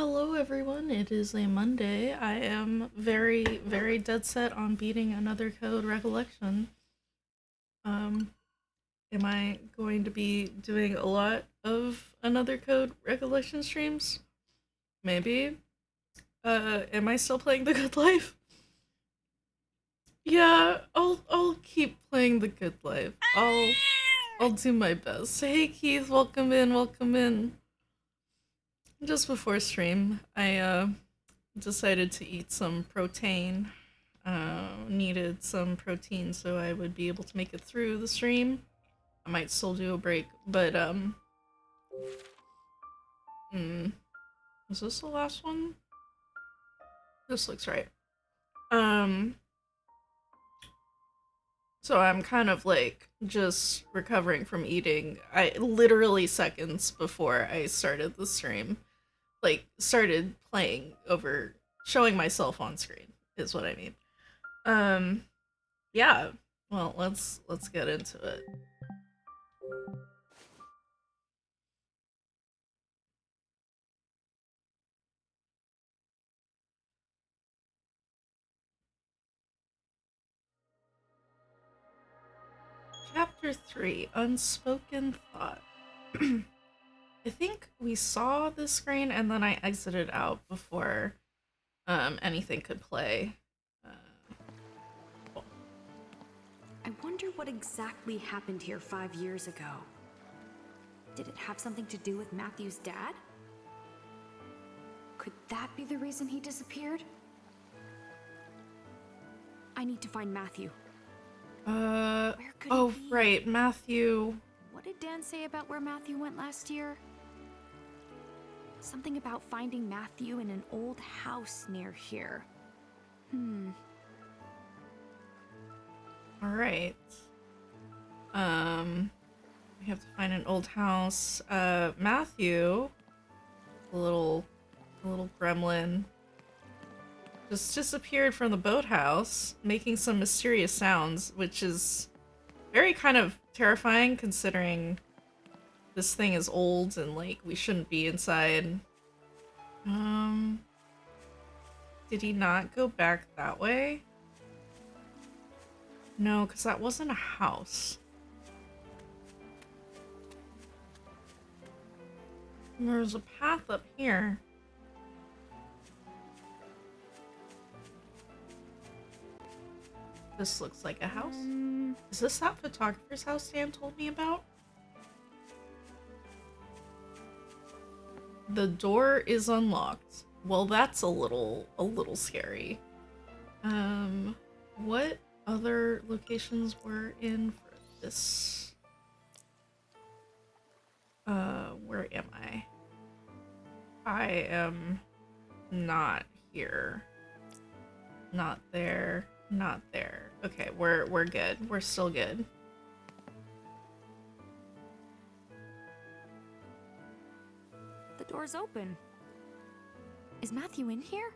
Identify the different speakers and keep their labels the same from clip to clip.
Speaker 1: Hello everyone, it is a Monday. I am very, very dead set on beating another code Recollection. Um, am I going to be doing a lot of another code Recollection streams? Maybe. Am I still playing The Good Life? Yeah, I'll keep playing The Good Life. I'll do my best. Hey Keith, welcome in, welcome in. Just before stream, I decided to eat some protein. Needed some protein so I would be able to make it through the stream. I might still do a break, but is this the last one? This looks right. Um, so I'm kind of like just recovering from eating. I literally seconds before I started the stream, like started playing over showing myself on screen is what I mean. Um, yeah. Well, let's get into it. Chapter 3, Unspoken Thought. I think we saw this screen and then I exited out before anything could play.
Speaker 2: I wonder what exactly happened here 5 years ago. Did it have something to do with Matthew's dad? Could that be the reason he disappeared? I need to find Matthew. Where could he be?
Speaker 1: Right, Matthew.
Speaker 2: What did Dan say about where Matthew went last year? Something about finding Matthew in an old house near here.
Speaker 1: Alright. We have to find an old house. Matthew, the little gremlin, just disappeared from the boathouse, making some mysterious sounds, which is very kind of terrifying considering this thing is old and like we shouldn't be inside. Did he not go back that way? No, because that wasn't a house. And there's a path up here. This looks like a house. Is this that photographer's house Dan told me about? The door is unlocked. Well, that's a little scary. What other locations were in for this? Where am I? I am not here. Not there. Not there. Okay, we're good. We're still good.
Speaker 2: The door's open. Is Matthew in here?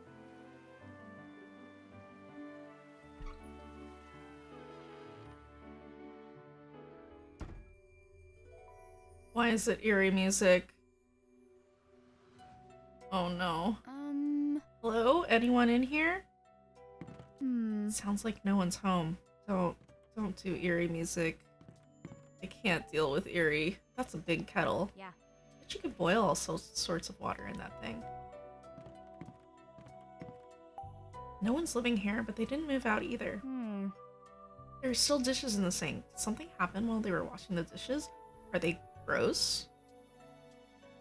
Speaker 1: Why is it eerie music? Oh no. Hello? Anyone in here? Sounds like no one's home. Don't do eerie music. I can't deal with eerie. That's a big kettle.
Speaker 2: Yeah.
Speaker 1: But you could boil all sorts of water in that thing. No one's living here, but they didn't move out either. There's still dishes in the sink. Did something happen while they were washing the dishes? Are they gross?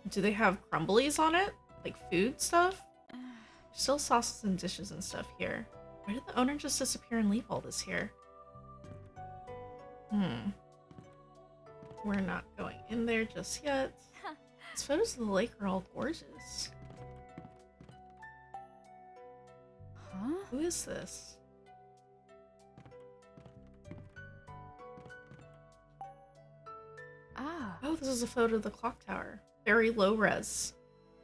Speaker 1: Do they have crumblies on it? Like food stuff? There's still sauces and dishes and stuff here. Why did the owner just disappear and leave all this here? We're not going in there just yet. These photos of the lake are all gorgeous.
Speaker 2: Huh?
Speaker 1: Who is this? Oh, this is a photo of the clock tower. Very low res.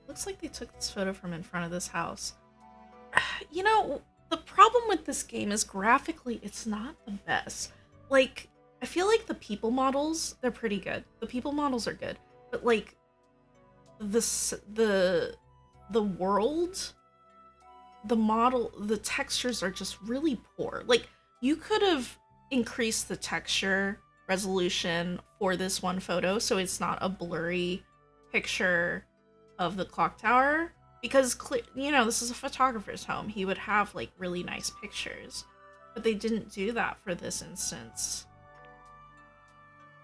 Speaker 1: Looks like they took this photo from in front of this house. You know, the problem with this game is graphically it's not the best. Like, I feel like the people models, they're pretty good. The people models are good. But like the the world, the model, the textures are just really poor. Like, you could have increased the texture resolution for this one photo so it's not a blurry picture of the clock tower, because this is a photographer's home. He would have like really nice pictures, but they didn't do that for this instance.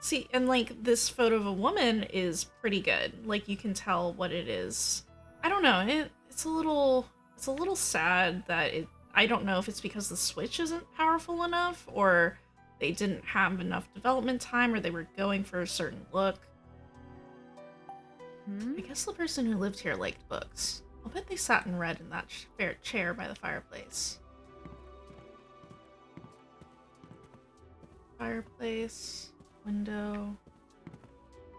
Speaker 1: See, and like this photo of a woman is pretty good. Like, you can tell what it is. I don't know. It's a little sad that I don't know if it's because the Switch isn't powerful enough, or they didn't have enough development time, or they were going for a certain look. I guess the person who lived here liked books. I'll bet they sat and read in that chair by the fireplace. Fireplace, window,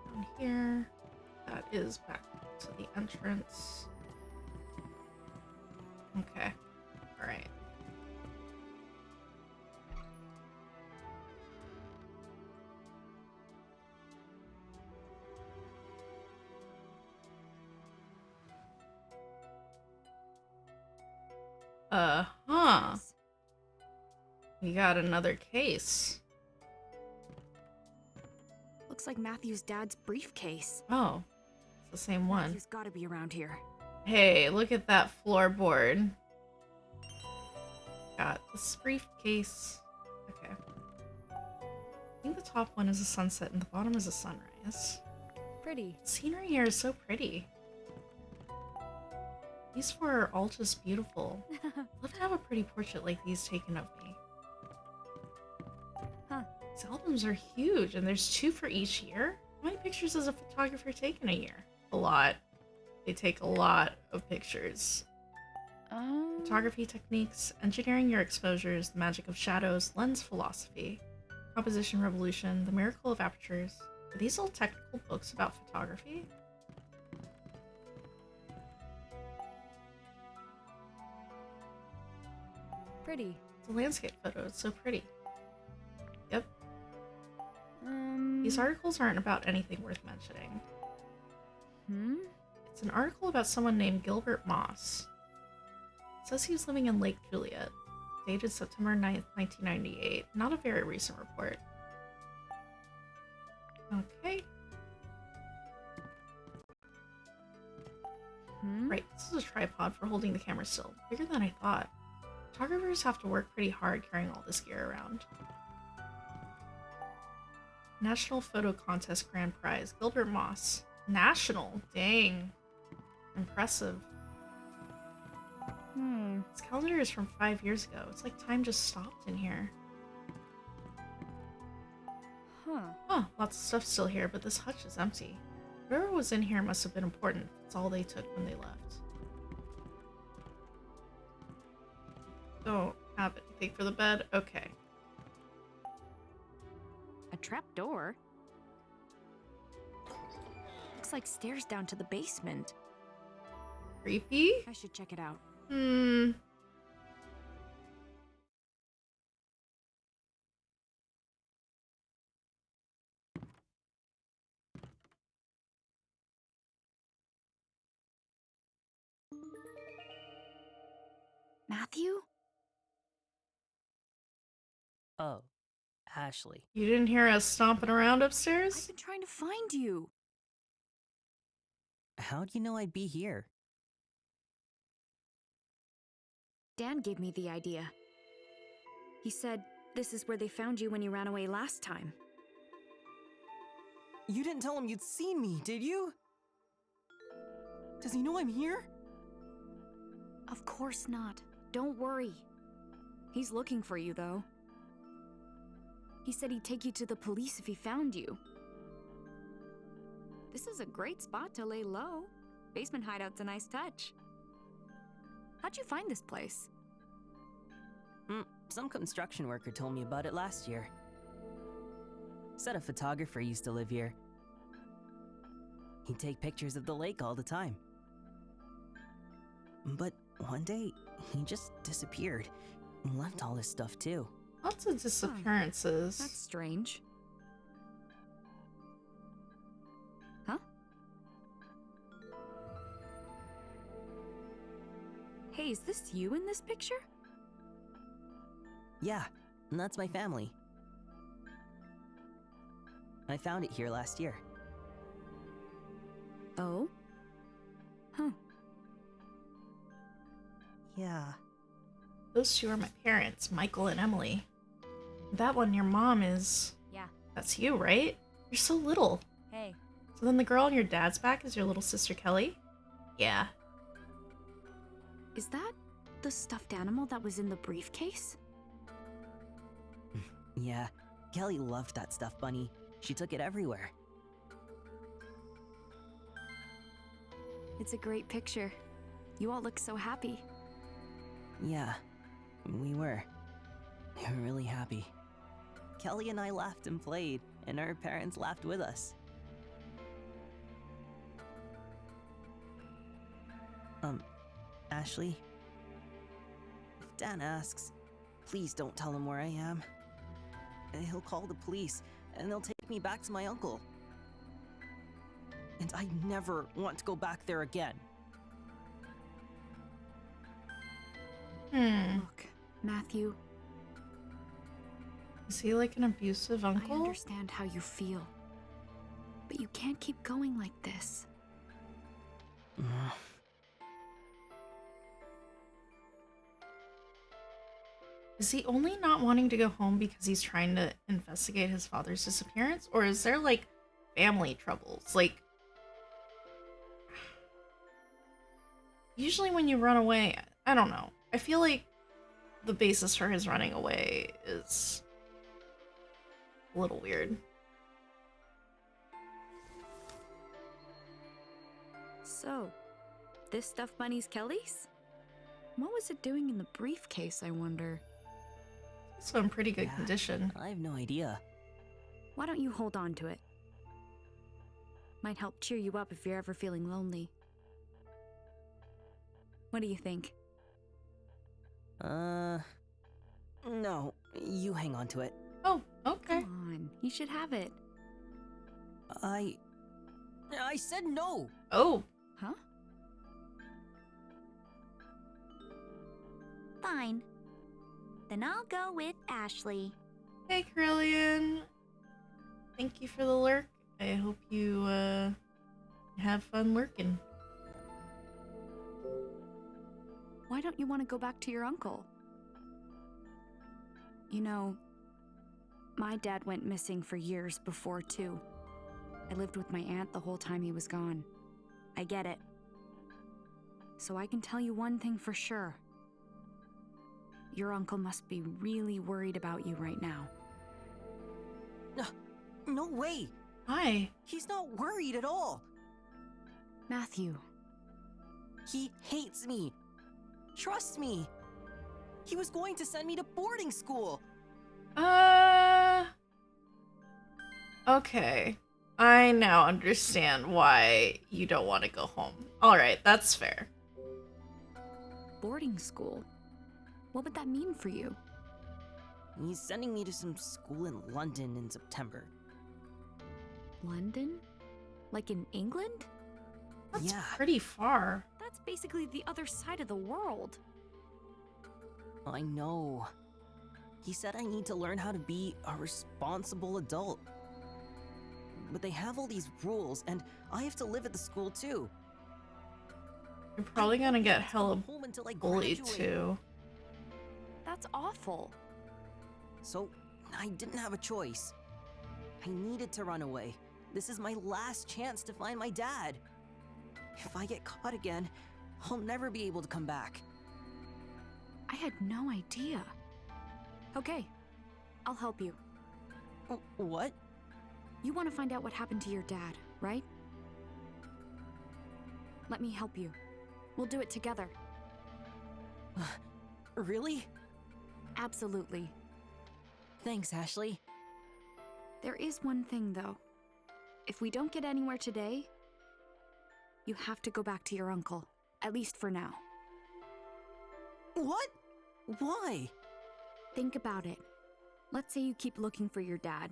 Speaker 1: down here. That is back to the entrance. Okay. Alright. Huh. We got another case.
Speaker 2: Looks like Matthew's dad's briefcase.
Speaker 1: Oh, it's the same one.
Speaker 2: Matthew's gotta be around here.
Speaker 1: Hey, look at that floorboard. Got this briefcase. Okay. I think the top one is a sunset and the bottom is a sunrise.
Speaker 2: Pretty.
Speaker 1: The scenery here is so pretty. These four are all just beautiful. I'd love to have a pretty portrait like these taken of me.
Speaker 2: Huh.
Speaker 1: These albums are huge, and there's 2 for each year? How many pictures does a photographer take in a year? A lot. They take a lot of pictures. Photography techniques, engineering your exposures, the magic of shadows, lens philosophy, composition revolution, the miracle of apertures. Are these all technical books about photography?
Speaker 2: Pretty.
Speaker 1: It's a landscape photo. It's so pretty. Yep. These articles aren't about anything worth mentioning. It's an article about someone named Gilbert Moss. It says he was living in Lake Juliet. Dated September 9th, 1998. Not a very recent report. Okay. Right, this is a tripod for holding the camera still. Bigger than I thought. Photographers have to work pretty hard carrying all this gear around. National Photo Contest Grand Prize. Gilbert Moss. National? Dang. Impressive. This calendar is from 5 years ago. It's like time just stopped in here. Huh, lots of stuff still here, but this hutch is empty. Whatever was in here must have been important. It's all they took when they left. Don't have anything for the bed? Okay.
Speaker 2: A trap door? Looks like stairs down to the basement.
Speaker 1: Creepy?
Speaker 2: I should check it out. Matthew?
Speaker 3: Oh, Ashley.
Speaker 1: You didn't hear us stomping around
Speaker 2: I've
Speaker 1: upstairs?
Speaker 2: been trying to find you.
Speaker 3: How'd you know I'd be here?
Speaker 2: Dan gave me the idea. He said this is where they found you when you ran away last time.
Speaker 3: You didn't tell him you'd seen me, did you? Does he know I'm here?
Speaker 2: Of course not. Don't worry. He's looking for you, though. He said he'd take you to the police if he found you. This is a great spot to lay low. Basement hideout's a nice touch. How'd you find this place?
Speaker 3: Some construction worker told me about it last year. Said a photographer used to live here. He'd take pictures of the lake all the time. But one day, he just disappeared and left all his stuff too.
Speaker 1: Lots of disappearances.
Speaker 2: That's strange. Huh? Hey, is this you in this picture?
Speaker 3: Yeah, and that's my family. I found it here last year.
Speaker 2: Oh? Huh.
Speaker 3: Yeah.
Speaker 1: Those two are my parents, Michael and Emily. That one, your mom is...
Speaker 2: Yeah.
Speaker 1: That's you, right? You're so little.
Speaker 2: Hey.
Speaker 1: So then the girl on your dad's back is your little sister Kelly? Yeah.
Speaker 2: Is that the stuffed animal that was in the briefcase?
Speaker 3: Yeah, Kelly loved that stuffed bunny. She took it everywhere.
Speaker 2: It's a great picture. You all look so happy.
Speaker 3: Yeah, we were. We were really happy. Kelly and I laughed and played, and our parents laughed with us. Ashley? If Dan asks, please don't tell him where I am. He'll call the police, and they'll take me back to my uncle. And I never want to go back there again.
Speaker 2: Look, Matthew,
Speaker 1: Is he like an abusive
Speaker 2: I
Speaker 1: uncle?
Speaker 2: understand how you feel. But you can't keep going like this.
Speaker 1: Is he only not wanting to go home because he's trying to investigate his father's disappearance? Or is there, like, family troubles? Like, usually when you run away, I don't know. I feel like the basis for his running away is a little weird.
Speaker 2: So, this stuffed bunny's Kelly's? What was it doing in the briefcase, I wonder?
Speaker 1: Also in pretty good
Speaker 3: Yeah.
Speaker 1: condition.
Speaker 3: I have no idea.
Speaker 2: Why don't you hold on to it? Might help cheer you up if you're ever feeling lonely. What do you think?
Speaker 3: No, you hang on to it.
Speaker 1: Oh, okay.
Speaker 2: Come on, you should have it.
Speaker 3: I said no!
Speaker 1: Oh,
Speaker 2: Huh?
Speaker 4: Fine. Then I'll go with Ashley.
Speaker 1: hey, Carillion. Thank you for the lurk. I hope you, have fun lurking.
Speaker 2: Why don't you want to go back to your uncle? You know, my dad went missing for years before, too. I lived with my aunt the whole time he was gone. I get it. So I can tell you one thing for sure. Your uncle must be really worried about you right now.
Speaker 3: No way!
Speaker 1: Hi.
Speaker 3: He's not worried at all!
Speaker 2: Matthew,
Speaker 3: He hates me! Trust me! He was going to send me to boarding school!
Speaker 1: Okay. I now understand why you don't want to go home. Alright, that's fair.
Speaker 2: boarding school? What would that mean for you?
Speaker 3: He's sending me to some school in London in September.
Speaker 2: London? Like in England?
Speaker 1: That's
Speaker 3: Yeah.
Speaker 1: pretty far.
Speaker 2: That's basically the other side of the world.
Speaker 3: I know. He said I need to learn how to be a responsible adult. But they have all these rules, and I have to live at the school too.
Speaker 1: You're probably gonna get
Speaker 3: I
Speaker 1: hella
Speaker 3: won't come home until I
Speaker 1: bullied
Speaker 3: graduate.
Speaker 1: too.
Speaker 2: That's awful.
Speaker 3: So, I didn't have a choice. I needed to run away. This is my last chance to find my dad. If I get caught again, I'll never be able to come back.
Speaker 2: I had no idea. Okay, I'll help you.
Speaker 3: What?
Speaker 2: You want to find out what happened to your dad, right? Let me help you. We'll do it together.
Speaker 3: Really?
Speaker 2: Absolutely.
Speaker 3: Thanks, Ashley.
Speaker 2: There is one thing, though. If we don't get anywhere today, you have to go back to your uncle, at least for now.
Speaker 3: What? Why?
Speaker 2: Think about it. Let's say you keep looking for your dad.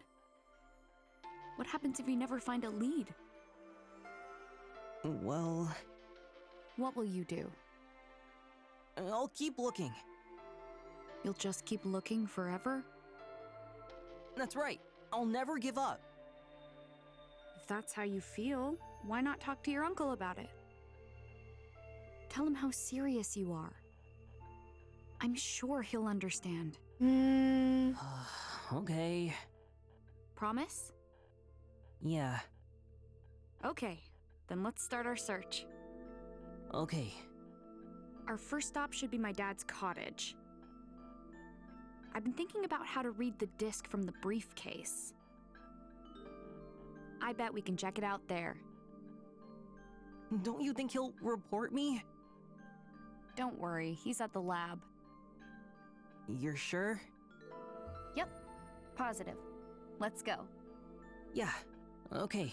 Speaker 2: What happens if you never find a lead?
Speaker 3: Well,
Speaker 2: What will you do?
Speaker 3: I'll keep looking.
Speaker 2: You'll just keep looking forever?
Speaker 3: That's right. I'll never give up.
Speaker 2: If that's how you feel, why not talk to your uncle about it? Tell him how serious you are. I'm sure he'll understand.
Speaker 3: Okay.
Speaker 2: Promise?
Speaker 3: Yeah.
Speaker 2: Okay, then let's start our search.
Speaker 3: Okay.
Speaker 2: Our first stop should be my dad's cottage. I've been thinking about how to read the disc from the briefcase. I bet we can check it out there.
Speaker 3: Don't you think he'll report me?
Speaker 2: Don't worry, he's at the lab.
Speaker 3: You're sure?
Speaker 2: Yep, positive. Let's go.
Speaker 3: Yeah. Okay.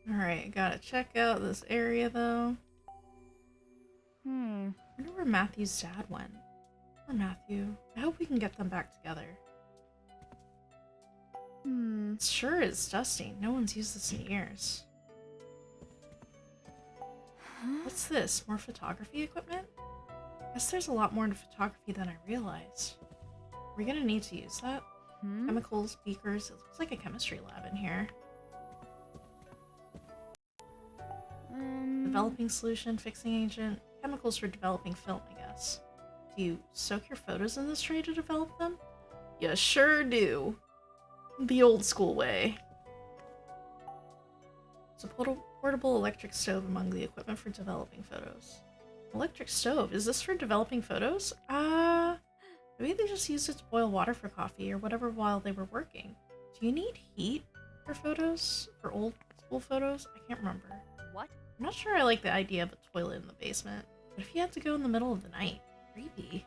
Speaker 1: Alright, gotta check out this area though. I wonder where Matthew's dad went. Poor Matthew. I hope we can get them back together. It sure is dusty. No one's used this in years. What's this? More photography equipment? Guess there's a lot more to photography than I realized. We're gonna need to use that. Chemicals, beakers. It looks like a chemistry lab in here. Developing solution, fixing agent. Chemicals for developing film, I guess. Do you soak your photos in this tray to develop them? You sure do. The old school way. It's a portable electric stove among the equipment for developing photos. Electric stove? Is this for developing photos? Maybe they just used it to boil water for coffee or whatever while they were working. Do you need heat for photos? For old school photos? I can't remember.
Speaker 2: What?
Speaker 1: I'm not sure I like the idea of a toilet in the basement. But if you had to go in the middle of the night? Creepy.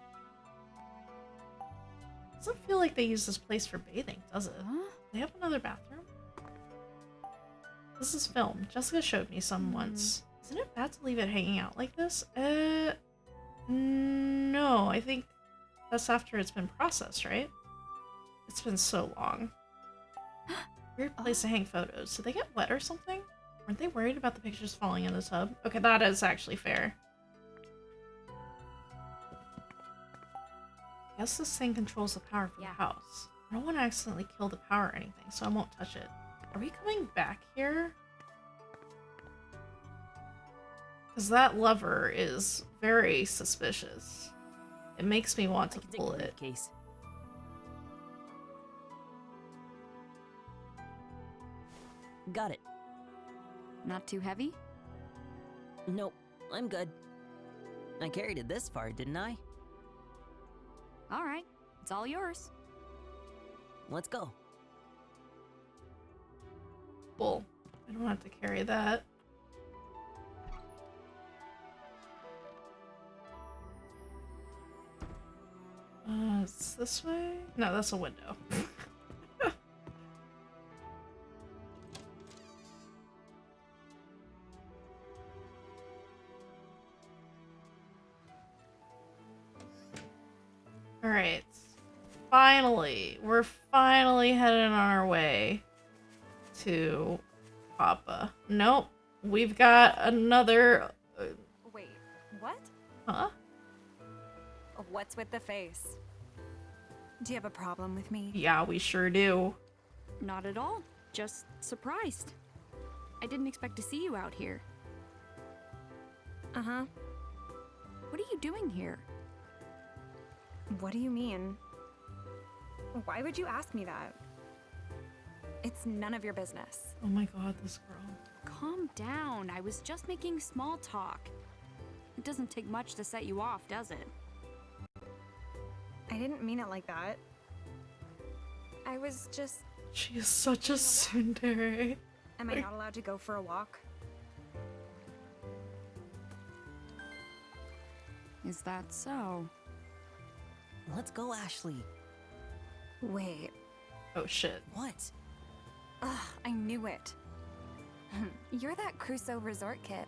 Speaker 1: Doesn't feel like they use this place for bathing, does it? They have another bathroom? This is film. Jessica showed me some once. Isn't it bad to leave it hanging out like this? No, I think that's after it's been processed, right? It's been so long. Weird place to hang photos. Did they get wet or something? Weren't they worried about the pictures falling in the tub? Okay, that is actually fair. I guess this thing controls the power for the house. I don't want to accidentally kill the power or anything, so I won't touch it. Are we coming back here? Because that lever is very suspicious. It makes me want to pull it.
Speaker 3: Case. Got it.
Speaker 2: Not too heavy?
Speaker 3: Nope, I'm good. I carried it this far, didn't I?
Speaker 2: All right, it's all yours.
Speaker 3: Let's go.
Speaker 1: Cool. I don't have to carry that. It's this way? No, that's a window. Alright. Finally! We're finally heading on our way to Papa. Nope. We've got another...
Speaker 5: Wait, what?
Speaker 1: Huh?
Speaker 5: What's with the face? Do you have a problem with me?
Speaker 1: Yeah, we sure do.
Speaker 2: Not at all. Just surprised. I didn't expect to see you out here.
Speaker 5: Uh-huh.
Speaker 2: What are you doing here?
Speaker 5: What do you mean? Why would you ask me that? It's none of your business.
Speaker 1: Oh my god, this girl.
Speaker 2: Calm down. I was just making small talk. It doesn't take much to set you off, does it?
Speaker 5: I didn't mean it like that. I was just...
Speaker 1: She is such a tsundere.
Speaker 5: Am I not allowed to go for a walk?
Speaker 2: Is that so?
Speaker 3: Let's go, Ashley.
Speaker 5: Wait.
Speaker 1: Oh shit.
Speaker 3: What?
Speaker 5: Ugh, I knew it. You're that Crusoe resort kid.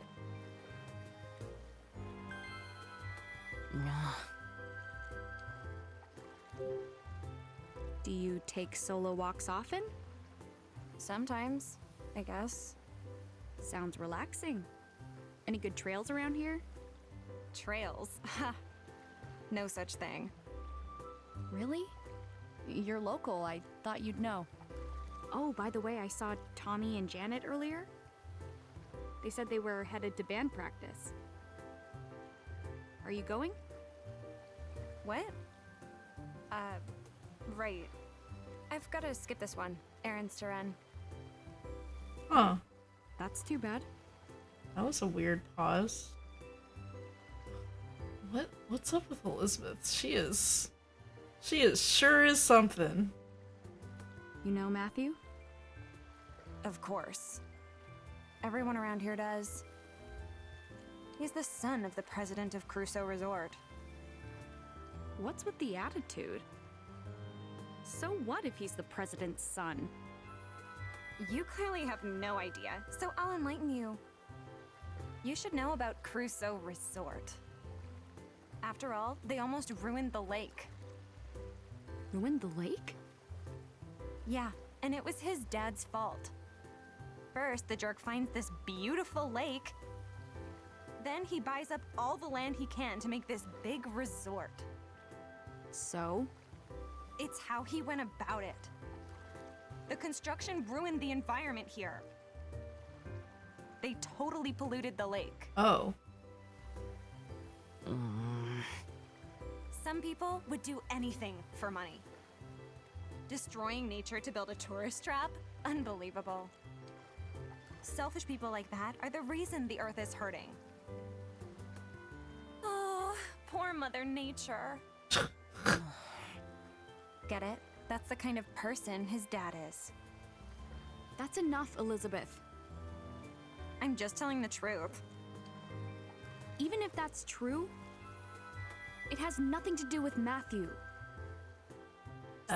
Speaker 2: Do you take solo walks often?
Speaker 5: Sometimes, I guess.
Speaker 2: Sounds relaxing. Any good trails around here?
Speaker 5: Trails? Ha. No such thing.
Speaker 2: Really? You're local, I thought you'd know. Oh, by the way, I saw Tommy and Janet earlier. They said they were headed to band practice. Are you going?
Speaker 5: What? Right. I've got to skip this one. Errands to run.
Speaker 1: Huh.
Speaker 2: That's too bad.
Speaker 1: That was a weird pause. What's up with Elizabeth? She is sure is something.
Speaker 2: You know Matthew?
Speaker 5: Of course. Everyone around here does. He's the son of the president of Crusoe Resort.
Speaker 2: What's with the attitude? So what if he's the president's son?
Speaker 5: You clearly have no idea, so I'll enlighten you. You should know about Crusoe Resort. After all, they almost ruined the lake.
Speaker 2: Ruined the lake?
Speaker 5: Yeah, and it was his dad's fault. First, the jerk finds this beautiful lake. Then he buys up all the land he can to make this big resort.
Speaker 2: So?
Speaker 5: It's how he went about it. The construction ruined the environment here. They totally polluted the lake.
Speaker 1: Oh.
Speaker 5: Some people would do anything for money. Destroying nature to build a tourist trap? Unbelievable. Selfish people like that are the reason the Earth is hurting. Oh, poor Mother Nature. Get it? That's the kind of person his dad is.
Speaker 2: That's enough, Elizabeth.
Speaker 5: I'm just telling the truth.
Speaker 2: Even if that's true, it has nothing to do with Matthew.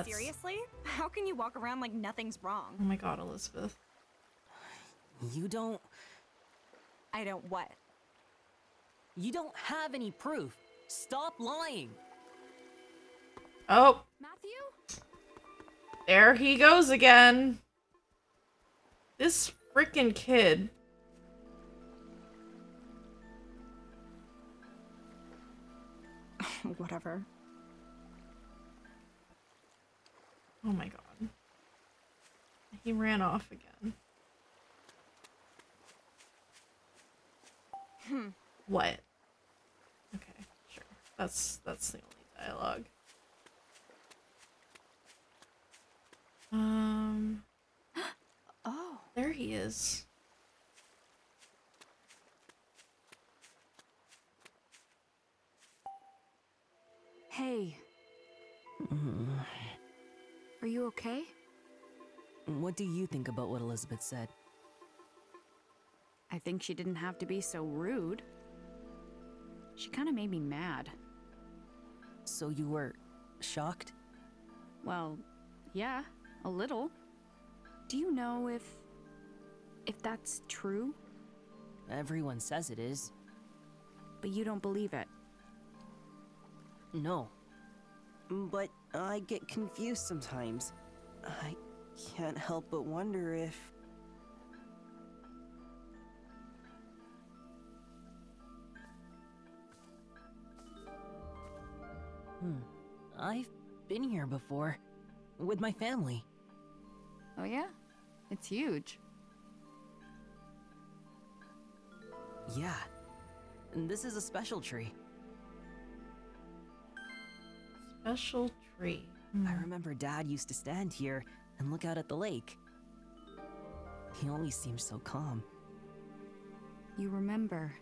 Speaker 5: Seriously? How can you walk around like nothing's wrong?
Speaker 1: Oh my god, Elizabeth.
Speaker 3: You don't...
Speaker 5: I don't what?
Speaker 3: You don't have any proof. Stop lying.
Speaker 1: Oh,
Speaker 2: Matthew?
Speaker 1: there he goes again. This freaking kid.
Speaker 5: Whatever.
Speaker 1: Oh my god. He ran off again. What? Okay, sure. That's the only dialogue.
Speaker 2: Oh.
Speaker 1: There he is.
Speaker 2: Hey. Are you okay?
Speaker 3: What do you think about what Elizabeth said?
Speaker 2: I think she didn't have to be so rude. She kind of made me mad.
Speaker 3: So you were shocked?
Speaker 2: Well, yeah, a little. Do you know if that's true?
Speaker 3: Everyone says it is.
Speaker 2: But you don't believe it.
Speaker 3: No. But I get confused sometimes. I can't help but wonder if... I've been here before. With my family.
Speaker 2: Oh yeah? It's huge.
Speaker 3: Yeah. And this is a special tree.
Speaker 1: Special tree.
Speaker 3: I remember Dad used to stand here and look out at the lake. He always seemed so calm.
Speaker 2: You remember.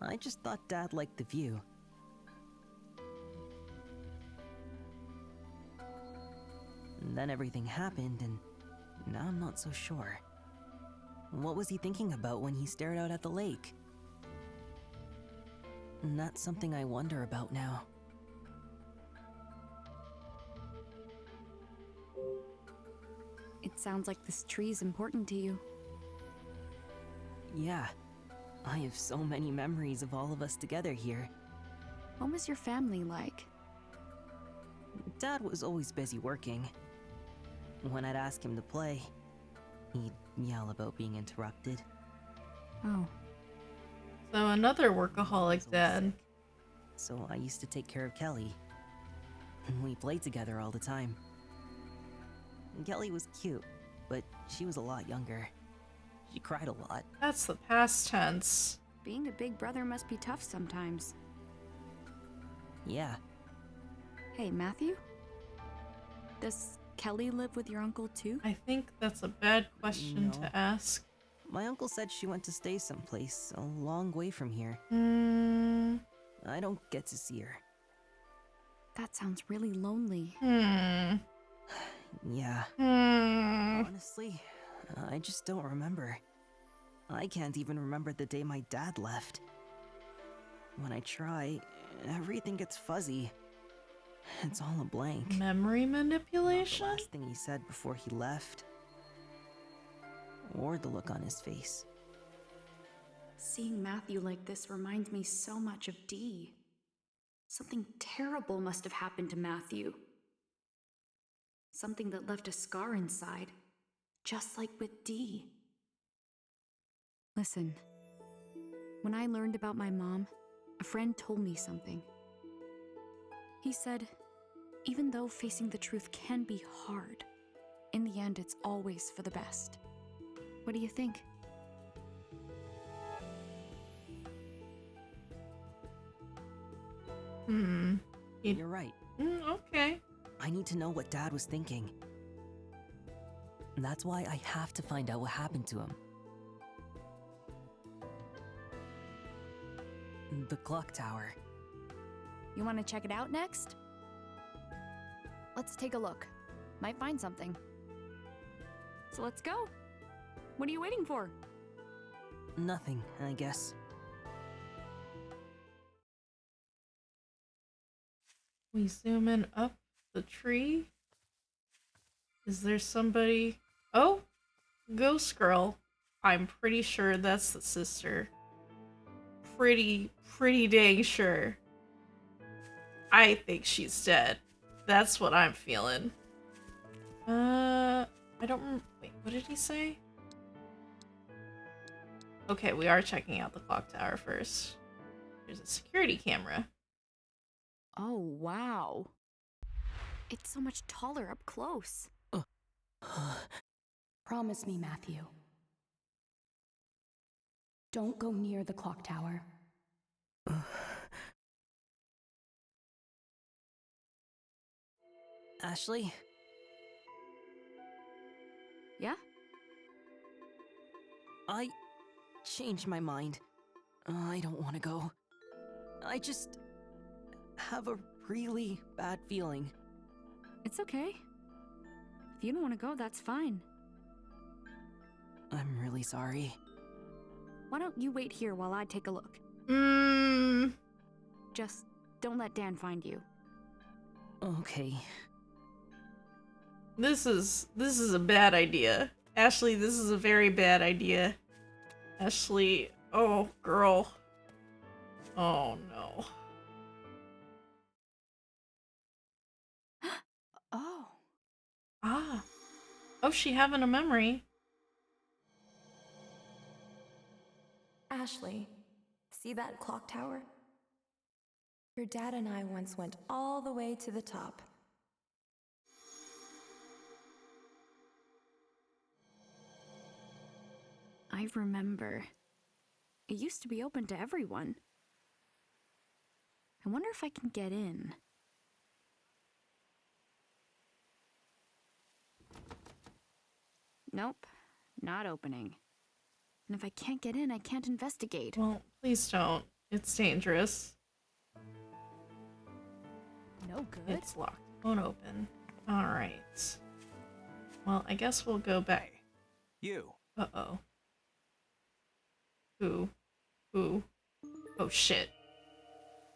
Speaker 3: I just thought Dad liked the view. And then everything happened, and now I'm not so sure. What was he thinking about when he stared out at the lake? And that's something I wonder about now.
Speaker 2: It sounds like this tree's important to you.
Speaker 3: Yeah, I have so many memories of all of us together here.
Speaker 2: What was your family like?
Speaker 3: Dad was always busy working. When I'd ask him to play, he'd yell about being interrupted.
Speaker 2: Oh,
Speaker 1: So another workaholic dad.
Speaker 3: So I used to take care of Kelly. And we played together all the time. Kelly was cute, but she was a lot younger. She cried a lot.
Speaker 1: That's the past tense.
Speaker 2: Being a big brother must be tough sometimes.
Speaker 3: Yeah,
Speaker 2: Hey, Matthew? Does Kelly live with your uncle too?
Speaker 1: I think that's a bad question
Speaker 3: No.
Speaker 1: to ask.
Speaker 3: my uncle said she went to stay someplace a long way from here.
Speaker 1: Hmm.
Speaker 3: I don't get to see her.
Speaker 2: That sounds really lonely.
Speaker 3: Yeah,
Speaker 1: Hmm.
Speaker 3: honestly, I just don't remember. I can't even remember the day my dad left. When I try, everything gets fuzzy. It's all a blank.
Speaker 1: Memory
Speaker 3: Not the
Speaker 1: manipulation?
Speaker 3: last thing he said before he left. Or the look on his face.
Speaker 2: Seeing Matthew like this reminds me so much of Dee. Something terrible must have happened to Matthew. Something that left a scar inside, just like with Dee. Listen, when I learned about my mom, a friend told me something. He said, even though facing the truth can be hard, in the end it's always for the best. What do you think?
Speaker 3: You're right.
Speaker 1: Okay.
Speaker 3: I need to know what Dad was thinking. That's why I have to find out what happened to him. The clock tower.
Speaker 2: You want to check it out next? Let's take a look. Might find something. So let's go. What are you waiting for?
Speaker 3: Nothing, I guess.
Speaker 1: We zoom in up the tree. Is there somebody? Oh, Ghost Girl. I'm pretty sure that's the sister. Pretty dang sure. I think she's dead. That's what I'm feeling. I don't wait, what did he say? Okay, we are checking out the clock tower first. There's a security camera.
Speaker 2: Oh, wow. It's so much taller up close.
Speaker 6: Promise me, Matthew. Don't go near the clock tower.
Speaker 3: Ashley?
Speaker 2: Yeah?
Speaker 3: I changed my mind. I don't want to go. I just have a really bad feeling.
Speaker 2: It's okay. If you don't want to go, that's fine.
Speaker 3: I'm really sorry.
Speaker 2: Why don't you wait here while I take a look? Just don't let Dan find you.
Speaker 3: Okay.
Speaker 1: This is a bad idea. Ashley, this is a very bad idea. Ashley, oh girl. Oh no.
Speaker 2: Oh.
Speaker 1: Ah. Oh, she having a memory.
Speaker 6: Ashley, see that clock tower? Your dad and I once went all the way to the top.
Speaker 2: I remember. It used to be open to everyone. I wonder if I can get in. Nope, not opening. And if I can't get in, I can't investigate.
Speaker 1: Well, please don't. It's dangerous.
Speaker 2: No good.
Speaker 1: It's locked. Won't open. Alright. Well, I guess we'll go back.
Speaker 7: You.
Speaker 1: Uh-oh. Who? Who? Oh shit.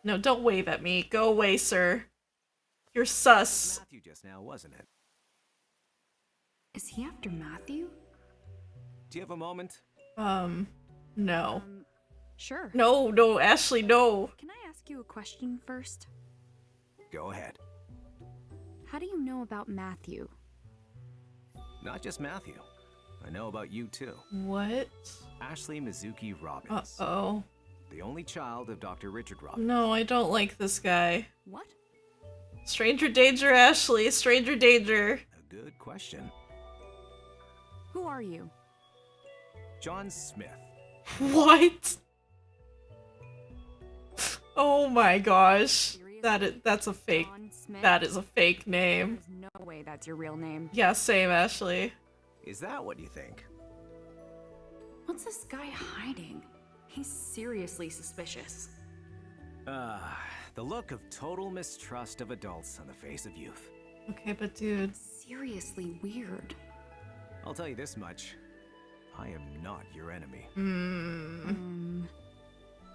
Speaker 1: No, don't wave at me. Go away, sir. You're sus.
Speaker 7: Matthew just now, wasn't it?
Speaker 2: Is he after Matthew?
Speaker 7: Do you have a moment?
Speaker 1: No.
Speaker 2: Sure.
Speaker 1: No, Ashley, no.
Speaker 2: Can I ask you a question first?
Speaker 7: Go ahead.
Speaker 2: How do you know about Matthew?
Speaker 7: Not just Matthew. I know about you too.
Speaker 1: What?
Speaker 7: Ashley Mizuki Robbins.
Speaker 1: Uh-oh.
Speaker 7: the only child of Dr. Richard Rock.
Speaker 1: No, I don't like this guy.
Speaker 2: What?
Speaker 1: Stranger danger, Ashley. Stranger danger.
Speaker 7: A good question.
Speaker 2: Who are you?
Speaker 7: John Smith.
Speaker 1: What? Oh my gosh. That's a fake.
Speaker 2: John Smith?
Speaker 1: That is a fake name.
Speaker 2: There's no way that's your real name.
Speaker 1: Yeah, same, Ashley.
Speaker 7: Is that what you think?
Speaker 2: What's this guy hiding? He's seriously suspicious.
Speaker 7: The look of total mistrust of adults on the face of youth.
Speaker 1: Okay, but dude.
Speaker 2: Seriously weird.
Speaker 7: I'll tell you this much. I am not your enemy.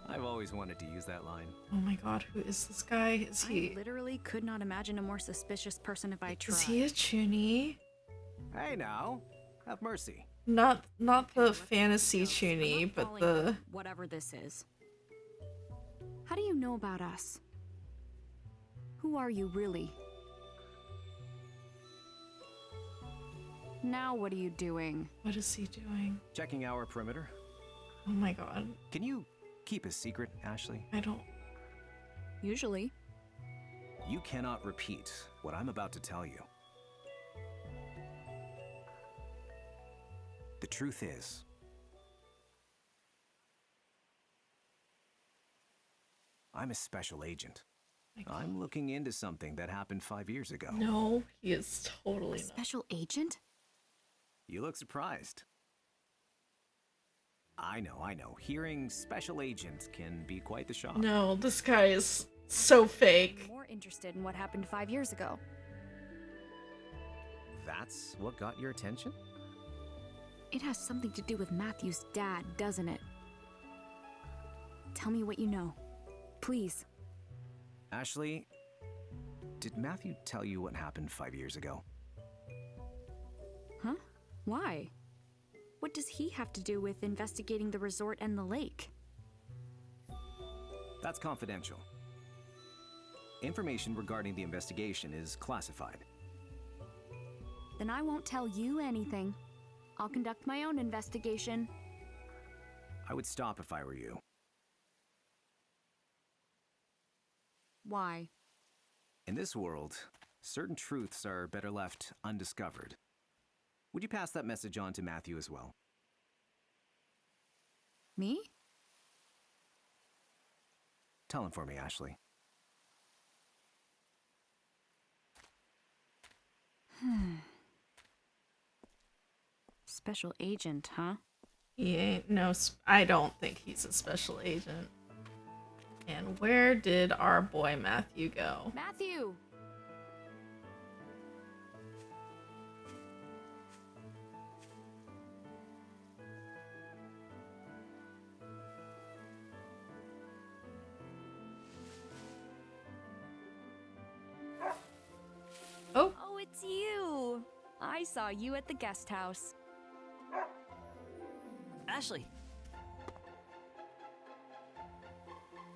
Speaker 7: I've always wanted to use that line.
Speaker 1: Oh my god, who is this guy? Is
Speaker 2: I
Speaker 1: he...
Speaker 2: literally could not imagine a more suspicious person if I tried.
Speaker 1: Is he a chuny?
Speaker 7: Hey now, have mercy.
Speaker 1: Not the fantasy chuny, but
Speaker 2: Falling
Speaker 1: the...
Speaker 2: for whatever this is. How do you know about us? Who are you really? Now what are you doing?
Speaker 1: What is he doing?
Speaker 7: Checking our perimeter.
Speaker 1: Oh my god.
Speaker 7: Can you keep a secret, Ashley?
Speaker 1: I don't...
Speaker 2: Usually.
Speaker 7: You cannot repeat what I'm about to tell you. The truth is, I'm a special agent. I'm looking into something that happened 5 years ago.
Speaker 1: No, he is totally not.
Speaker 2: Special agent?
Speaker 7: You look surprised. I know. Hearing special agent can be quite the shock.
Speaker 1: No, this guy is so fake.
Speaker 2: I'm more interested in what happened 5 years ago.
Speaker 7: That's what got your attention?
Speaker 2: It has something to do with Matthew's dad, doesn't it? Tell me what you know. Please.
Speaker 7: Ashley, did Matthew tell you what happened 5 years ago?
Speaker 2: Huh? Why? What does he have to do with investigating the resort and the lake?
Speaker 7: That's confidential. Information regarding the investigation is classified.
Speaker 2: Then I won't tell you anything. I'll conduct my own investigation.
Speaker 7: I would stop if I were you.
Speaker 2: Why?
Speaker 7: In this world, certain truths are better left undiscovered. Would you pass that message on to Matthew as well?
Speaker 2: Me?
Speaker 7: Tell him for me, Ashley.
Speaker 2: Special agent, huh?
Speaker 1: He ain't no... I don't think he's a special agent. And where did our boy Matthew go?
Speaker 2: Matthew!
Speaker 1: Oh,
Speaker 2: Oh, it's you! I saw you at the guest house.
Speaker 3: Ashley,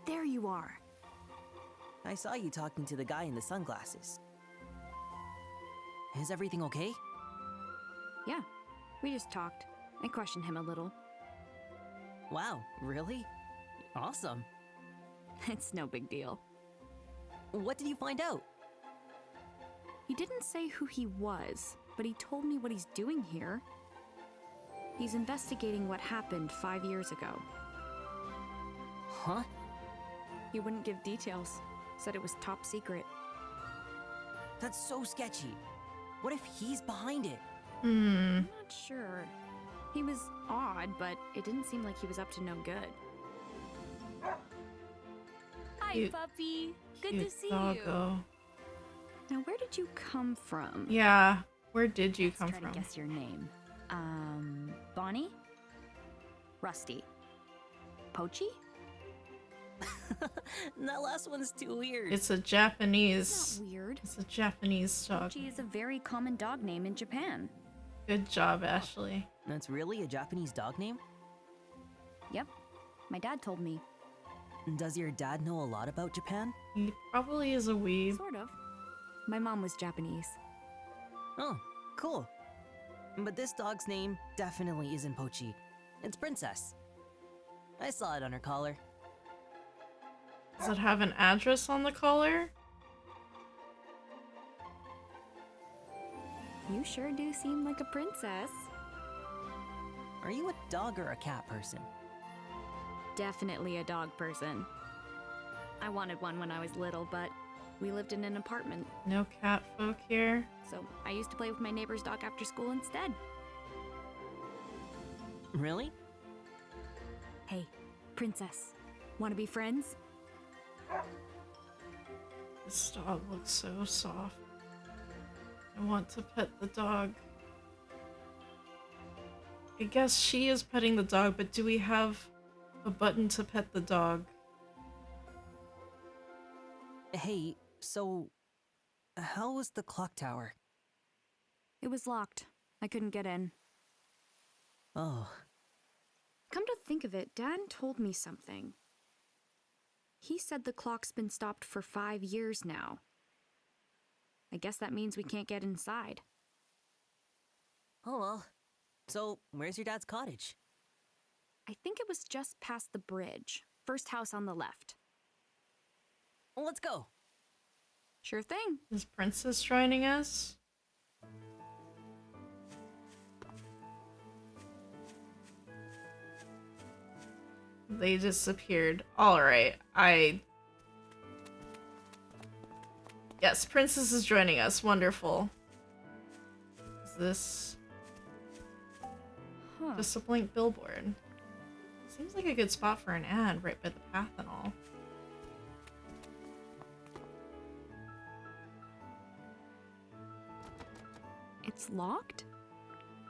Speaker 2: There you are.
Speaker 3: I saw you talking to the guy in the sunglasses. Is everything okay?
Speaker 2: Yeah, we just talked. I questioned him a little.
Speaker 3: Wow, really? Awesome.
Speaker 2: It's no big deal.
Speaker 3: What did you find out?
Speaker 2: He didn't say who he was, but he told me what he's doing here. He's investigating what happened 5 years ago.
Speaker 3: Huh?
Speaker 2: He wouldn't give details, said it was top secret.
Speaker 3: That's so sketchy. What if he's behind it?
Speaker 1: hmm.
Speaker 2: I'm not sure. He was odd, but it didn't seem like he was up to no good.
Speaker 4: Hi,
Speaker 1: Cute-
Speaker 4: puppy. Good
Speaker 1: Cute
Speaker 4: to see you.
Speaker 1: doggo.
Speaker 2: Now, where did you come from?
Speaker 1: Yeah, where did you
Speaker 2: Let's
Speaker 1: come
Speaker 2: try
Speaker 1: from?
Speaker 2: to guess your name. Bonnie? Rusty? Pochi?
Speaker 3: That last one's too weird.
Speaker 1: It's a
Speaker 2: Not
Speaker 1: Japanese...
Speaker 2: weird.
Speaker 1: It's a Japanese dog.
Speaker 2: Pochi is a very common dog name in Japan.
Speaker 1: Good job, Ashley.
Speaker 3: That's really a Japanese dog name?
Speaker 2: Yep, my dad told me.
Speaker 3: Does your dad know a lot about Japan?
Speaker 1: He probably is a weeb.
Speaker 2: Sort of. My mom was Japanese.
Speaker 3: Oh, cool. But this dog's name definitely isn't Pochi. It's Princess. I saw it on her collar.
Speaker 1: Does it have an address on the collar?
Speaker 2: You sure do seem like a princess.
Speaker 3: Are you a dog or a cat person?
Speaker 2: Definitely a dog person. I wanted one when I was little, but we lived in an apartment,
Speaker 1: No cat folk here.
Speaker 2: so I used to play with my neighbor's dog after school instead.
Speaker 3: Really?
Speaker 2: Hey, princess, wanna be friends?
Speaker 1: This dog looks so soft. I want to pet the dog. I guess she is petting the dog, but do we have a button to pet the dog?
Speaker 3: Hey, so how was the clock tower?
Speaker 2: It was locked. I couldn't get in.
Speaker 3: Oh,
Speaker 2: Come to think of it, Dad told me something. He said the clock's been stopped for 5 years now. I guess that means we can't get inside.
Speaker 3: oh well. So, where's your dad's cottage?
Speaker 2: I think it was just past the bridge. First house on the left.
Speaker 3: Well, let's go.
Speaker 2: Sure thing.
Speaker 1: Is Princess joining us? They disappeared. Alright, Yes, Princess is joining us. Wonderful. Is this
Speaker 2: Huh.
Speaker 1: just a blank billboard? Seems like a good spot for an ad right by the path and all.
Speaker 2: It's locked?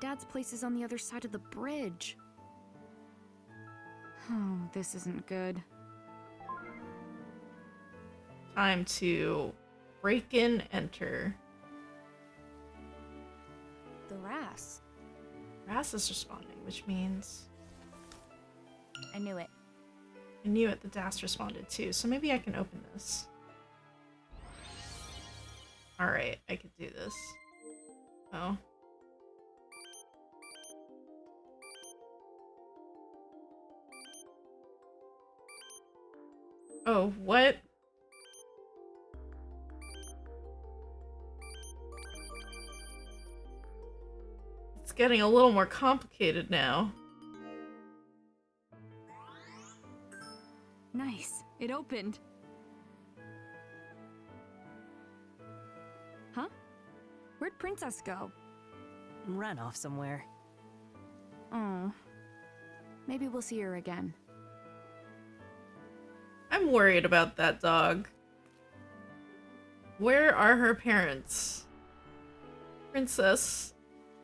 Speaker 2: Dad's place is on the other side of the bridge. Oh, this isn't good.
Speaker 1: Time to break in, enter.
Speaker 2: The RAS.
Speaker 1: Ras is responding, which means
Speaker 2: I knew it.
Speaker 1: I knew it, the DAS responded too, so maybe I can open this. Alright, I could do this. Oh. Oh, what? It's getting a little more complicated now.
Speaker 2: Nice. It opened. Huh? Where'd Princess go?
Speaker 3: Ran off somewhere.
Speaker 2: Oh. Maybe we'll see her again.
Speaker 1: I'm worried about that dog. Where are her parents? Princess,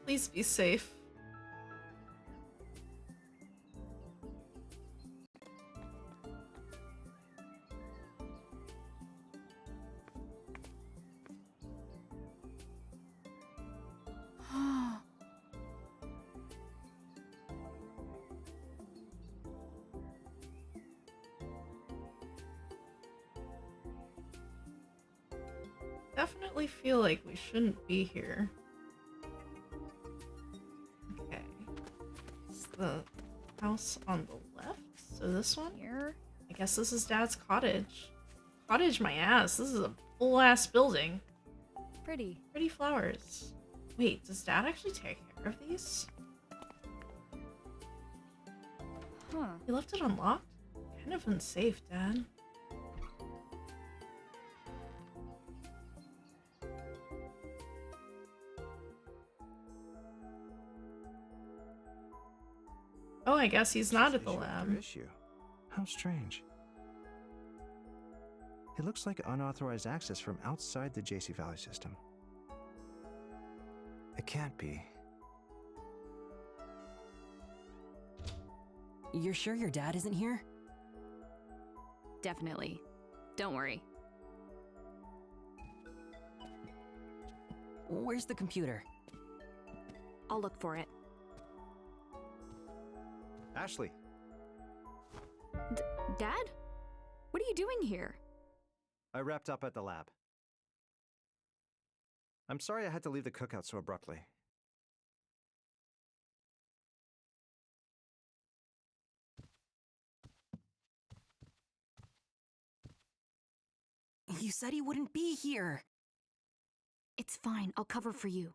Speaker 1: please be safe. Definitely feel like we shouldn't be here. Okay. It's the house on the left. So this one?
Speaker 2: Here?
Speaker 1: I guess this is Dad's cottage. Cottage my ass. This is a full ass building.
Speaker 2: Pretty.
Speaker 1: Pretty flowers. Wait, does Dad actually take care of these?
Speaker 2: Huh.
Speaker 1: He left it unlocked? Kind of unsafe, Dad. Oh, I guess he's not at the
Speaker 8: Issue after
Speaker 1: lab.
Speaker 8: issue. How strange. It looks like unauthorized access from outside the JC Valley system. It can't be.
Speaker 3: You're sure your dad isn't here?
Speaker 2: Definitely. Don't worry.
Speaker 3: Where's the computer?
Speaker 2: I'll look for it.
Speaker 8: Ashley,
Speaker 2: Dad? What are you doing here?
Speaker 8: I wrapped up at the lab. I'm sorry I had to leave the cookout so abruptly.
Speaker 3: You said he wouldn't be here.
Speaker 2: It's fine. I'll cover for you.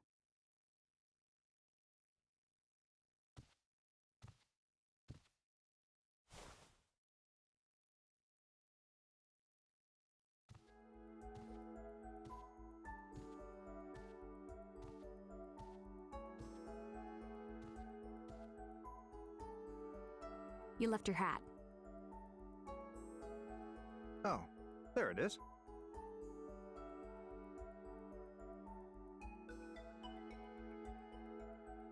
Speaker 2: You left your hat.
Speaker 8: Oh, there it is.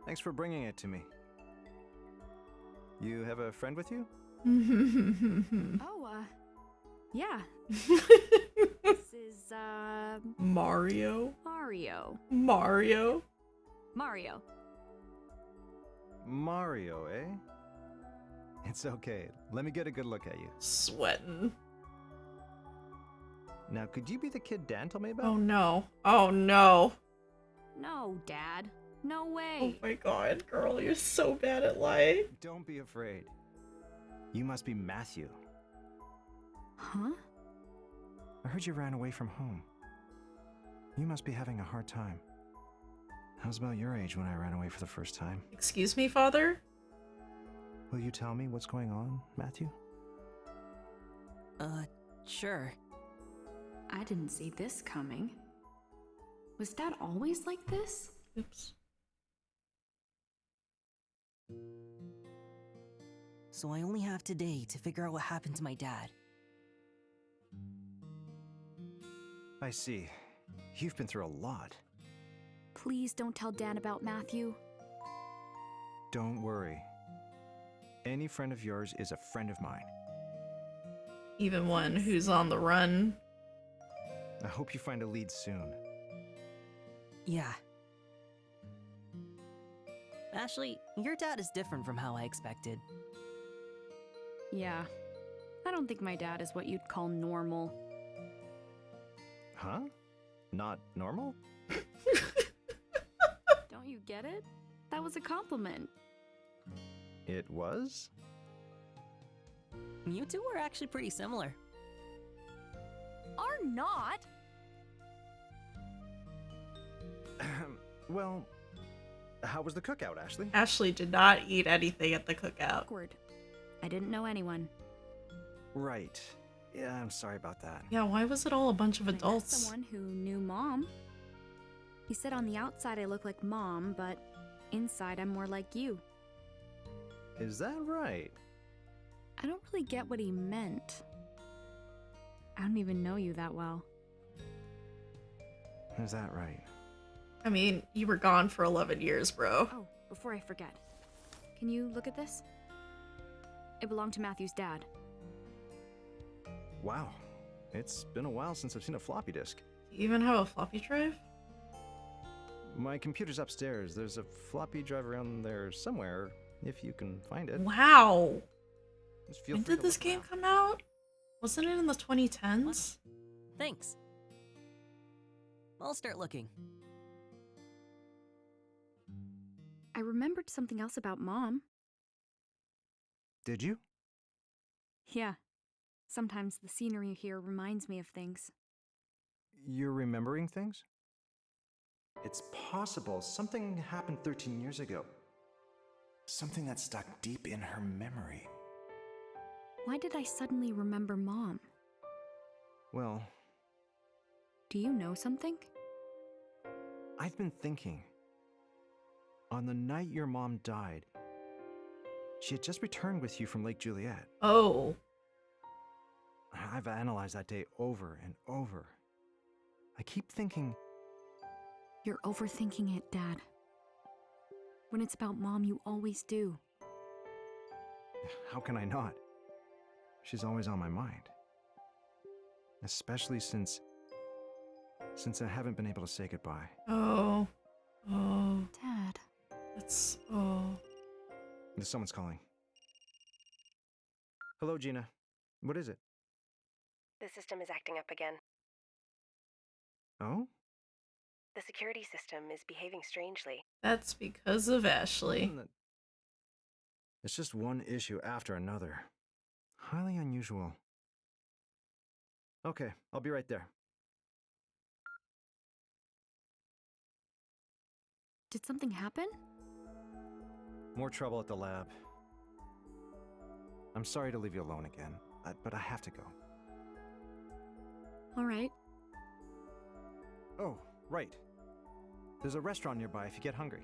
Speaker 8: Thanks for bringing it to me. You have a friend with you?
Speaker 2: Oh, yeah. This is,
Speaker 1: Mario.
Speaker 2: Mario.
Speaker 1: Mario.
Speaker 2: Mario.
Speaker 8: Mario, eh? It's okay. Let me get a good look at you.
Speaker 1: Sweating.
Speaker 8: Now, could you be the kid Dan told me about?
Speaker 1: Oh no. Oh no.
Speaker 2: No, Dad. No
Speaker 1: Oh
Speaker 2: way.
Speaker 1: my god, girl, you're so bad at lying.
Speaker 8: Don't be afraid. You must be Matthew.
Speaker 2: Huh?
Speaker 8: I heard you ran away from home. You must be having a hard time. I was about your age when I ran away for the first time.
Speaker 1: Excuse me, father?
Speaker 8: Will you tell me what's going on, Matthew?
Speaker 3: Sure.
Speaker 2: I didn't see this coming. Was Dad always like this?
Speaker 1: Oops.
Speaker 3: So I only have today to figure out what happened to my dad.
Speaker 8: I see. You've been through a lot.
Speaker 2: Please don't tell Dan about Matthew.
Speaker 8: Don't worry. Any friend of yours is a friend of mine.
Speaker 1: Even one who's on the run.
Speaker 8: I hope you find a lead soon.
Speaker 3: Yeah. Ashley, your dad is different from how I expected.
Speaker 2: Yeah. I don't think my dad is what you'd call normal.
Speaker 8: Huh? Not normal?
Speaker 2: Don't you get it? That was a compliment.
Speaker 8: It was?
Speaker 3: You two are actually pretty similar.
Speaker 2: Are not?
Speaker 8: Well, how was the cookout, Ashley?
Speaker 1: Ashley did not eat anything at the cookout.
Speaker 2: Awkward. I didn't know anyone.
Speaker 8: Right. Yeah, I'm sorry about that.
Speaker 1: Yeah, why was it all a bunch of
Speaker 2: I met
Speaker 1: adults?
Speaker 2: someone who knew Mom. He said on the outside I look like Mom, but inside I'm more like you.
Speaker 8: Is that right?
Speaker 2: I don't really get what he meant. I don't even know you that well.
Speaker 8: Is that right?
Speaker 1: I mean, you were gone for 11 years, bro.
Speaker 2: Oh, before I forget. Can you look at this? It belonged to Matthew's dad.
Speaker 8: Wow. It's been a while since I've seen a floppy disk.
Speaker 1: Do you even have a floppy drive?
Speaker 8: My computer's upstairs. There's a floppy drive around there somewhere, if you can find it.
Speaker 1: Wow.
Speaker 8: Just feel
Speaker 1: When
Speaker 8: free
Speaker 1: did
Speaker 8: to
Speaker 1: this
Speaker 8: look
Speaker 1: game
Speaker 8: around.
Speaker 1: come out? Wasn't it in the 2010s?
Speaker 3: Thanks. I'll start looking.
Speaker 2: I remembered something else about Mom.
Speaker 8: Did you?
Speaker 2: Yeah. Sometimes the scenery here reminds me of things.
Speaker 8: You're remembering things? It's possible something happened 13 years ago. Something that stuck deep in her memory.
Speaker 2: Why did I suddenly remember Mom?
Speaker 8: Well,
Speaker 2: Do you know something?
Speaker 8: I've been thinking. On the night your mom died, she had just returned with you from Lake Juliet.
Speaker 1: Oh.
Speaker 8: I've analyzed that day over and over. I keep thinking,
Speaker 2: You're overthinking it, Dad. When it's about Mom, you always do.
Speaker 8: how can I not? She's always on my mind. Especially since I haven't been able to say goodbye.
Speaker 1: Oh. Oh.
Speaker 2: Dad.
Speaker 1: That's. Oh.
Speaker 8: Someone's calling. Hello, Gina. What is it?
Speaker 9: The system is acting up again.
Speaker 8: Oh?
Speaker 9: The security system is behaving strangely.
Speaker 1: That's because of Ashley.
Speaker 8: It's just one issue after another. Highly unusual. Okay, I'll be right there.
Speaker 2: Did something happen?
Speaker 8: More trouble at the lab. I'm sorry to leave you alone again, but I have to go.
Speaker 2: All right.
Speaker 8: Oh, right. There's a restaurant nearby if you get hungry.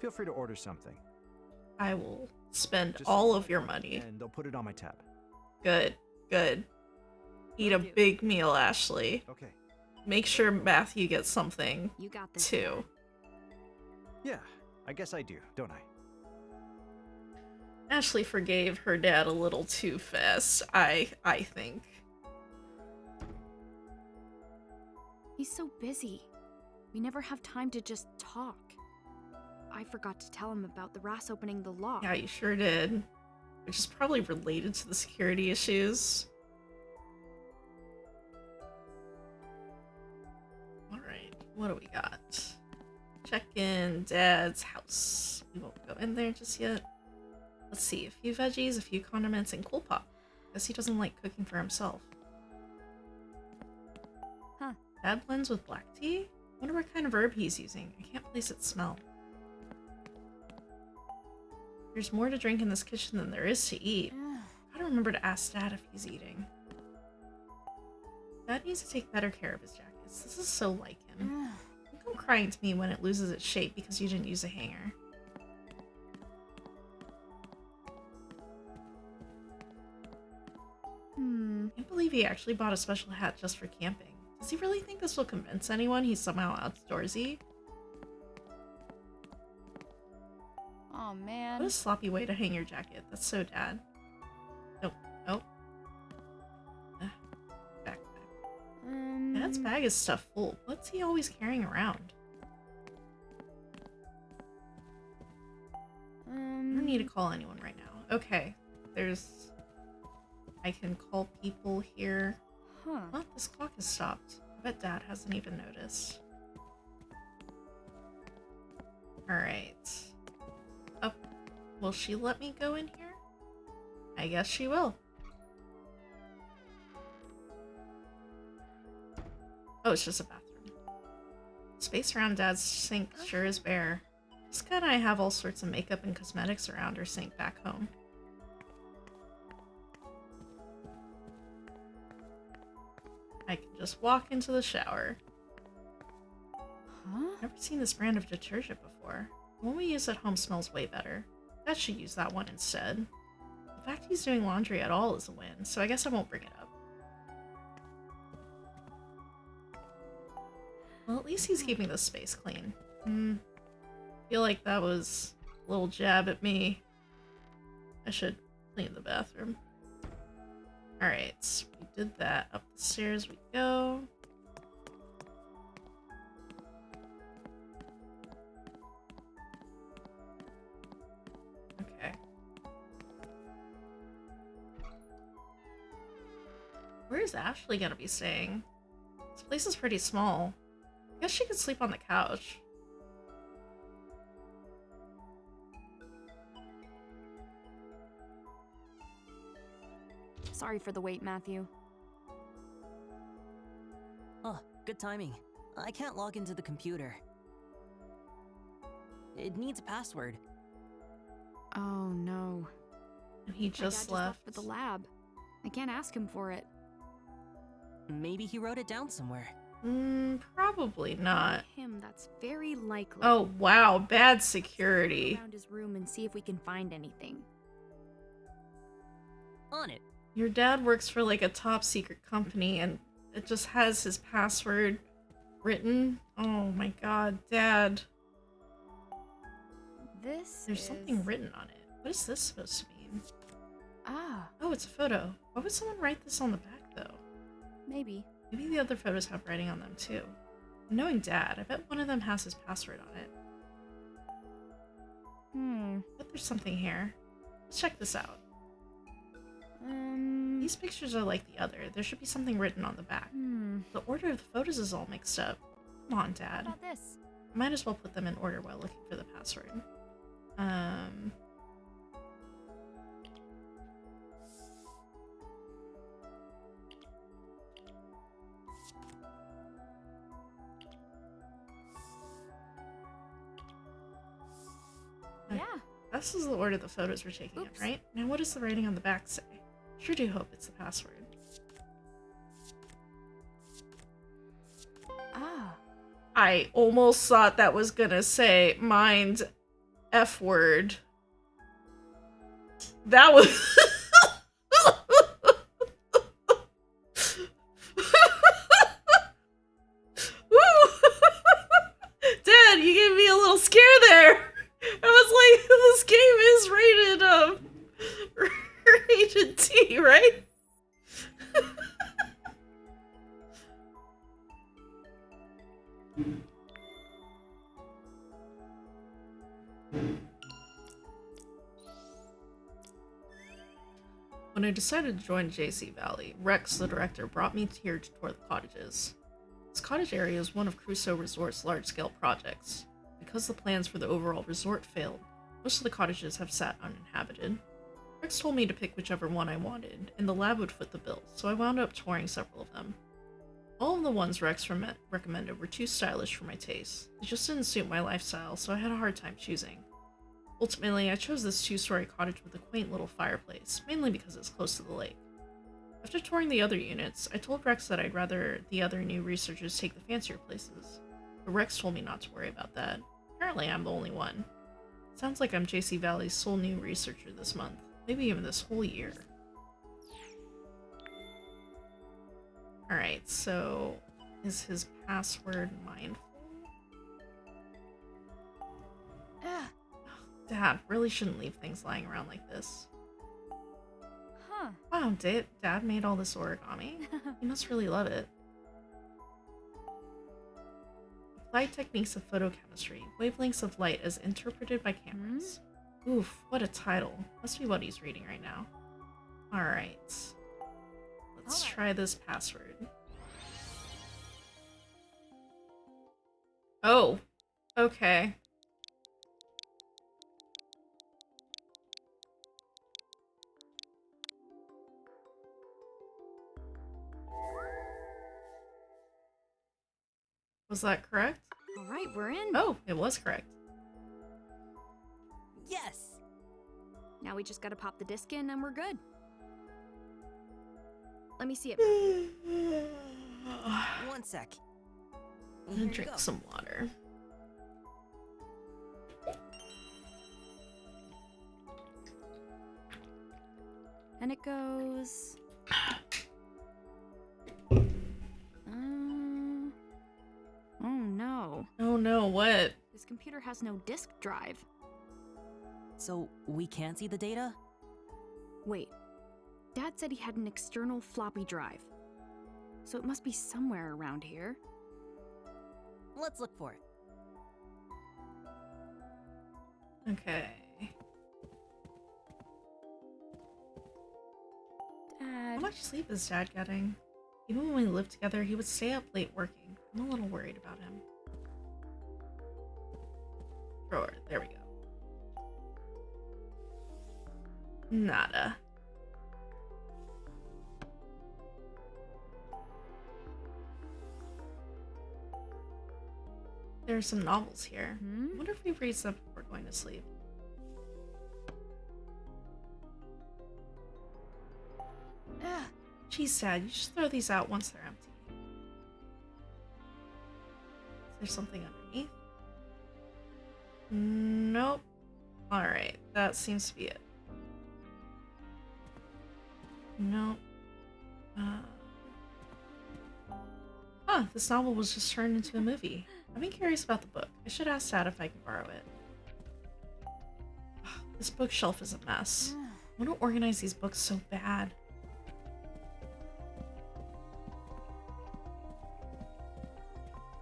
Speaker 8: Feel free to order something.
Speaker 1: I will spend
Speaker 8: Just
Speaker 1: all
Speaker 8: say
Speaker 1: of
Speaker 8: my
Speaker 1: your
Speaker 8: name,
Speaker 1: money.
Speaker 8: And they'll put it on my tab.
Speaker 1: Good, good. Eat a
Speaker 2: Will do.
Speaker 1: big meal, Ashley.
Speaker 8: Okay.
Speaker 1: Make sure Matthew gets something,
Speaker 2: You got this.
Speaker 1: too.
Speaker 8: Yeah, I guess I do, don't I?
Speaker 1: Ashley forgave her dad a little too fast, I think.
Speaker 2: He's so busy. We never have time to just talk. I forgot to tell him about the RAS opening the lock.
Speaker 1: Yeah, you sure did. Which is probably related to the security issues. Alright, what do we got? Check in Dad's house. We won't go in there just yet. Let's see, a few veggies, a few condiments, and cool pop. Guess he doesn't like cooking for himself.
Speaker 2: Huh.
Speaker 1: Dad blends with black tea? Wonder what kind of herb he's using. I can't place its smell. There's more to drink in this kitchen than there is to eat. I don't remember to ask Dad if he's eating. Dad needs to take better care of his jackets. This is so like him. Don't come crying to me when it loses its shape because you didn't use a hanger. I can't believe he actually bought a special hat just for camping. Does he really think this will convince anyone he's somehow outdoorsy?
Speaker 2: Oh man.
Speaker 1: What a sloppy way to hang your jacket. That's so Dad. Nope. Nope. Backpack. Dad's bag is stuffed full. What's he always carrying around? I don't need to call anyone right now. Okay. I can call people here.
Speaker 2: Huh.
Speaker 1: Well, this clock has stopped. I bet Dad hasn't even noticed. Alright. Oh, will she let me go in here? I guess she will. Oh, it's just a bathroom. Space around Dad's sink sure is bare. Jessica and I have all sorts of makeup and cosmetics around our sink back home. I can just walk into the shower.
Speaker 2: Huh?
Speaker 1: Never seen this brand of detergent before. The one we use at home smells way better. Dad should use that one instead. The fact he's doing laundry at all is a win, so I guess I won't bring it up. Well, at least he's keeping this space clean. Feel like that was a little jab at me. I should clean the bathroom. Alright, we did that. Up the stairs we go. Okay. Where is Ashley gonna be staying? This place is pretty small. I guess she could sleep on the couch.
Speaker 2: Sorry for the wait, Matthew.
Speaker 3: Oh, good timing. I can't log into the computer. It needs a password.
Speaker 2: Oh no.
Speaker 1: And he
Speaker 2: My dad
Speaker 1: just left.
Speaker 2: for the lab. I can't ask him for it.
Speaker 3: Maybe he wrote it down somewhere.
Speaker 1: Probably not.
Speaker 2: Him, that's very likely.
Speaker 1: Oh wow, bad security.
Speaker 2: Around his room and see if we can find anything.
Speaker 3: On it.
Speaker 1: Your dad works for like a top secret company and it just has his password written. Oh my god, Dad. There's something written on it. What is this supposed to mean?
Speaker 2: Ah,
Speaker 1: Oh, it's a photo. Why would someone write this on the back though?
Speaker 2: maybe.
Speaker 1: Maybe the other photos have writing on them too. Knowing Dad, I bet one of them has his password on it. But there's something here. Let's check this out. These pictures are like the other. There should be something written on the back. The order of the photos is all mixed up. Come on, Dad.
Speaker 2: How about this?
Speaker 1: I might as well put them in order while looking for the password. This is the order the photos were taken in, right? Now what does the writing on the back say? Sure do hope it's the password.
Speaker 2: Ah.
Speaker 1: I almost thought that was gonna say mind F word. That was Woo! Dad, you gave me a little scare there. I was like, this game is rated T, right? When I decided to join JC Valley, Rex, the director, brought me here to tour the cottages. This cottage area is one of Crusoe Resort's large-scale projects. Because the plans for the overall resort failed, most of the cottages have sat uninhabited. Rex told me to pick whichever one I wanted, and the lab would foot the bill, so I wound up touring several of them. All of the ones Rex recommended were too stylish for my taste. They just didn't suit my lifestyle, so I had a hard time choosing. Ultimately, I chose this two-story cottage with a quaint little fireplace, mainly because it's close to the lake. After touring the other units, I told Rex that I'd rather the other new researchers take the fancier places, but Rex told me not to worry about that. Apparently, I'm the only one. Sounds like I'm JC Valley's sole new researcher this month, maybe even this whole year. Alright, so is his password mindful? Dad, really shouldn't leave things lying around like this.
Speaker 2: Huh.
Speaker 1: Wow, Dad made all this origami? He must really love it. Applied techniques of photochemistry, wavelengths of light as interpreted by cameras. Oof, what a title. Must be what he's reading right now. Alright. Let's try this password. Oh, okay. Was that correct?
Speaker 2: Alright, we're in.
Speaker 1: Oh, it was correct.
Speaker 3: Yes!
Speaker 2: Now we just gotta pop the disc in and we're good. Let me see it.
Speaker 3: One sec.
Speaker 1: I'm
Speaker 3: Here
Speaker 1: gonna
Speaker 3: you
Speaker 1: drink
Speaker 3: go.
Speaker 1: some water.
Speaker 2: And it goes... Oh no.
Speaker 1: Oh no, what?
Speaker 2: This computer has no disk drive.
Speaker 3: So, we can't see the data?
Speaker 2: Wait. Dad said he had an external floppy drive. So it must be somewhere around here.
Speaker 3: Let's look for it.
Speaker 1: Okay.
Speaker 2: Dad.
Speaker 1: How much sleep is Dad getting? Even when we lived together, he would stay up late working. I'm a little worried about him. Drawer, there we go. Nada. There are some novels here. I wonder if we read some before going to sleep. Geez, Dad, you should throw these out once they're empty. Is there something underneath? Nope. Alright, that seems to be it. Nope. This novel was just turned into a movie. I've been curious about the book. I should ask Dad if I can borrow it. This bookshelf is a mess. I want to organize these books so bad.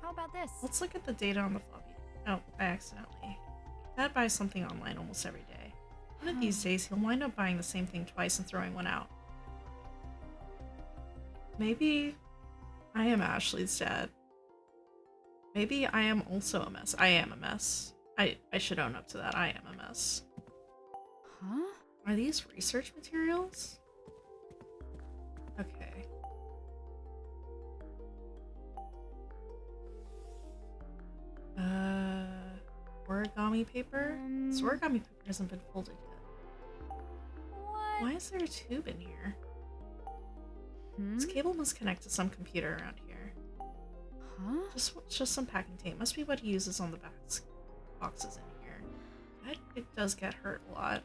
Speaker 2: How about this?
Speaker 1: Let's look at the data on the floppy. Oh, I accidentally. Dad buys something online almost every day. One of these days, he'll wind up buying the same thing twice and throwing one out. Maybe I am Ashley's dad. Maybe I am also a mess. I am a mess. I should own up to that. I am a mess.
Speaker 2: Huh?
Speaker 1: Are these research materials? Okay. Origami origami paper? This origami paper hasn't been folded yet.
Speaker 2: What?
Speaker 1: Why is there a tube in here? This cable must connect to some computer around here.
Speaker 2: Huh?
Speaker 1: Just some packing tape. Must be what he uses on the boxes in here. It does get hurt a lot.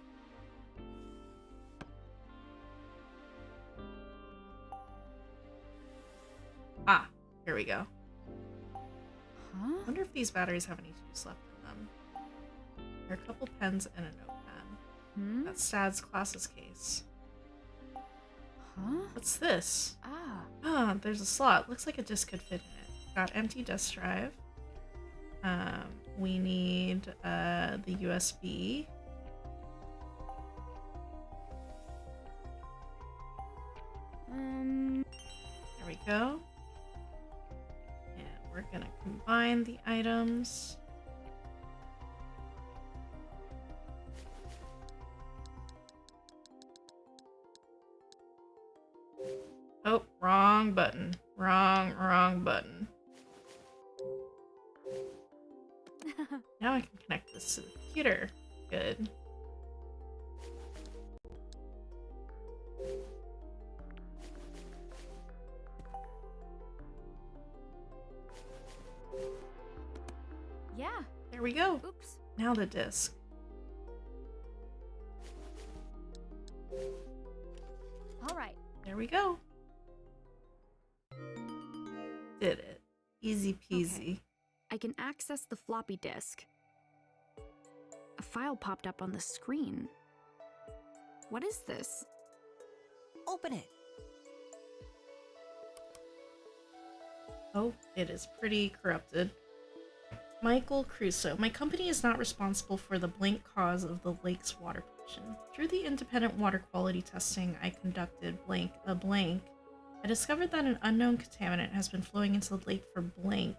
Speaker 1: Ah, here we go.
Speaker 2: Huh?
Speaker 1: I wonder if these batteries have any juice left in them. There are a couple pens and a notepad. That's Sad's classes case.
Speaker 2: Huh?
Speaker 1: What's this?
Speaker 2: Ah.
Speaker 1: Ah, there's a slot. Looks like a disc could fit in it. Got empty disk drive. We need the USB. There we go. And we're gonna combine the items. Oh, wrong button. Wrong button. Now I can connect this to the computer. Good.
Speaker 2: Yeah.
Speaker 1: There we go.
Speaker 2: Oops.
Speaker 1: Now the disc.
Speaker 2: All right.
Speaker 1: There we go. Did it. Easy peasy.
Speaker 2: Okay. I can access the floppy disk. A file popped up on the screen. What is this?
Speaker 3: Open it.
Speaker 1: Oh, it is pretty corrupted. Michael Crusoe. My company is not responsible for the blank cause of the lake's water pollution. Through the independent water quality testing I conducted I discovered that an unknown contaminant has been flowing into the lake for blank.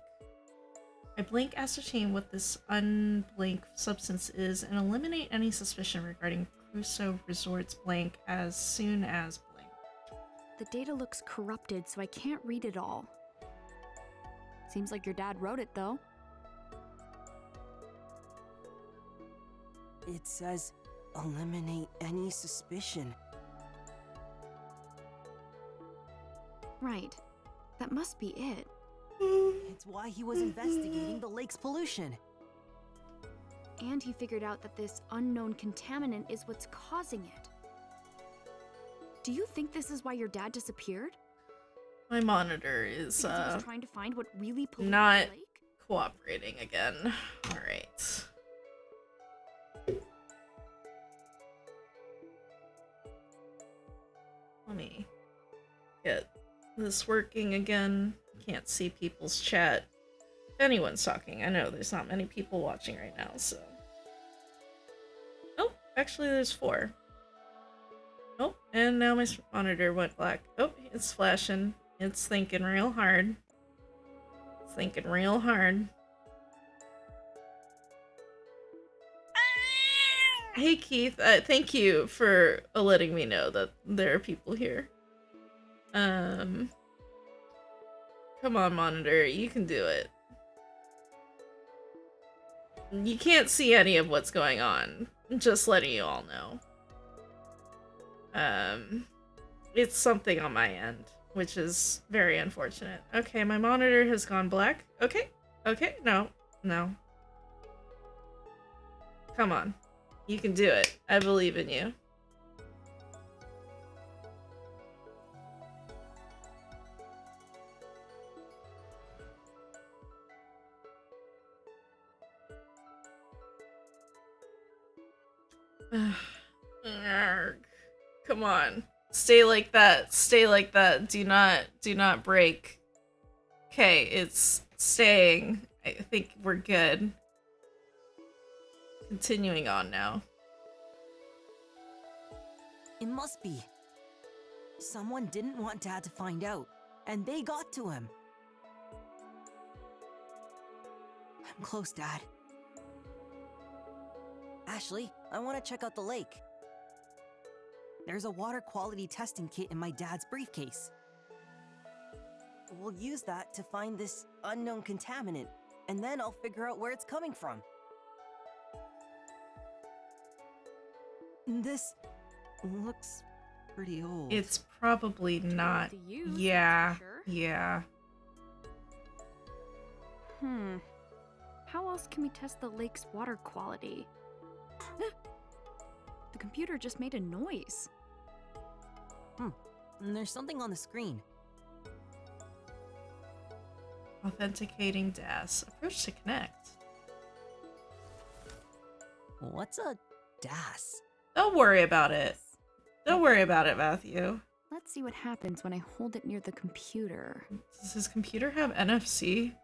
Speaker 1: I blank ascertain what this unblank substance is and eliminate any suspicion regarding Crusoe Resorts blank as soon as blank.
Speaker 2: The data looks corrupted, so I can't read it all. Seems like your dad wrote it, though.
Speaker 3: It says, eliminate any suspicion.
Speaker 2: Right. That must be it.
Speaker 3: It's why he was investigating the lake's pollution.
Speaker 2: And he figured out that this unknown contaminant is what's causing it. Do you think this is why your dad disappeared?
Speaker 1: My monitor is
Speaker 2: Because he was trying to find what really polluted
Speaker 1: not
Speaker 2: the lake?
Speaker 1: cooperating again. Alright. Let me get this working again. Can't see people's chat. If anyone's talking, I know there's not many people watching right now, so. Oh, actually there's 4. Oh, and now my monitor went black. Oh, it's flashing. It's thinking real hard. It's thinking real hard. Hey Keith, thank you for letting me know that there are people here. Come on, monitor, you can do it. You can't see any of what's going on. Just letting you all know. It's something on my end, which is very unfortunate. Okay, my monitor has gone black. Okay, no. Come on. You can do it. I believe in you. Come on. Stay like that. Stay like that. Do not break. Okay, it's staying. I think we're good. Continuing on now.
Speaker 3: It must be. Someone didn't want Dad to find out, and they got to him. I'm close, Dad. Ashley, I want to check out the lake. There's a water quality testing kit in my dad's briefcase. We'll use that to find this unknown contaminant, and then I'll figure out where it's coming from. This looks pretty old.
Speaker 1: It's probably not.
Speaker 2: To use, that's for
Speaker 1: Yeah,
Speaker 2: sure.
Speaker 1: yeah.
Speaker 2: How else can we test the lake's water quality? The computer just made a noise.
Speaker 3: There's something on the screen.
Speaker 1: Authenticating DAS. Approach to connect.
Speaker 3: What's a DAS?
Speaker 1: Don't worry about it. Don't worry about it, Matthew.
Speaker 2: Let's see what happens when I hold it near the computer.
Speaker 1: Does his computer have NFC?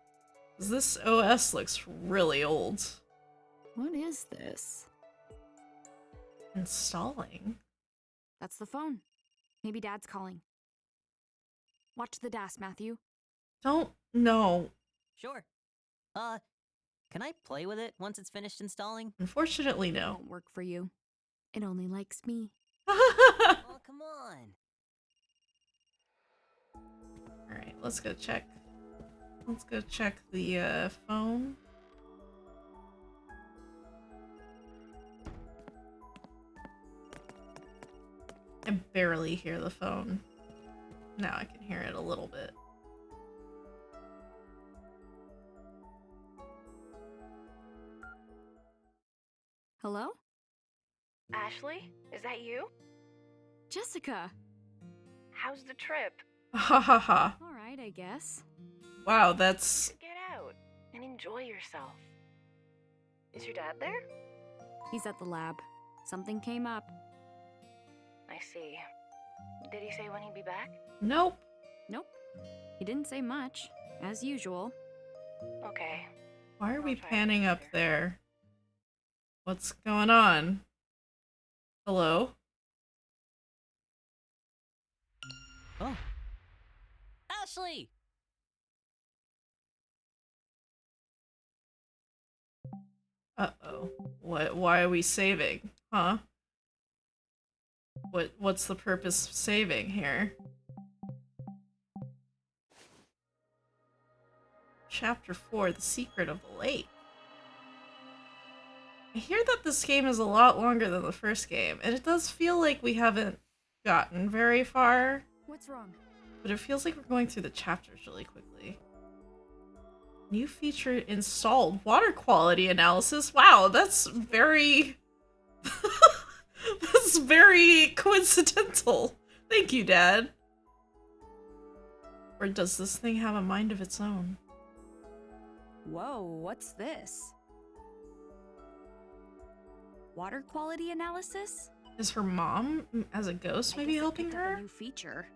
Speaker 1: 'Cause this OS looks really old.
Speaker 2: What is this?
Speaker 1: Installing.
Speaker 2: That's the phone. Maybe Dad's calling. Watch the DAS, Matthew.
Speaker 1: Don't know.
Speaker 3: Sure. Can I play with it once it's finished installing?
Speaker 1: Unfortunately,
Speaker 2: It
Speaker 1: no.
Speaker 2: won't work for you. It only likes me.
Speaker 3: Oh, come on.
Speaker 1: Alright, let's go check. Let's go check the phone. I barely hear the phone. Now I can hear it a little bit.
Speaker 2: Hello?
Speaker 9: Ashley, is that you?
Speaker 2: Jessica!
Speaker 9: How's the trip?
Speaker 1: Ha ha ha.
Speaker 2: Alright, I guess.
Speaker 1: Wow, that's...
Speaker 9: Get out and enjoy yourself. Is your dad there?
Speaker 2: He's at the lab. Something came up.
Speaker 9: I see. Did he say when he'd be back?
Speaker 1: Nope.
Speaker 2: Nope. He didn't say much, as usual.
Speaker 9: Okay.
Speaker 1: Why are we
Speaker 9: I'll try
Speaker 1: panning
Speaker 9: and
Speaker 1: up
Speaker 9: get
Speaker 1: there? What's going on? Hello?
Speaker 3: Oh. Ashley!
Speaker 1: Uh-oh. Why are we saving? Huh? What's the purpose of saving here? Chapter 4, The Secret of the Lake. I hear that this game is a lot longer than the first game, and it does feel like we haven't gotten very far,
Speaker 2: What's wrong?
Speaker 1: but it feels like we're going through the chapters really quickly. New feature installed. Water quality analysis. Wow, that's very... that's very coincidental. Thank you, Dad. Or does this thing have a mind of its own?
Speaker 2: Whoa, what's this? Water quality analysis?
Speaker 1: Is her mom, as a ghost,
Speaker 2: I
Speaker 1: maybe
Speaker 2: guess I
Speaker 1: helping
Speaker 2: picked up a
Speaker 1: her?
Speaker 2: new feature.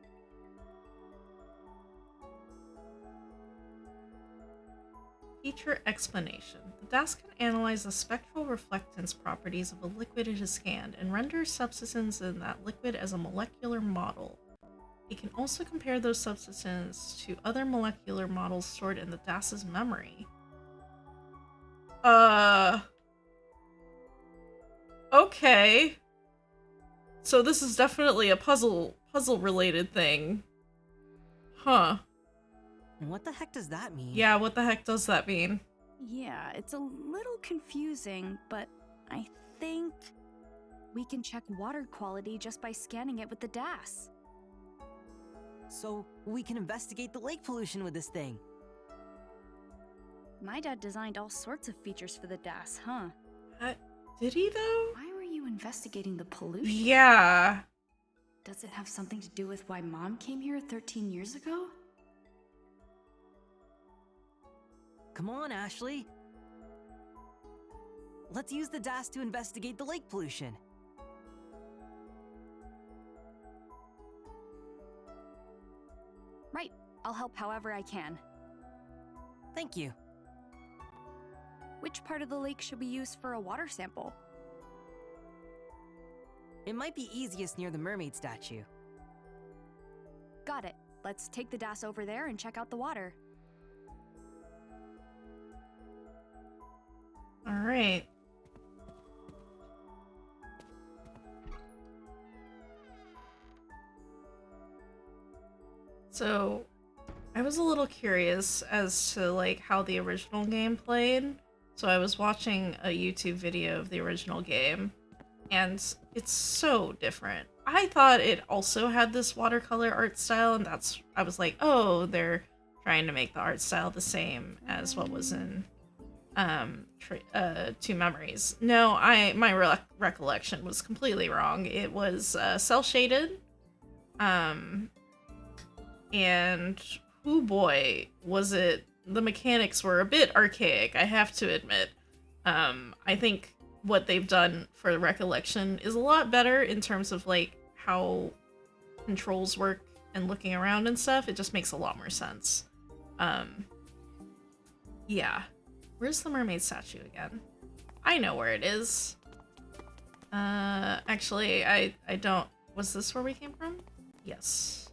Speaker 1: Feature explanation. The DAS can analyze the spectral reflectance properties of a liquid it has scanned and render substances in that liquid as a molecular model. It can also compare those substances to other molecular models stored in the DAS's memory. Okay. So this is definitely a puzzle related thing. Huh.
Speaker 3: What the heck does that mean?
Speaker 1: Yeah, what the heck does that mean?
Speaker 2: Yeah, it's a little confusing, but I think we can check water quality just by scanning it with the DAS.
Speaker 3: So we can investigate the lake pollution with this thing.
Speaker 2: My dad designed all sorts of features for the DAS, huh?
Speaker 1: Did he though?
Speaker 2: Why were you investigating the pollution?
Speaker 1: Yeah.
Speaker 2: Does it have something to do with why Mom came here 13 years ago?
Speaker 3: Come on, Ashley. Let's use the DAS to investigate the lake pollution.
Speaker 2: Right, I'll help however I can.
Speaker 3: Thank you.
Speaker 2: Which part of the lake should we use for a water sample?
Speaker 3: It might be easiest near the mermaid statue.
Speaker 2: Got it. Let's take the DAS over there and check out the water.
Speaker 1: Alright. So, I was a little curious as to, like, how the original game played. So I was watching a YouTube video of the original game. and it's so different. I thought it also had this watercolor art style, and I was like, oh, they're trying to make the art style the same as what was in Two Memories. No, my recollection was completely wrong. It was cell shaded, and oh boy, was it, the mechanics were a bit archaic, I have to admit. I think what they've done for Recollection is a lot better in terms of like how controls work and looking around and stuff. It just makes a lot more sense. Yeah. Where's the mermaid statue again? I know where it is. Actually, I don't... Was this where we came from? Yes.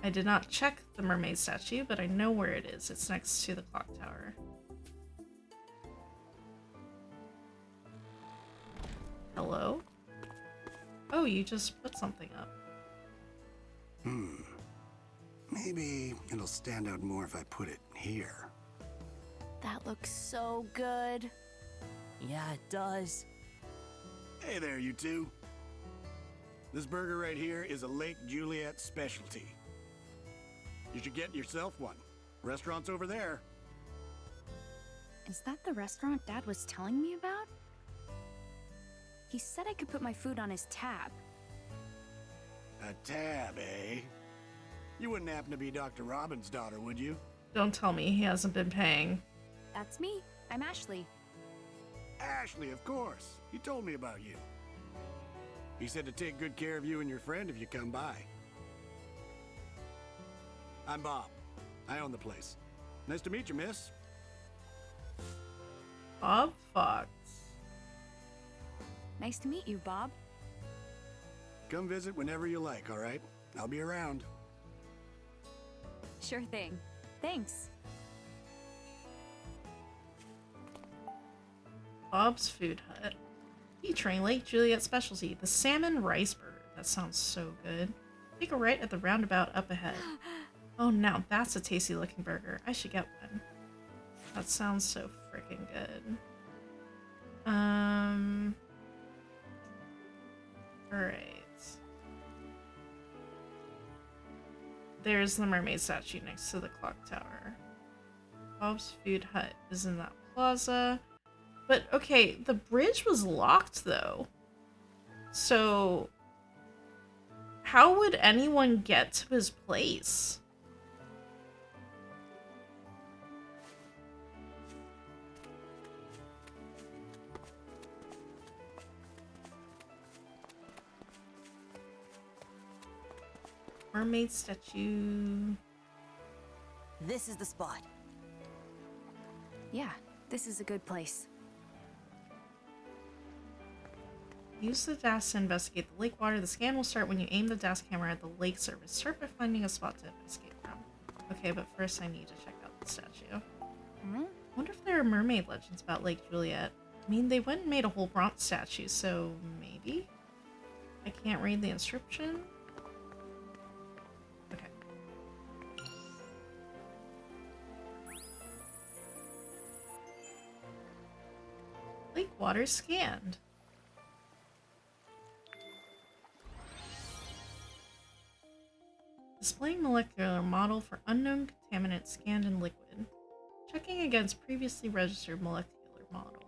Speaker 1: I did not check the mermaid statue, but I know where it is. It's next to the clock tower. Hello? Oh, you just put something up.
Speaker 10: Maybe it'll stand out more if I put it here.
Speaker 2: That looks so good.
Speaker 3: Yeah, it does.
Speaker 10: Hey there, you two. This burger right here is a Lake Juliet specialty. You should get yourself one. Restaurant's over there.
Speaker 2: Is that the restaurant Dad was telling me about? He said I could put my food on his tab.
Speaker 10: A tab, eh? You wouldn't happen to be Dr. Robin's daughter, would you?
Speaker 1: Don't tell me he hasn't been paying.
Speaker 2: That's me. I'm Ashley.
Speaker 10: Ashley, of course. He told me about you. He said to take good care of you and your friend if you come by. I'm Bob. I own the place. Nice to meet you, miss.
Speaker 1: Bob Fox.
Speaker 2: Nice to meet you, Bob.
Speaker 10: Come visit whenever you like, all right? I'll be around.
Speaker 2: Sure thing. Thanks.
Speaker 1: Bob's Food Hut. Featuring Lake Juliet specialty, the salmon rice burger. That sounds so good. Take a right at the roundabout up ahead. Oh, now that's a tasty looking burger. I should get one. That sounds so freaking good. Alright. There's the mermaid statue next to the clock tower. Bob's Food Hut is in that plaza. But, okay, the bridge was locked, though. So, how would anyone get to his place? Mermaid statue.
Speaker 3: This is the spot.
Speaker 2: Yeah, this is a good place.
Speaker 1: Use the DAS to investigate the lake water. The scan will start when you aim the DAS camera at the lake surface. Start by finding a spot to investigate from. Okay, but first I need to check out the statue. I wonder if there are mermaid legends about Lake Juliet. I mean, they went and made a whole bronze statue, so maybe? I can't read the inscription. Okay. Lake water scanned. Displaying molecular model for unknown contaminant scanned in liquid. Checking against previously registered molecular model.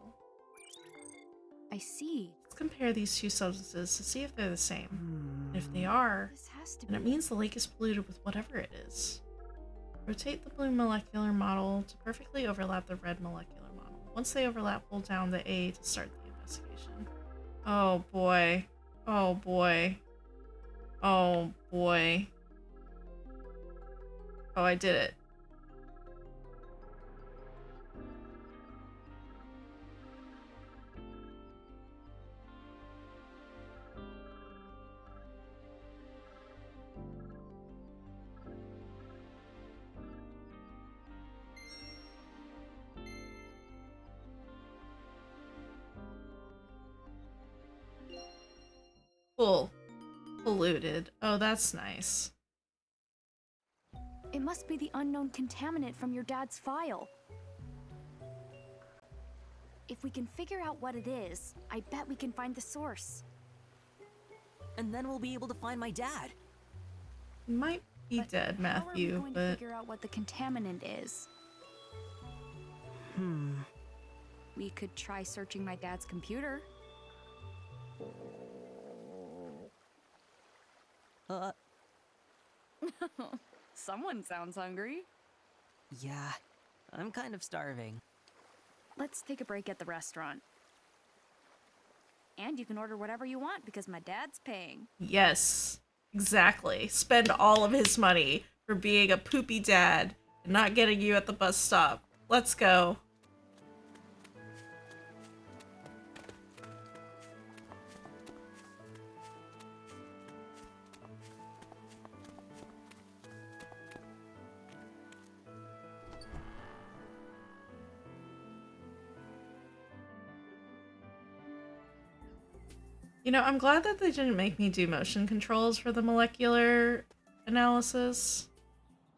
Speaker 2: I see.
Speaker 1: Let's compare these two substances to see if they're the same. And if they are,
Speaker 2: This has to
Speaker 1: then it
Speaker 2: be.
Speaker 1: means the lake is polluted with whatever it is. Rotate the blue molecular model to perfectly overlap the red molecular model. Once they overlap, hold down the A to start the investigation. Oh boy. Oh boy. Oh boy. Oh, I did it. Cool. Polluted. Oh, that's nice.
Speaker 2: It must be the unknown contaminant from your dad's file. If we can figure out what it is, I bet we can find the source.
Speaker 3: And then we'll be able to find my dad.
Speaker 1: He might be
Speaker 2: But
Speaker 1: dead,
Speaker 2: how are we
Speaker 1: Matthew,
Speaker 2: going to
Speaker 1: but
Speaker 2: figure out what the contaminant is? We could try searching my dad's computer. Someone sounds hungry.
Speaker 3: Yeah, I'm kind of starving.
Speaker 2: Let's take a break at the restaurant. And you can order whatever you want because my dad's paying.
Speaker 1: yes, exactly. Spend all of his money for being a poopy dad and not getting you at the bus stop. Let's go. You know, I'm glad that they didn't make me do motion controls for the molecular analysis.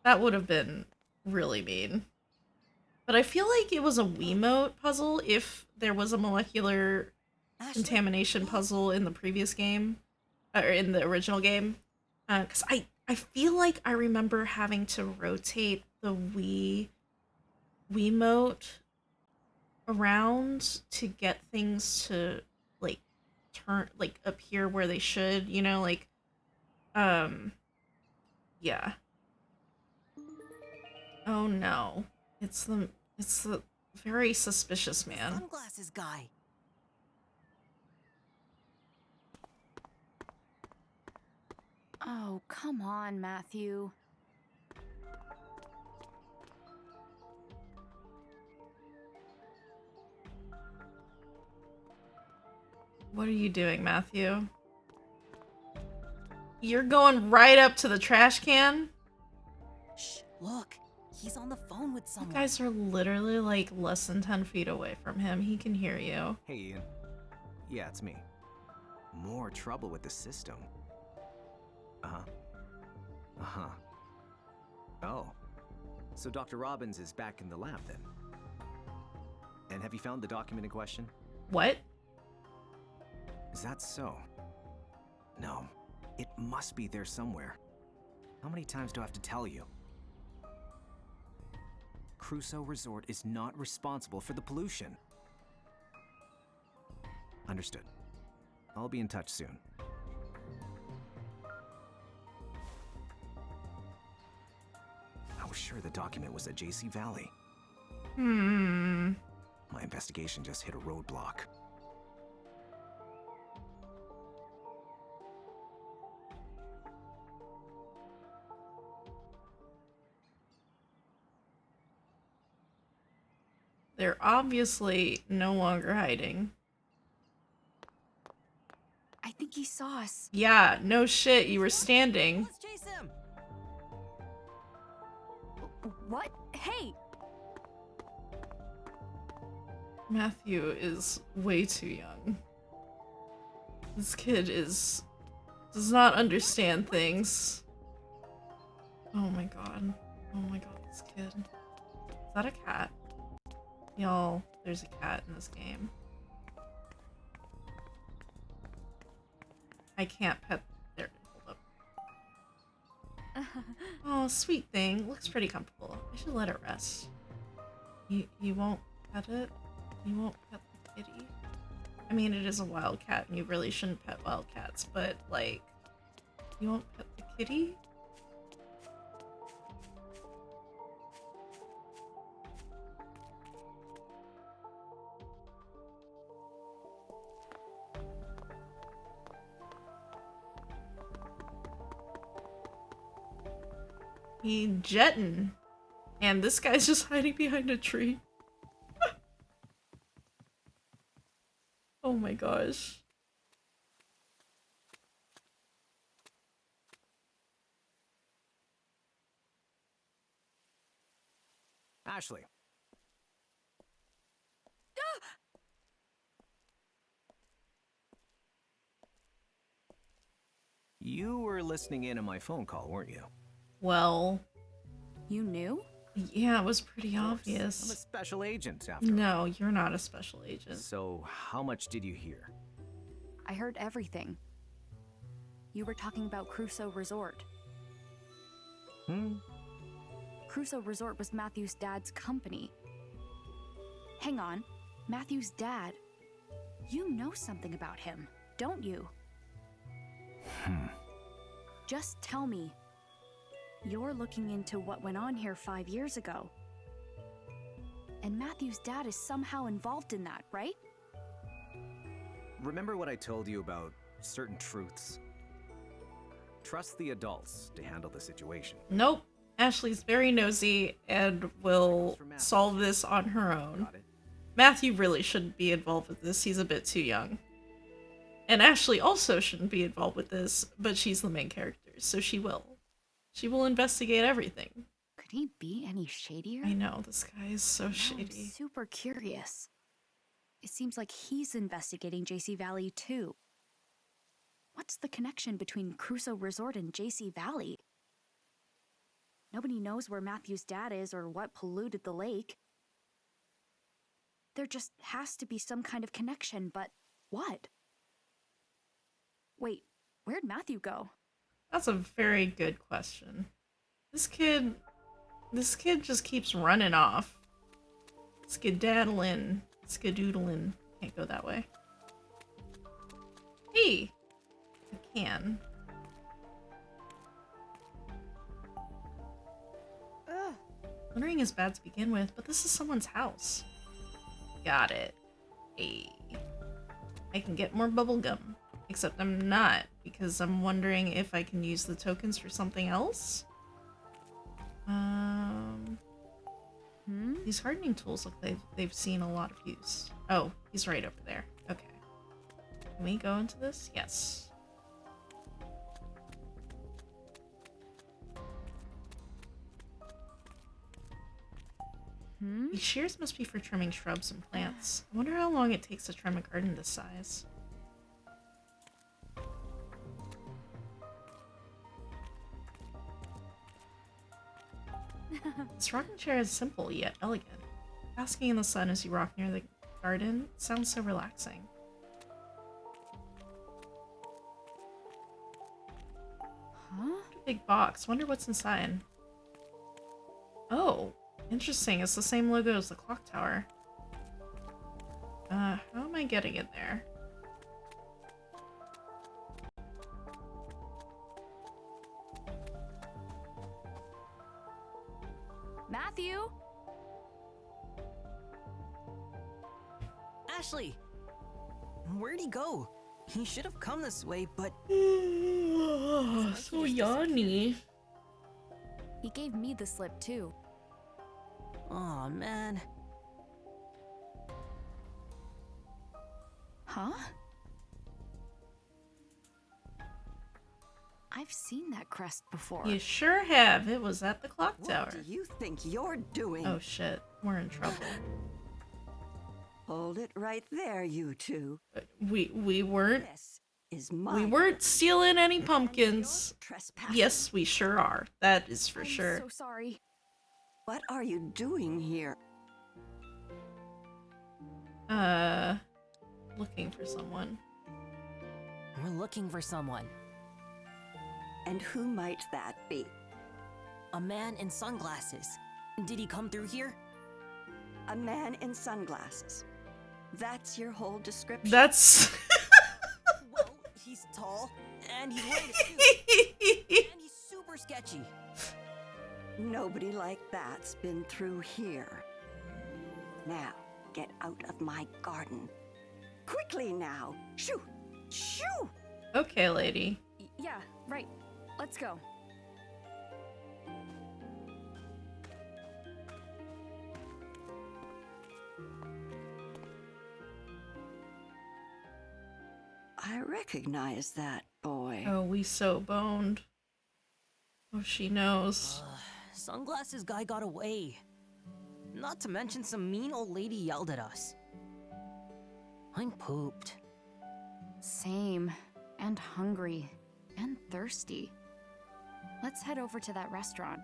Speaker 1: That would have been really mean. But I feel like it was a Wiimote puzzle if there was a molecular
Speaker 3: Ashley,
Speaker 1: contamination puzzle in the previous game, or in the original game. Because I feel like I remember having to rotate the Wiimote around to get things to, like, turn, like, appear where they should, you know, like, yeah. Oh no. It's the very suspicious man.
Speaker 3: Sunglasses guy.
Speaker 2: Oh, come on, Matthew.
Speaker 1: What are you doing, Matthew? You're going right up to the trash can?
Speaker 3: Shh, look. He's on the phone with
Speaker 1: You
Speaker 3: someone.
Speaker 1: guys are literally like less than 10 feet away from him. He can hear you.
Speaker 7: Hey, Ian. Yeah, it's me. More trouble with the system. Uh-huh. Uh-huh. Oh. So Dr. Robbins is back in the lab, then? And have you found the document in question?
Speaker 1: What?
Speaker 7: Is that so? No. It must be there somewhere. How many times do I have to tell you? Crusoe Resort is not responsible for the pollution. Understood. I'll be in touch soon. I was sure the document was at JC Valley. My investigation just hit a roadblock.
Speaker 1: They're obviously no longer hiding.
Speaker 2: I think he saw us.
Speaker 1: Yeah, no shit, you were standing.
Speaker 3: Let's chase him.
Speaker 2: What? Hey!
Speaker 1: Matthew is way too young. This kid does not understand things. Oh my god. Oh my god, this kid. Is that a cat? Y'all, there's a cat in this game. I can't pet. There, hold up. Oh, sweet thing. Looks pretty comfortable. I should let it rest. You won't pet it? You won't pet the kitty? I mean, it is a wild cat, and you really shouldn't pet wild cats, but, like, you won't pet the kitty? He jetting. And this guy's just hiding behind a tree. Oh my gosh.
Speaker 7: Ashley. You were listening in on my phone call, weren't you?
Speaker 1: Well,
Speaker 2: You knew?
Speaker 1: Yeah, it was pretty
Speaker 7: I'm a
Speaker 1: obvious.
Speaker 7: special agent, after all.
Speaker 1: No, you're not a special agent.
Speaker 7: So, how much did you hear?
Speaker 2: I heard everything. You were talking about Crusoe Resort. Crusoe Resort was Matthew's dad's company. Hang on, Matthew's dad. You know something about him, don't you? Just tell me. You're looking into what went on here 5 years ago. And Matthew's dad is somehow involved in that, right?
Speaker 7: Remember what I told you about certain truths? Trust the adults to handle the situation.
Speaker 1: Nope. Ashley's very nosy and will solve this on her own.
Speaker 7: Got it?
Speaker 1: Matthew really shouldn't be involved with this. He's a bit too young. And Ashley also shouldn't be involved with this, but she's the main character, so she will. She will investigate everything.
Speaker 2: Could he be any shadier?
Speaker 1: I know, this guy is so
Speaker 2: Now I'm
Speaker 1: shady.
Speaker 2: super curious. It seems like he's investigating JC Valley too. What's the connection between Crusoe Resort and JC Valley? Nobody knows where Matthew's dad is or what polluted the lake. There just has to be some kind of connection, but what? Wait, where'd Matthew go?
Speaker 1: That's a very good question. This kid just keeps running off. Skedaddling. Skedoodling. Can't go that way. Hey! I can. Wondering is bad to begin with, but this is someone's house. Got it. Hey. I can get more bubblegum. Except I'm not, because I'm wondering if I can use the tokens for something else? These hardening tools look like they've seen a lot of use. Oh, he's right over there. Okay. Can we go into this? Yes. These shears must be for trimming shrubs and plants. I wonder how long it takes to trim a garden this size. This rocking chair is simple yet elegant. Basking in the sun as you rock near the garden sounds so relaxing.
Speaker 2: Huh?
Speaker 1: Big box. Wonder what's inside. Oh, interesting. It's the same logo as the clock tower. How am I getting in there?
Speaker 2: Matthew?
Speaker 3: Ashley! Where'd he go? He should have come this way, but
Speaker 1: So yawny.
Speaker 2: He gave me the slip too.
Speaker 3: oh man.
Speaker 2: Huh? I've seen that crest before.
Speaker 1: You sure have. It was at the clock tower.
Speaker 11: What do you think you're doing?
Speaker 1: Oh shit, we're in trouble.
Speaker 11: Hold it right there, you two.
Speaker 1: We weren't.
Speaker 11: This is my
Speaker 1: We weren't stealing any
Speaker 11: and
Speaker 1: pumpkins.
Speaker 11: you're trespassing.
Speaker 1: Yes, we sure are. That is for
Speaker 2: I'm
Speaker 1: sure.
Speaker 2: so sorry.
Speaker 11: What are you doing here?
Speaker 1: Looking for someone.
Speaker 3: We're looking for someone.
Speaker 11: And who might that be?
Speaker 3: A man in sunglasses. Did he come through here?
Speaker 11: A man in sunglasses. That's your whole description.
Speaker 1: That's
Speaker 3: Well, he's tall, and he's wearing a suit, and he's super sketchy.
Speaker 11: Nobody like that's been through here. Now, get out of my garden. Quickly now! Shoo! Shoo!
Speaker 1: okay, lady.
Speaker 2: Yeah, right. Let's go.
Speaker 11: I recognize that boy.
Speaker 1: Oh, we so boned. Oh, she knows.
Speaker 3: Sunglasses guy got away. Not to mention some mean old lady yelled at us. I'm pooped.
Speaker 2: Same. And hungry. And thirsty. Let's head over to that restaurant.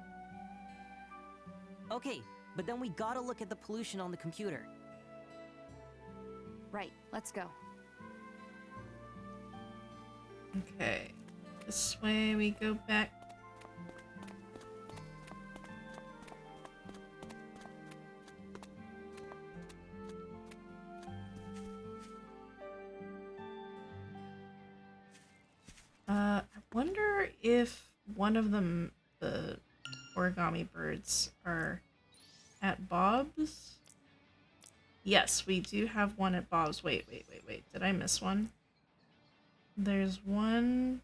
Speaker 3: Okay, but then we gotta look at the pollution on the computer.
Speaker 2: Right, let's go.
Speaker 1: Okay. This way we go back. I wonder if one of them, the origami birds, are at Bob's? Yes, we do have one at Bob's. Wait. Did I miss one? There's one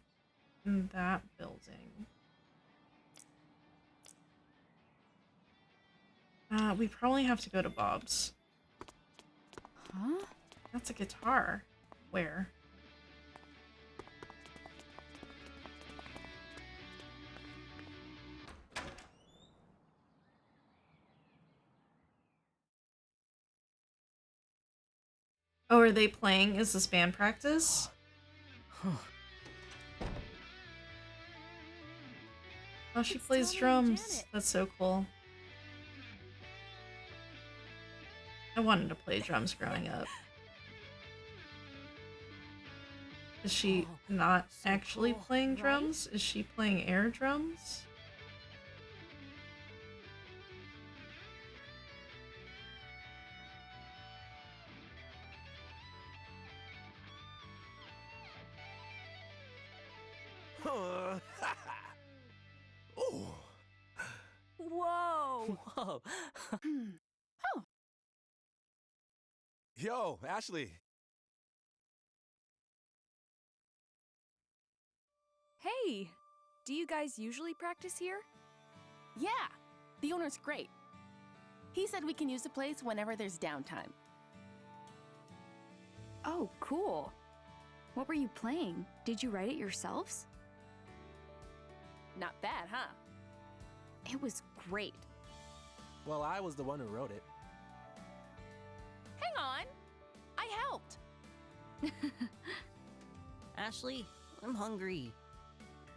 Speaker 1: in that building. We probably have to go to Bob's.
Speaker 2: Huh?
Speaker 1: That's a guitar. Where? Oh, are they playing? Is this band practice? Oh, she plays drums. That's so cool. I wanted to play drums growing up. Is she not actually playing drums? Is she playing air drums?
Speaker 12: Oh.
Speaker 3: Whoa! Whoa!
Speaker 2: Oh.
Speaker 12: Yo, Ashley.
Speaker 13: Hey! Do you guys usually practice here?
Speaker 14: Yeah! The owner's great. He said we can use the place whenever there's downtime.
Speaker 2: Oh, cool. What were you playing? Did you write it yourselves?
Speaker 14: Not bad, huh?
Speaker 2: It was great.
Speaker 12: Well, I was the one who wrote it.
Speaker 14: Hang on! I helped!
Speaker 3: Ashley, I'm hungry.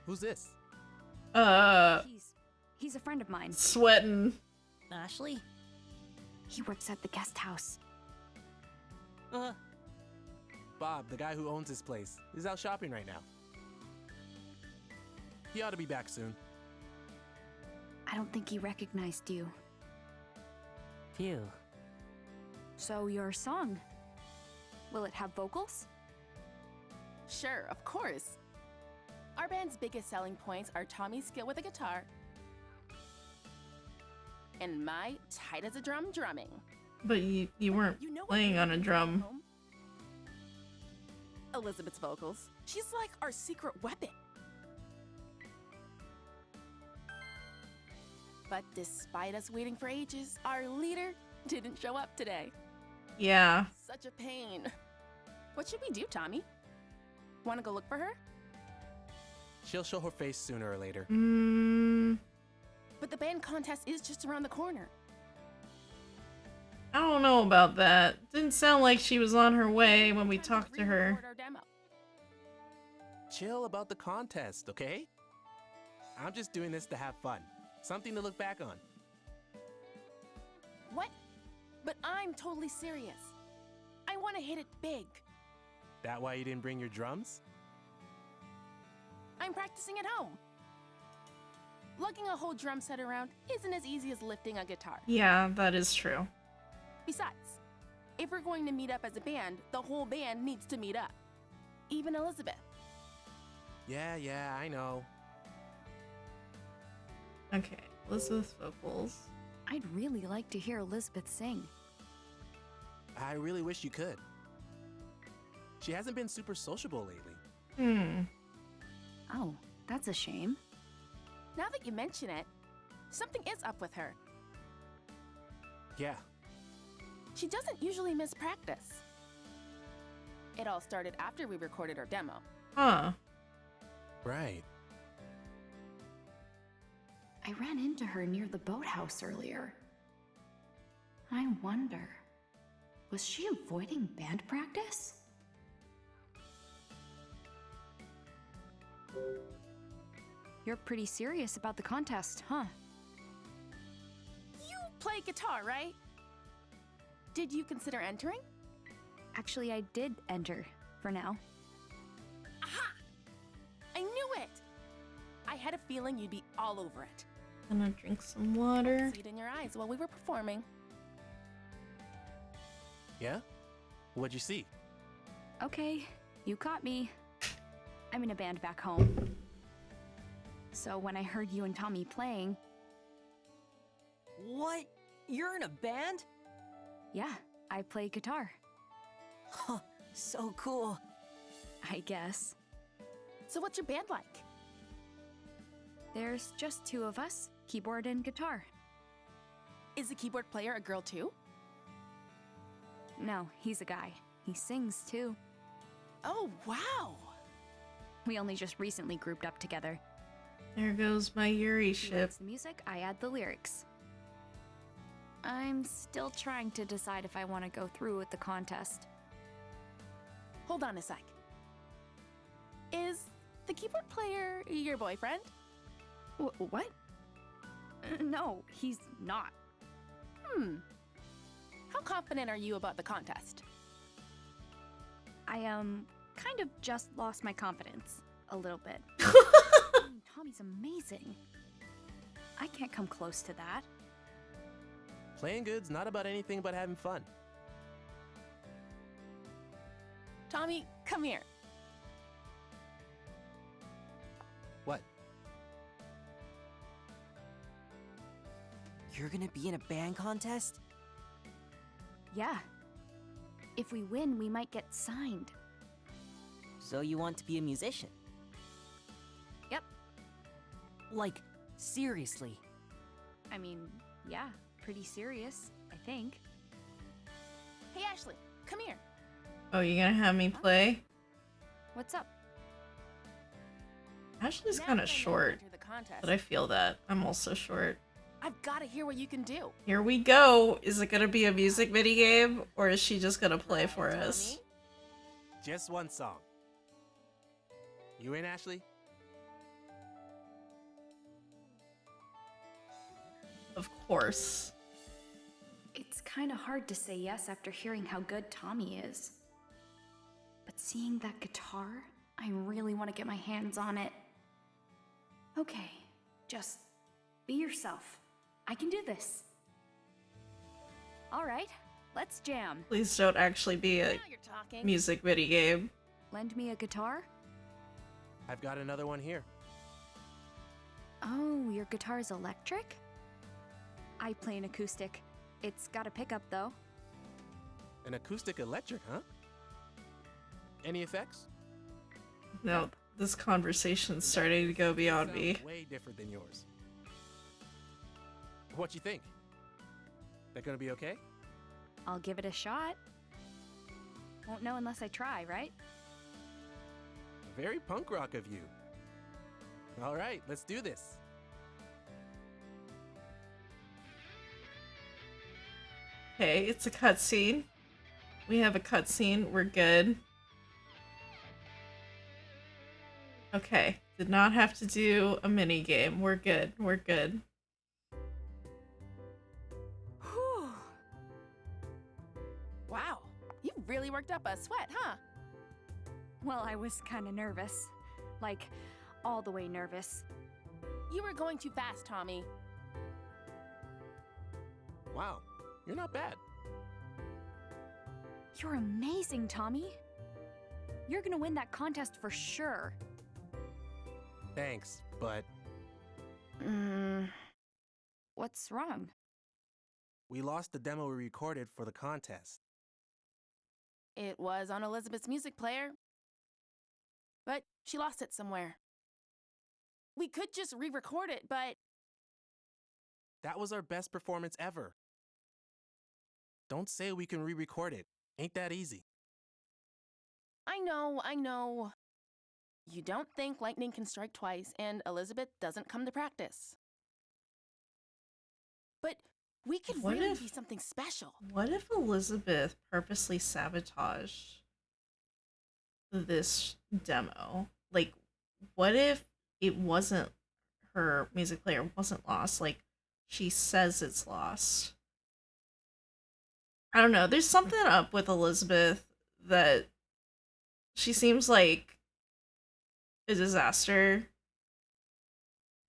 Speaker 12: Who's this?
Speaker 2: He's a friend of mine.
Speaker 1: Sweating.
Speaker 3: Ashley?
Speaker 2: He works at the guest house.
Speaker 12: Bob, the guy who owns this place, is out shopping right now. He ought to be back soon.
Speaker 2: I don't think he recognized you.
Speaker 3: Phew.
Speaker 2: So your song, will it have vocals?
Speaker 14: Sure, of course. Our band's biggest selling points are Tommy's skill with the guitar and my tight as a drum drumming.
Speaker 1: But you weren't playing on a drum.
Speaker 14: Elizabeth's vocals. She's like our secret weapon. But despite us waiting for ages, our leader didn't show up today.
Speaker 1: Yeah.
Speaker 14: Such a pain. What should we do, Tommy? Want to go look for her?
Speaker 12: She'll show her face sooner or later.
Speaker 14: But the band contest is just around the corner.
Speaker 1: I don't know about that. Didn't sound like she was on her way when we talked to her.
Speaker 12: Chill about the contest, okay? I'm just doing this to have fun. Something to look back on.
Speaker 14: What? But I'm totally serious. I want to hit it big.
Speaker 12: That why you didn't bring your drums?
Speaker 14: I'm practicing at home. Lugging a whole drum set around isn't as easy as lifting a guitar.
Speaker 1: Yeah, that is true.
Speaker 14: Besides, if we're going to meet up as a band, the whole band needs to meet up. Even Elizabeth.
Speaker 12: Yeah, I know.
Speaker 1: Okay, Elizabeth vocals.
Speaker 2: I'd really like to hear Elizabeth sing.
Speaker 12: I really wish you could. She hasn't been super sociable lately.
Speaker 2: Oh, that's a shame.
Speaker 14: Now that you mention it, something is up with her.
Speaker 12: Yeah.
Speaker 14: She doesn't usually miss practice. It all started after we recorded our demo.
Speaker 1: Huh.
Speaker 12: Right.
Speaker 2: I ran into her near the boathouse earlier. I wonder, was she avoiding band practice? You're pretty serious about the contest, huh?
Speaker 14: You guitar, right? Did you consider entering?
Speaker 2: Actually, I did enter, for now.
Speaker 14: Aha! I knew it! I had a feeling you'd be all over it.
Speaker 1: Gonna drink some water.
Speaker 14: See it in your eyes while we were performing.
Speaker 12: Yeah? What'd you see?
Speaker 2: Okay, you caught me. I'm in a band back home. So when I heard you and Tommy playing...
Speaker 3: What? You're in a band?
Speaker 2: Yeah, I play guitar.
Speaker 3: Huh, so cool.
Speaker 2: I guess.
Speaker 14: So what's your band like?
Speaker 2: There's just two of us, keyboard and guitar.
Speaker 14: Is the keyboard player a girl too?
Speaker 2: No, he's a guy. He sings too.
Speaker 14: Oh, wow!
Speaker 2: We only just recently grouped up together.
Speaker 1: There goes my Yuri
Speaker 2: He
Speaker 1: ship.
Speaker 2: writes the music, I add the lyrics. I'm still trying to decide if I want to go through with the contest.
Speaker 14: Hold on a sec. Is the keyboard player your boyfriend?
Speaker 2: What? No, he's not.
Speaker 14: How confident are you about the contest?
Speaker 2: I, kind of just lost my confidence. A little bit. Tommy's amazing. I can't come close to that.
Speaker 12: Playing good's not about anything but having fun.
Speaker 14: Tommy, come here.
Speaker 12: What?
Speaker 3: You're gonna be in a band contest?
Speaker 2: Yeah. If we win, we might get signed.
Speaker 3: So you want to be a musician?
Speaker 2: Yep.
Speaker 3: Like, seriously?
Speaker 2: I mean, yeah, pretty serious, I think.
Speaker 14: Hey, Ashley, come here.
Speaker 1: Oh, you gonna have me play?
Speaker 2: What's up?
Speaker 1: Ashley's
Speaker 14: Now
Speaker 1: kind
Speaker 14: that
Speaker 1: of
Speaker 14: I know you
Speaker 1: short,
Speaker 14: entered the contest,
Speaker 1: but I feel that. I'm also short.
Speaker 14: I've got to hear what you can do.
Speaker 1: Here we go. Is it gonna be a music mini game, or is she just gonna play for
Speaker 14: Tommy?
Speaker 1: us?
Speaker 12: Just one song. You in, Ashley?
Speaker 1: Of course.
Speaker 2: It's kind of hard to say yes after hearing how good Tommy is. But seeing that guitar, I really want to get my hands on it. Okay, just be yourself. I can do this. All right, let's jam.
Speaker 1: Please don't actually be a
Speaker 14: Now you're talking.
Speaker 1: music mini game.
Speaker 2: Lend me a guitar?
Speaker 12: I've got another one here.
Speaker 2: Oh, your guitar's electric? I play an acoustic. It's got a pickup though.
Speaker 12: An acoustic electric, huh? Any effects?
Speaker 1: No, this conversation's starting to go beyond
Speaker 12: Sounds
Speaker 1: me.
Speaker 12: way different than yours. What you think? That gonna be okay?
Speaker 2: I'll give it a shot. Won't know unless I try, right?
Speaker 12: Very punk rock of you. All right, let's do this.
Speaker 1: Okay, it's a cutscene. We have a cutscene. We're good. Okay, did not have to do a mini game. We're good. We're good.
Speaker 14: Whew. Wow, you really worked up a sweat, huh?
Speaker 2: Well, I was kind of nervous. Like, all the way nervous.
Speaker 14: You were going too fast, Tommy.
Speaker 12: Wow, you're not bad.
Speaker 2: You're amazing, Tommy. You're gonna win that contest for sure.
Speaker 12: Thanks, but
Speaker 2: What's wrong?
Speaker 12: we lost the demo we recorded for the contest.
Speaker 14: It was on Elizabeth's music player, but she lost it somewhere. We could just re-record it, but
Speaker 12: That was our best performance ever. Don't say we can re-record it. Ain't that easy.
Speaker 14: I know. You don't think lightning can strike twice, and Elizabeth doesn't come to practice. But we could
Speaker 1: What
Speaker 14: really
Speaker 1: if-
Speaker 14: be something special.
Speaker 1: What if Elizabeth purposely sabotaged this demo? Like, what if it wasn't her music player wasn't lost? Like, she says it's lost, I don't know. There's something up with Elizabeth that she seems like a disaster,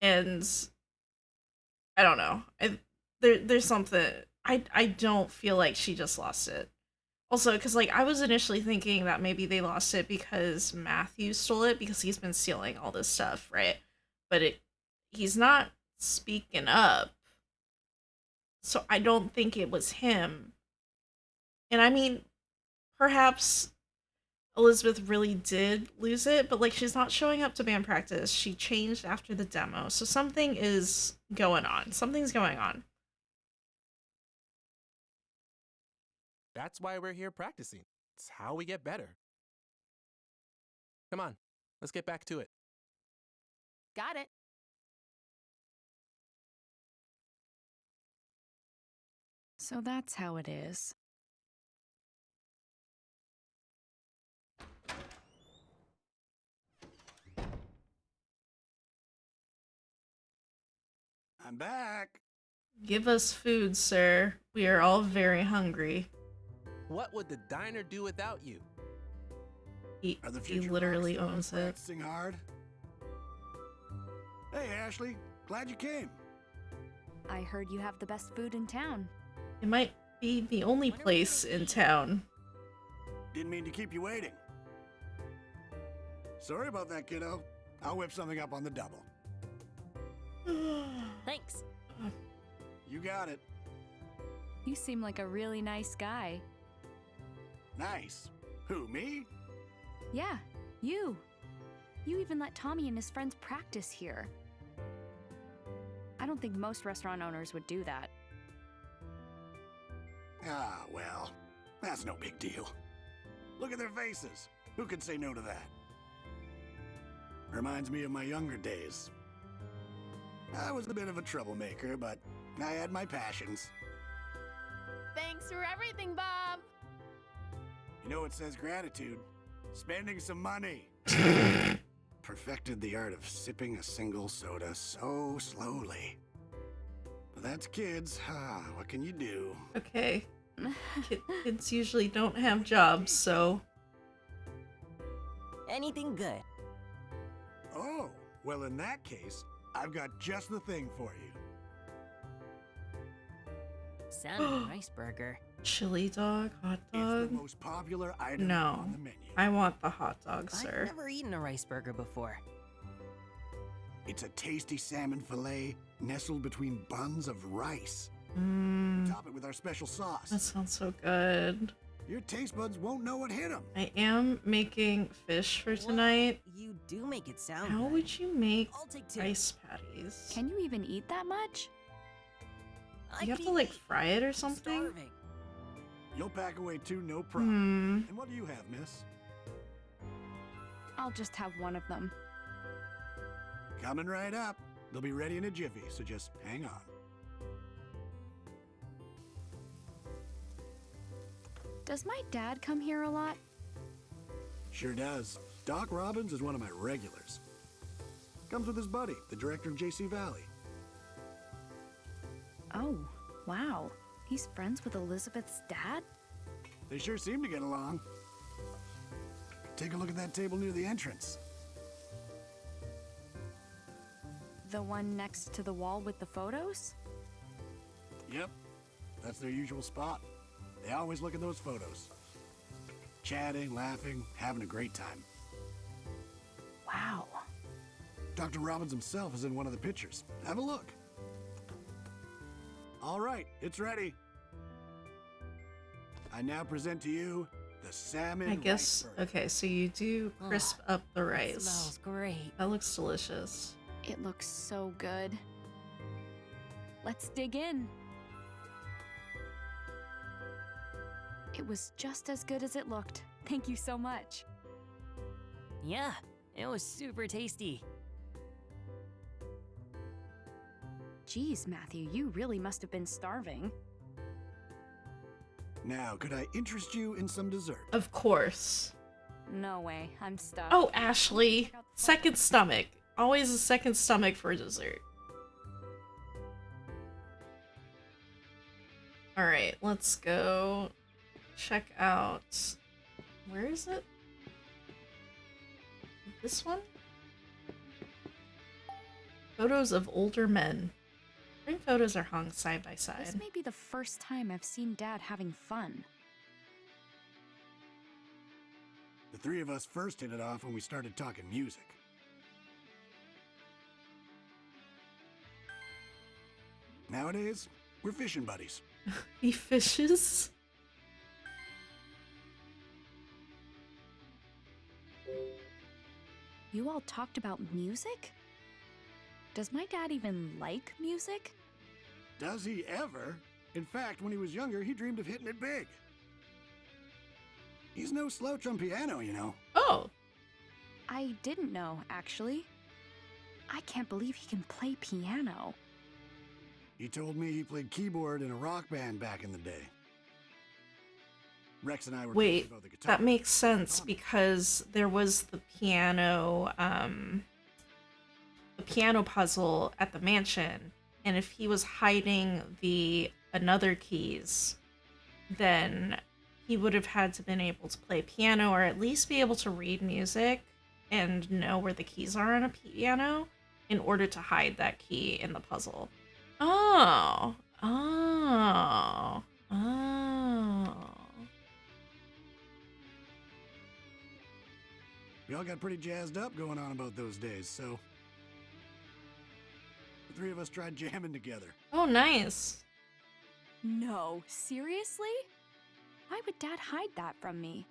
Speaker 1: and I don't know. There's something. I don't feel like she just lost it. Also, because like I was initially thinking that maybe they lost it because Matthew stole it because he's been stealing all this stuff, right? But he's not speaking up, so I don't think it was him. And I mean, perhaps Elizabeth really did lose it, but like she's not showing up to band practice. She changed after the demo, so something is going on. Something's going on.
Speaker 12: That's why we're here practicing. It's how we get better. Come on, let's get back to it.
Speaker 14: Got it.
Speaker 2: So that's how it is.
Speaker 10: I'm back.
Speaker 1: Give us food, sir. We are all very hungry.
Speaker 12: What would the diner do without you?
Speaker 1: He
Speaker 10: Are the future
Speaker 1: literally
Speaker 10: rock stars
Speaker 1: owns it.
Speaker 10: practicing hard? Hey, Ashley. Glad you came.
Speaker 2: I heard you have the best food in town.
Speaker 1: It might be the only place in town.
Speaker 10: Didn't mean to keep you waiting. Sorry about that, kiddo. I'll whip something up on the double.
Speaker 5: Thanks.
Speaker 10: You got it.
Speaker 2: You seem like a really nice guy.
Speaker 10: Nice. Who, me?
Speaker 2: Yeah, you. You even let Tommy and his friends practice here. I don't think most restaurant owners would do that.
Speaker 10: Ah, well, that's no big deal. Look at their faces. Who could say no to that? Reminds me of my younger days. I was a bit of a troublemaker, but I had my passions.
Speaker 14: Thanks for everything, Bob.
Speaker 10: You know, it says gratitude. Spending some money. Perfected the art of sipping a single soda so slowly. But that's kids. What can you do?
Speaker 1: Okay. Kids usually don't have jobs, so...
Speaker 3: Anything good?
Speaker 10: Oh, well in that case, I've got just the thing for you.
Speaker 3: Salmon rice burger.
Speaker 1: Chili dog, hot dog?
Speaker 10: It's the most popular item
Speaker 1: No,
Speaker 10: on the menu.
Speaker 1: I want the hot dog, sir.
Speaker 3: I've never eaten a rice burger before.
Speaker 10: It's a tasty salmon fillet nestled between buns of rice.
Speaker 1: Mmm,
Speaker 10: Top it with our special sauce.
Speaker 1: that sounds so good.
Speaker 10: Your taste buds won't know what hit them.
Speaker 1: I am making fish for tonight.
Speaker 3: You do make it sound
Speaker 1: How
Speaker 3: good.
Speaker 1: would you make
Speaker 3: I'll take 2.
Speaker 1: rice patties?
Speaker 2: Can you even eat that much?
Speaker 1: You have to like fry it or something?
Speaker 3: Starving.
Speaker 10: You'll pack away 2, no problem. And what do you have, miss?
Speaker 2: I'll just have one of them.
Speaker 10: Coming right up. They'll be ready in a jiffy, so just hang on.
Speaker 2: Does my dad come here a lot?
Speaker 10: Sure does. Doc Robbins is one of my regulars. Comes with his buddy, the director of JC Valley.
Speaker 2: Oh, wow. He's friends with Elizabeth's dad?
Speaker 10: They sure seem to get along. Take a look at that table near the entrance.
Speaker 2: The one next to the wall with the photos?
Speaker 10: Yep, that's their usual spot. They always look at those photos. Chatting, laughing, having a great time.
Speaker 2: Wow.
Speaker 10: Dr. Robbins himself is in one of the pictures. Have a look. All right, it's ready. I now present to you the salmon
Speaker 1: I guess,
Speaker 10: rice burger.
Speaker 1: okay, so you do crisp up the rice.
Speaker 3: Smells great.
Speaker 1: That looks delicious.
Speaker 2: It looks so good. Let's dig in. It was just as good as it looked. Thank you so much.
Speaker 3: Yeah, it was super tasty.
Speaker 2: Geez, Matthew, you really must have been starving.
Speaker 10: Now, could I interest you in some dessert?
Speaker 1: Of course.
Speaker 2: No way, I'm stuck.
Speaker 1: Oh, Ashley. Second stomach. Always a second stomach for dessert. Alright, let's go check out... Where is it? This one? Photos of older men. Three photos are hung side by side.
Speaker 2: This may be the first time I've seen Dad having fun.
Speaker 10: The three of us first hit it off when we started talking music. Nowadays, we're fishing buddies.
Speaker 1: He fishes?
Speaker 2: You all talked about music? Does my dad even like music?
Speaker 10: Does he ever? In fact, when he was younger, he dreamed of hitting it big. He's no slouch on piano, you know.
Speaker 1: Oh.
Speaker 2: I didn't know, actually. I can't believe he can play piano.
Speaker 10: He told me he played keyboard in a rock band back in the day. Rex and I were
Speaker 1: Wait,
Speaker 10: about the guitar.
Speaker 1: that makes sense because there was the piano puzzle at the mansion, and if he was hiding the another keys, then he would have had to been able to play piano or at least be able to read music and know where the keys are on a piano in order to hide that key in the puzzle. Oh. Oh. Oh.
Speaker 10: We all got pretty jazzed up going on about those days, so the three of us tried jamming together.
Speaker 1: Oh, nice.
Speaker 2: No, seriously? Why would Dad hide that from me?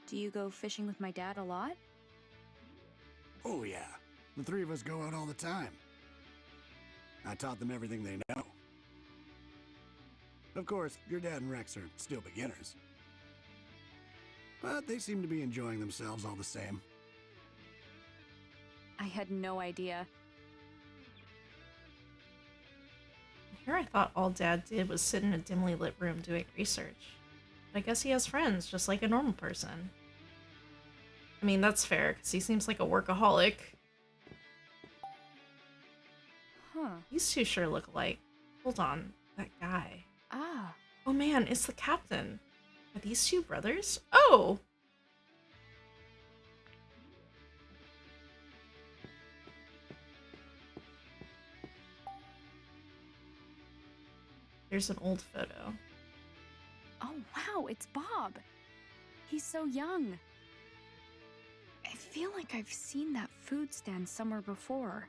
Speaker 2: Do you go fishing with my dad a lot?
Speaker 10: Oh yeah, the three of us go out all the time. I taught them everything they know. Of course, your dad and Rex are still beginners. But they seem to be enjoying themselves all the same.
Speaker 2: I had no idea.
Speaker 1: Here I thought all Dad did was sit in a dimly lit room doing research. But I guess he has friends, just like a normal person. I mean, that's fair, because he seems like a workaholic.
Speaker 2: Huh.
Speaker 1: These two sure look alike. Hold on, that guy.
Speaker 2: Ah.
Speaker 1: Oh man, it's the captain. Are these two brothers? Oh! Here's an old photo.
Speaker 2: Oh wow, it's Bob. He's so young. I feel like I've seen that food stand somewhere before.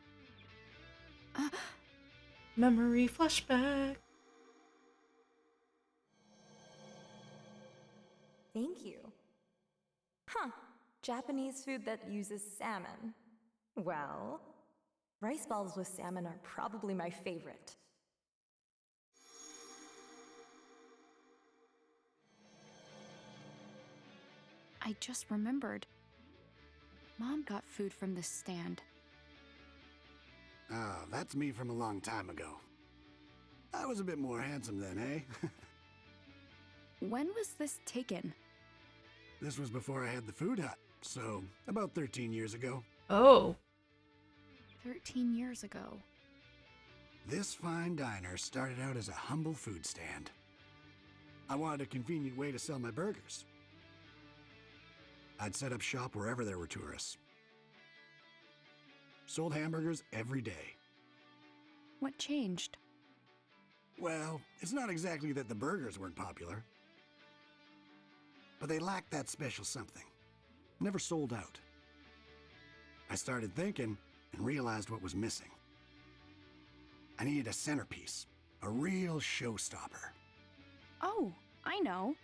Speaker 1: Memory flashback.
Speaker 6: Thank you. Huh. Japanese food that uses salmon. Well, rice balls with salmon are probably my favorite.
Speaker 2: I just remembered. Mom got food from this stand.
Speaker 10: Ah, that's me from a long time ago. I was a bit more handsome then, eh?
Speaker 2: When was this taken?
Speaker 10: This was before I had the food hut, so about 13 years ago.
Speaker 1: Oh.
Speaker 2: 13 years ago.
Speaker 10: This fine diner started out as a humble food stand. I wanted a convenient way to sell my burgers. I'd set up shop wherever there were tourists. Sold hamburgers every day.
Speaker 2: What changed?
Speaker 10: Well, it's not exactly that the burgers weren't popular, but they lacked that special something. Never sold out. I started thinking and realized what was missing. I needed a centerpiece, a real showstopper.
Speaker 2: Oh, I know.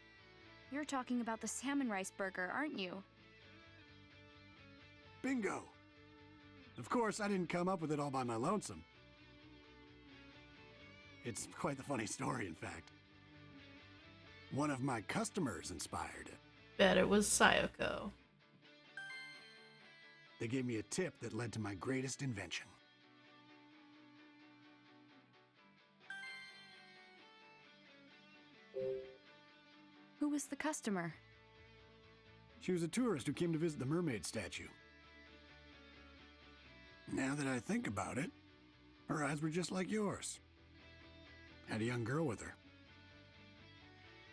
Speaker 2: You're talking about the salmon rice burger, aren't you?
Speaker 10: Bingo! Of course, I didn't come up with it all by my lonesome. It's quite the funny story, in fact. One of my customers inspired it.
Speaker 1: Bet it was Sayoko.
Speaker 10: They gave me a tip that led to my greatest invention.
Speaker 2: Who was the customer?
Speaker 10: She was a tourist who came to visit the mermaid statue. Now that I think about it, Her eyes were just like yours. Had a young girl with her.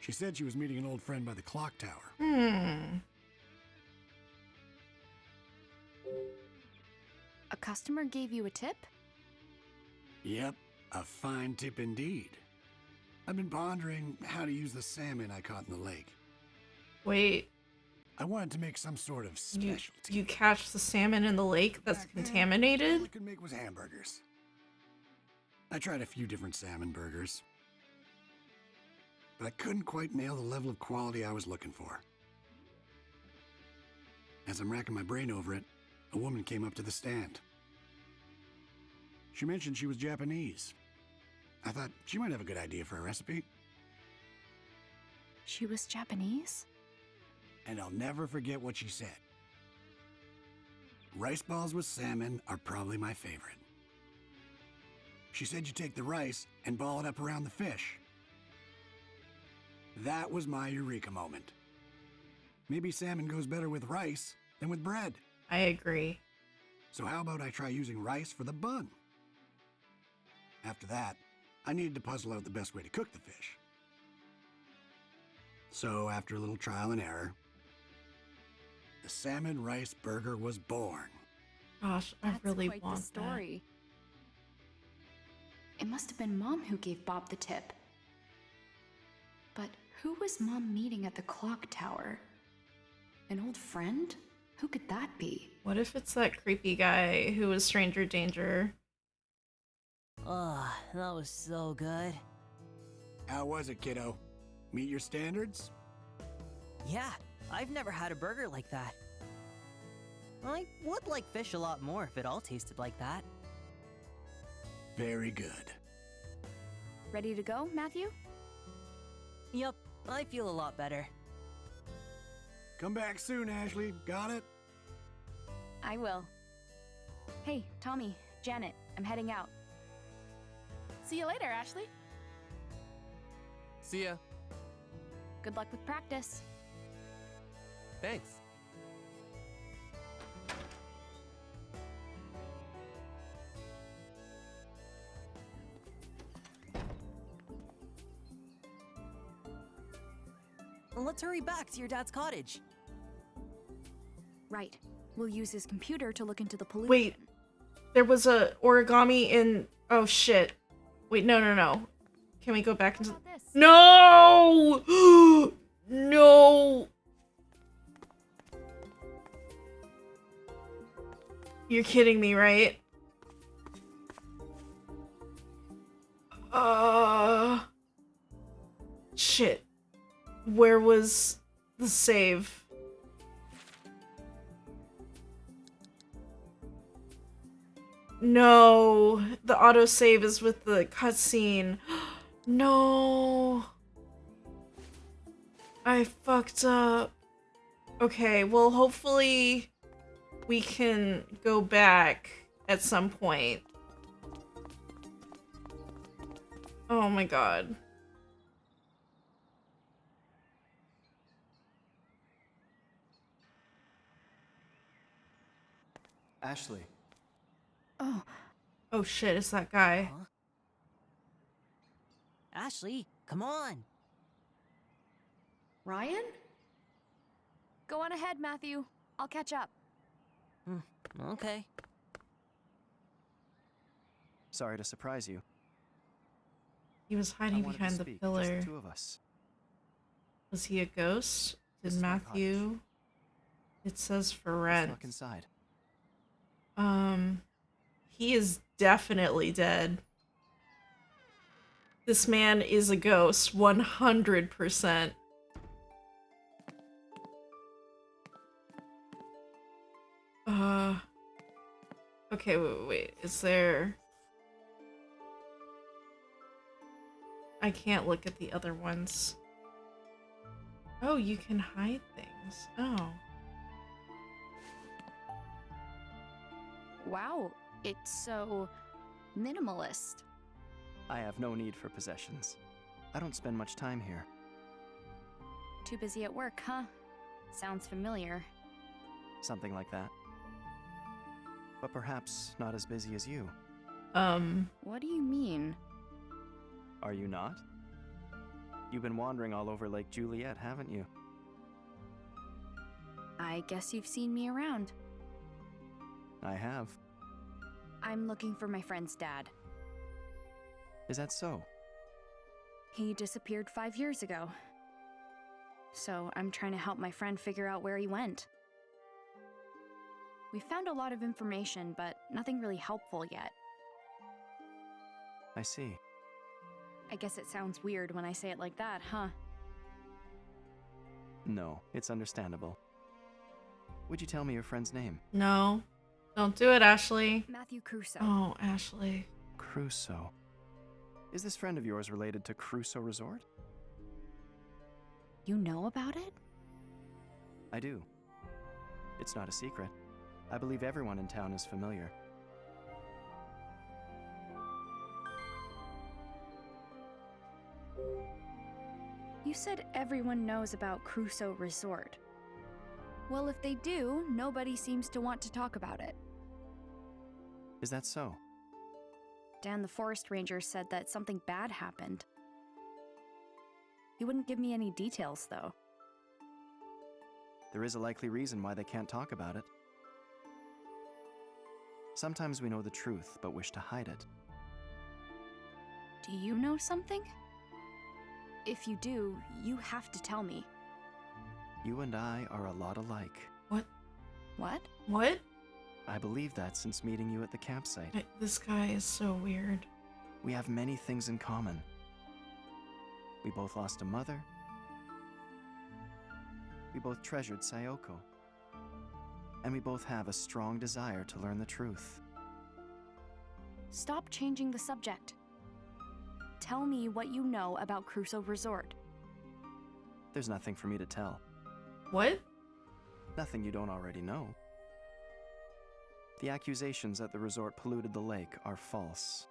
Speaker 10: She said she was meeting an old friend by the clock tower.
Speaker 2: A customer gave you a tip?
Speaker 10: Yep, a fine tip indeed. I've been pondering how to use the salmon I caught in the lake.
Speaker 1: Wait,
Speaker 10: I wanted to make some sort of specialty.
Speaker 1: you catch the salmon in the lake that's
Speaker 10: Back then,
Speaker 1: contaminated?
Speaker 10: all I could make was hamburgers. I tried a few different salmon burgers, but I couldn't quite nail the level of quality I was looking for. As I'm racking my brain over it, a woman came up to the stand. She mentioned she was Japanese. I thought she might have a good idea for a recipe.
Speaker 2: She was Japanese?
Speaker 10: And I'll never forget what she said. Rice balls with salmon are probably my favorite. She said you take the rice and ball it up around the fish. That was my eureka moment. Maybe salmon goes better with rice than with bread.
Speaker 1: I agree.
Speaker 10: So how about I try using rice for the bun? After that, I needed to puzzle out the best way to cook the fish. So after a little trial and error, the salmon rice burger was born.
Speaker 1: Gosh, I really
Speaker 2: quite
Speaker 1: want
Speaker 2: the story. It must have been Mom who gave Bob the tip. But who was Mom meeting at the clock tower? An old friend? Who could that be?
Speaker 1: that. What if it's that creepy guy who was Stranger Danger?
Speaker 3: Oh, that was so good.
Speaker 10: How was it, kiddo? Meet your standards?
Speaker 3: Yeah, I've never had a burger like that. I would like fish a lot more if it all tasted like that.
Speaker 10: Very good.
Speaker 2: Ready to go, Matthew?
Speaker 3: Yup, I feel a lot better.
Speaker 10: Come back soon, Ashley. Got it?
Speaker 2: I will. Hey, Tommy, Janet, I'm heading out.
Speaker 14: See you later, Ashley.
Speaker 12: See ya.
Speaker 2: Good luck with practice.
Speaker 12: Thanks.
Speaker 3: Let's hurry back to your dad's cottage.
Speaker 2: Right. We'll use his computer to look into the pollution.
Speaker 1: Wait, there was a origami in... Oh, shit. Wait, no. Can we go back into... No! No! You're kidding me, right? Shit. Where was the save? No, the autosave is with the cutscene. No. I fucked up. Okay, well, hopefully we can go back at some point. Oh my god.
Speaker 8: Ashley.
Speaker 1: Oh shit, it's that guy.
Speaker 3: Huh? Ashley, come on.
Speaker 2: Ryan?
Speaker 13: Go on ahead, Matthew. I'll catch up.
Speaker 3: Okay.
Speaker 15: Sorry to surprise you.
Speaker 1: He was
Speaker 15: I
Speaker 1: hiding
Speaker 15: wanted to
Speaker 1: behind the
Speaker 15: speak,
Speaker 1: pillar.
Speaker 15: Just the two of us.
Speaker 1: Was he a ghost? Did
Speaker 15: This is my
Speaker 1: Matthew? It says for
Speaker 15: Let's
Speaker 1: rent.
Speaker 15: look inside.
Speaker 1: He is definitely dead. This man is a ghost, 100%. Okay, wait, is there... I can't look at the other ones. Oh, you can hide things. Oh.
Speaker 2: Wow, it's so minimalist.
Speaker 15: I have no need for possessions. I don't spend much time here.
Speaker 2: Too busy at work, huh? Sounds familiar.
Speaker 15: Something like that. But perhaps not as busy as you.
Speaker 2: What do you mean?
Speaker 15: Are you not? You've been wandering all over Lake Juliet, haven't you?
Speaker 2: I guess you've seen me around.
Speaker 15: I have.
Speaker 2: I'm looking for my friend's dad.
Speaker 15: Is that so?
Speaker 2: He disappeared 5 years ago. So I'm trying to help my friend figure out where he went. We found a lot of information, but nothing really helpful yet.
Speaker 15: I see.
Speaker 2: I guess it sounds weird when I say it like that, huh?
Speaker 15: No, it's understandable. Would you tell me your friend's name?
Speaker 1: No. Don't do it, Ashley.
Speaker 2: Matthew Crusoe.
Speaker 1: Oh, Ashley.
Speaker 15: Crusoe. Is this friend of yours related to Crusoe Resort?
Speaker 2: You know about it?
Speaker 15: I do. It's not a secret. I believe everyone in town is familiar.
Speaker 2: You said everyone knows about Crusoe Resort. Well, if they do, nobody seems to want to talk about it.
Speaker 15: Is that so?
Speaker 2: Dan the forest ranger said that something bad happened. He wouldn't give me any details, though.
Speaker 15: There is a likely reason why they can't talk about it. Sometimes we know the truth, but wish to hide it.
Speaker 2: Do you know something? If you do, you have to tell me.
Speaker 15: You and I are a lot alike.
Speaker 1: What?
Speaker 2: What?
Speaker 1: What?
Speaker 15: I believe that since meeting you at the campsite.
Speaker 1: This guy is so weird.
Speaker 15: We have many things in common. We both lost a mother. We both treasured Sayoko. And we both have a strong desire to learn the truth.
Speaker 2: Stop changing the subject. Tell me what you know about Crusoe Resort.
Speaker 15: There's nothing for me to tell.
Speaker 1: What?
Speaker 15: Nothing you don't already know. The accusations that the resort polluted the lake are false.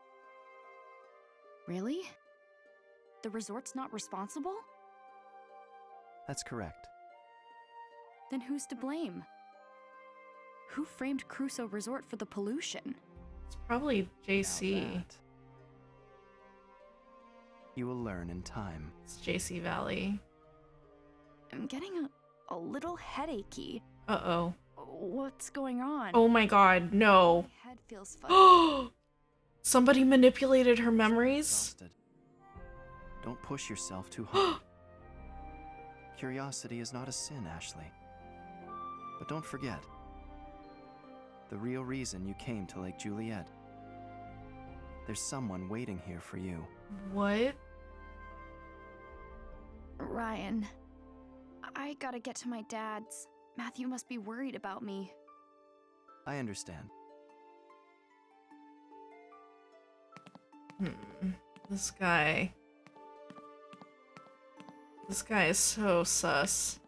Speaker 2: Really? The resort's not responsible?
Speaker 15: That's correct.
Speaker 2: Then who's to blame? Who framed Crusoe Resort for the pollution?
Speaker 1: It's probably JC.
Speaker 15: Now that, you will learn in time.
Speaker 1: It's JC Valley.
Speaker 2: I'm getting a little headachy.
Speaker 1: Uh-oh.
Speaker 2: What's going on?
Speaker 1: Oh my god, no.
Speaker 2: My head feels fuzzy.
Speaker 1: Somebody manipulated her memories?
Speaker 15: Exhausted. Don't push yourself too hard. Curiosity is not a sin, Ashley. But don't forget, the real reason you came to Lake Juliet. There's someone waiting here for you.
Speaker 1: What?
Speaker 2: Ryan, I gotta get to my dad's. Matthew must be worried about me.
Speaker 15: I understand.
Speaker 1: This guy. This guy is so sus.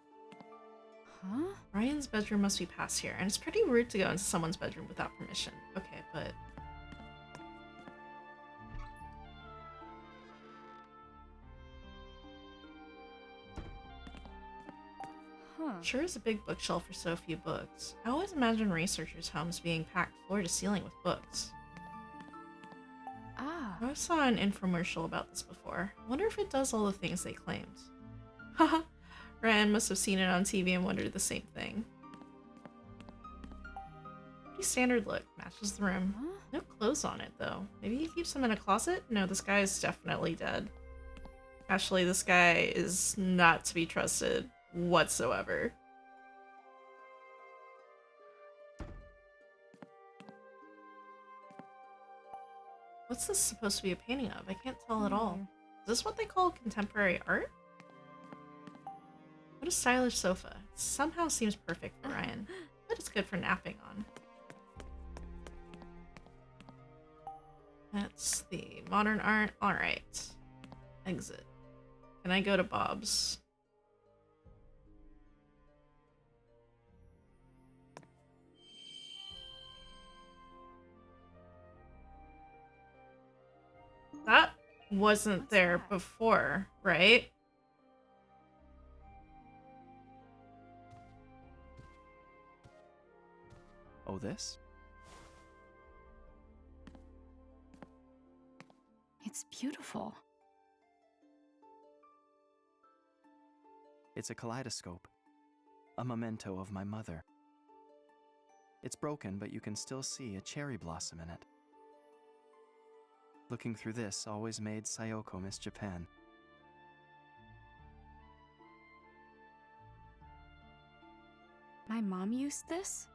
Speaker 2: Huh?
Speaker 1: Ryan's bedroom must be past here, and it's pretty rude to go into someone's bedroom without permission. Okay, but... Sure is a big bookshelf for so few books. I always imagine researchers' homes being packed floor to ceiling with books.
Speaker 2: Ah.
Speaker 1: I saw an infomercial about this before. I wonder if it does all the things they claimed. Haha, Ryan must have seen it on TV and wondered the same thing. Pretty standard look, matches the room.
Speaker 2: Huh?
Speaker 1: No clothes on it though. Maybe he keeps them in a closet? No, this guy is definitely dead. Actually, this guy is not to be trusted whatsoever. What's this supposed to be a painting of? I can't tell at all. Is this what they call contemporary art? What a stylish sofa. It somehow seems perfect for Ryan, but it's good for napping on. That's the modern art. Alright. Exit. Can I go to Bob's? That wasn't there before, right?
Speaker 15: Oh, this?
Speaker 2: It's beautiful.
Speaker 15: It's a kaleidoscope, a memento of my mother. It's broken, but you can still see a cherry blossom in it. Looking through this always made Sayoko miss Japan.
Speaker 2: My mom used this?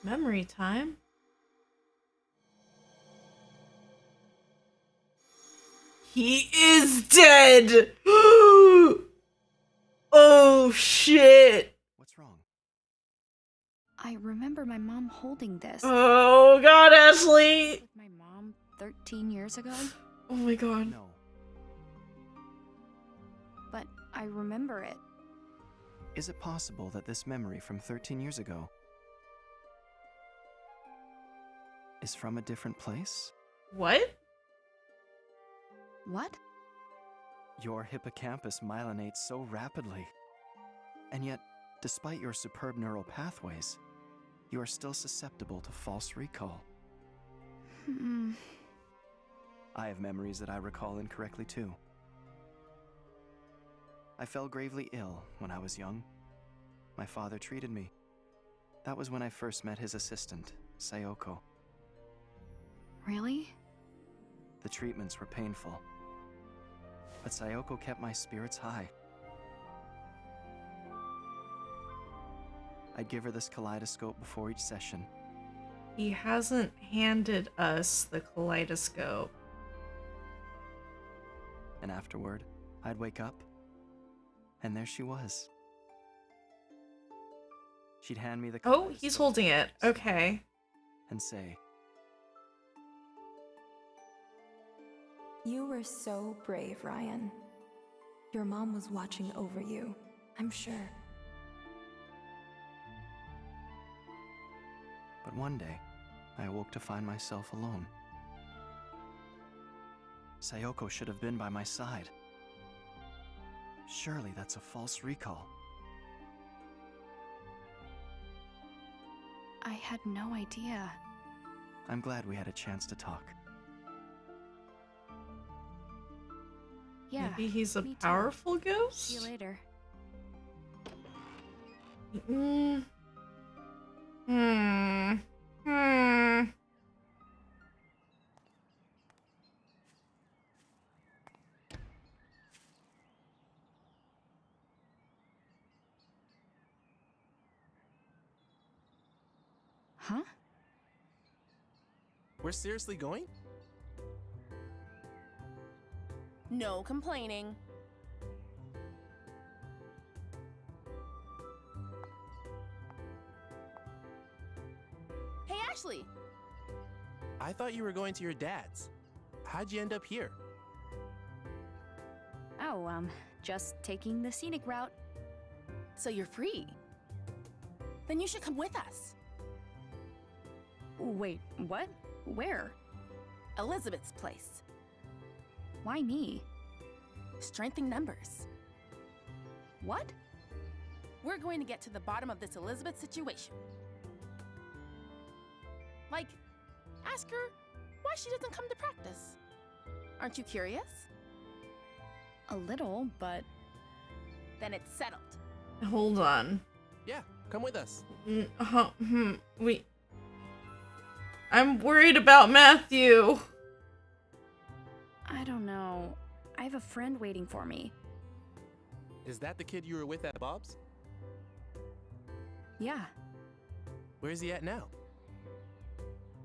Speaker 1: Memory time? He is dead! Oh shit!
Speaker 15: What's wrong?
Speaker 2: I remember my mom holding this.
Speaker 1: Oh god, Ashley!
Speaker 2: With my mom 13 years ago?
Speaker 1: Oh my god.
Speaker 15: No.
Speaker 2: But I remember it.
Speaker 15: Is it possible that this memory from 13 years ago is from a different place?
Speaker 1: What?
Speaker 2: What?
Speaker 15: Your hippocampus myelinates so rapidly. And yet, despite your superb neural pathways, you are still susceptible to false recall. I have memories that I recall incorrectly too. I fell gravely ill when I was young. My father treated me. That was when I first met his assistant, Sayoko.
Speaker 2: Really?
Speaker 15: The treatments were painful, but Sayoko kept my spirits high. I'd give her this kaleidoscope before each session.
Speaker 1: He hasn't handed us the kaleidoscope.
Speaker 15: And afterward, I'd wake up, and there she was. She'd hand me the
Speaker 1: Oh, he's holding it. Okay.
Speaker 15: And say,
Speaker 6: You were so brave, Ryan. Your mom was watching over you, I'm sure.
Speaker 15: But one day, I awoke to find myself alone. Sayoko should have been by my side. Surely that's a false recall.
Speaker 2: I had no idea.
Speaker 15: I'm glad we had a chance to talk.
Speaker 2: Yeah.
Speaker 1: Maybe he's a
Speaker 2: me too.
Speaker 1: powerful ghost?
Speaker 2: See you later. Huh?
Speaker 12: We're seriously going?
Speaker 14: No complaining. Hey, Ashley!
Speaker 12: I thought you were going to your dad's. How'd you end up here?
Speaker 2: Oh, just taking the scenic route.
Speaker 14: So you're free. Then you should come with us.
Speaker 2: Wait, what? Where?
Speaker 14: Elizabeth's place.
Speaker 2: Why me?
Speaker 14: Strength in numbers.
Speaker 2: What?
Speaker 14: We're going to get to the bottom of this Elizabeth situation. Like, ask her why she doesn't come to practice. Aren't you curious?
Speaker 2: A little, but...
Speaker 14: Then it's settled.
Speaker 1: Hold on.
Speaker 12: Yeah, come with us.
Speaker 1: I'm worried about Matthew.
Speaker 2: I don't know. I have a friend waiting for me.
Speaker 12: Is that the kid you were with at Bob's?
Speaker 2: Yeah,
Speaker 12: Where's he at now?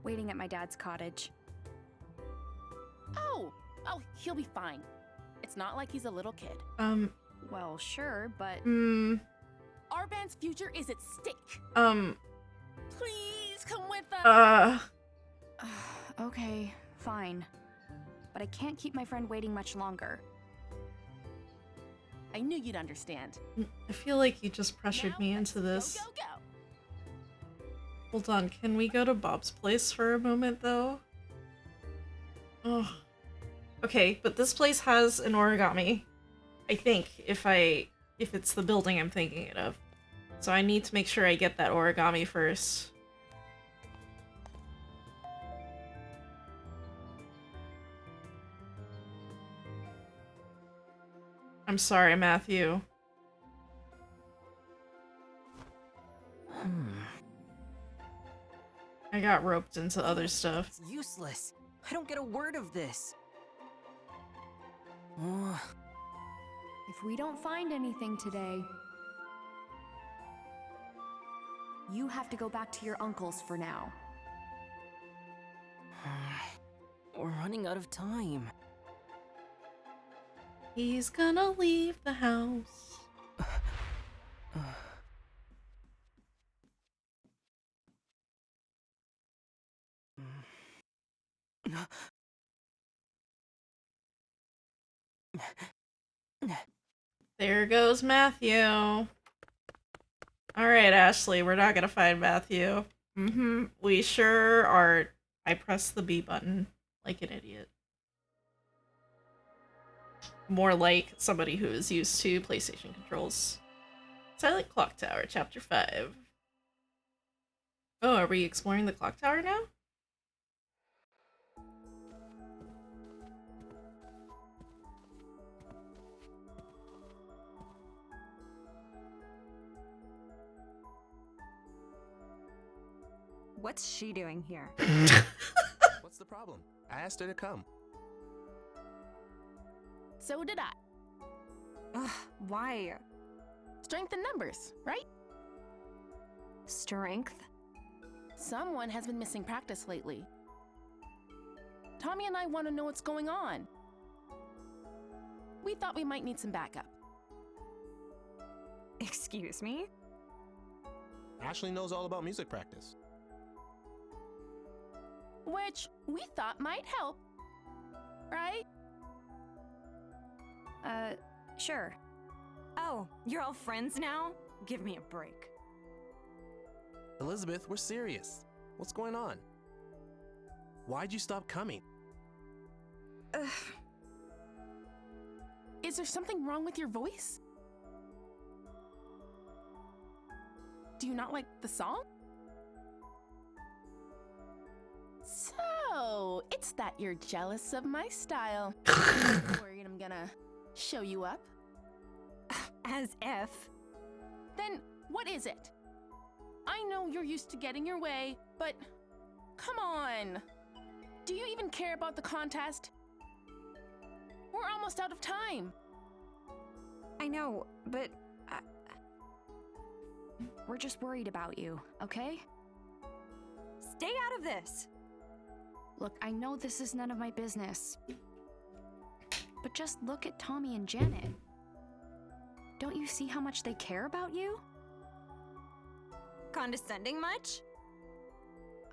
Speaker 2: waiting at my dad's cottage.
Speaker 14: Oh, he'll be fine. It's not like he's a little kid.
Speaker 2: Well, sure, but...
Speaker 14: Our band's future is at stake. Please come with us.
Speaker 2: Okay, fine. But I can't keep my friend waiting much longer.
Speaker 14: I knew you'd understand.
Speaker 1: I feel like you just pressured me into this.
Speaker 14: Go.
Speaker 1: Hold on, can we go to Bob's place for a moment, though? Oh. Okay, but this place has an origami. I think, if it's the building I'm thinking it of. So I need to make sure I get that origami first. I'm sorry, Matthew. I got roped into other stuff.
Speaker 3: It's useless. I don't get a word of this.
Speaker 2: If we don't find anything today, you have to go back to your uncle's for now.
Speaker 3: We're running out of time.
Speaker 1: He's gonna leave the house. There goes Matthew. Alright, Ashley, we're not gonna find Matthew. We sure are. I pressed the B button like an idiot. More like somebody who is used to PlayStation controls. Silent Clock Tower, Chapter 5. Oh, are we exploring the clock tower now?
Speaker 5: What's she doing here?
Speaker 12: What's the problem? I asked her to come.
Speaker 14: So did I.
Speaker 5: Ugh, why?
Speaker 14: Strength in numbers, right?
Speaker 5: Strength?
Speaker 14: Someone has been missing practice lately. Tommy and I want to know what's going on. We thought we might need some backup.
Speaker 5: Excuse me?
Speaker 12: Ashley knows all about music practice.
Speaker 14: Which we thought might help, right?
Speaker 2: Sure.
Speaker 5: Oh, you're all friends now? Give me a break.
Speaker 12: Elizabeth, we're serious. What's going on? Why'd you stop coming?
Speaker 14: Is there something wrong with your voice? Do you not like the song? So, it's that you're jealous of my style. Worried I'm gonna show you up?
Speaker 5: As if.
Speaker 14: Then, what is it? I know you're used to getting your way, but come on. Do you even care about the contest? We're almost out of time.
Speaker 5: I know, but
Speaker 2: we're just worried about you, okay?
Speaker 5: Stay out of this.
Speaker 2: Look, I know this is none of my business, but just look at Tommy and Janet. Don't you see how much they care about you?
Speaker 5: Condescending much?